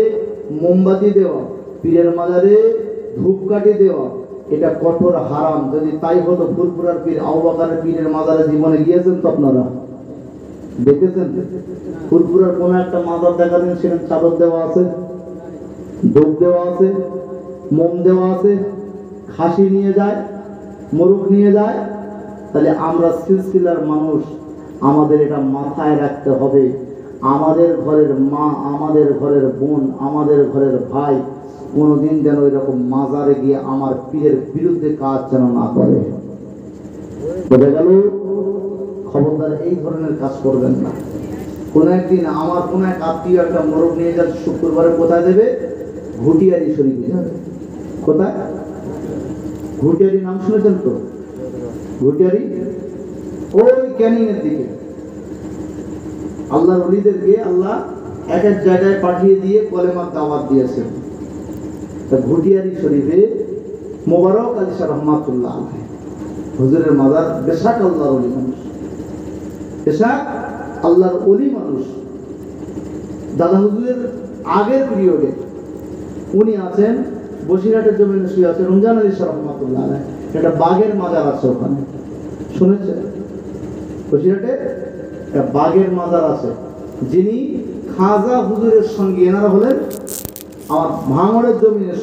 মোমবাতি দেওয়া, পীরের মাজারে ধূপকাঠি দেওয়া, এটা কঠোর হারাম। যদি তাই হতো ফুরফুরার পীর আবু বকরের পীরের মাজারে জীবনে গিয়েছেন তো আপনারা দেখেছেন? ফুরফুরার কোন একটা মাজার দেখাবেন, সেখানে চাদর দেওয়া আছে, ধূপ দেওয়া আছে, মোম দেওয়া আছে, খাসি নিয়ে যায়, মোরগ নিয়ে যায়। তাহলে আমরা সিলসিলার মানুষ, আমাদের এটা মাথায় রাখতে হবে। আমাদের ঘরের মা, আমাদের ঘরের বোন, আমাদের ঘরের ভাই কোনোদিন যেন এরকম মাজারে গিয়ে আমার পীরের বিরুদ্ধে কাজ যেন না করে। বোঝা গেল? খবরদার এই ধরনের কাজ করবেন না। কোন একদিন আমার কোন এক আত্মীয় একটা মোরগ নিয়ে যাচ্ছে, শুক্রবারে কোথায় দেবে? ঘুটিয়ারি শরীফে যাবে। কোথায়? ঘুটিয়ারি নাম শুনেছেন তো? ঘুটিয়ারি ওই ক্যানিং এর দিকে। আল্লাহর ওলিদেরকে আল্লাহ এক এক জায়গায় পাঠিয়ে দিয়ে কলেমার দাওয়াত দিয়েছেন। ঘুটিয়ারি শরীফে মোবারক আলী শাহ রহমাতুল্লাহ আলাইহি হুজুরের মাজার, বেশাক আল্লাহর ওলি মানুষ, বেশাক আল্লাহর ওলি মানুষ। দাদা হুজুরের আগের পিরিয়ডে উনি আছেন বসিরহাটের জমিনে শুয়ে আছেন, রমজান আলী শাহ রহমাতুল্লাহ আলাইহি। একটা বাঘের মাজার আছে ওখানে, শুনেছেন? বসিরহাটে একটা বাঘের মাজার আছে, যিনি খাজা হুজুরের সঙ্গে, এনারা হলেন আমার ভাঙড়ের জমিনে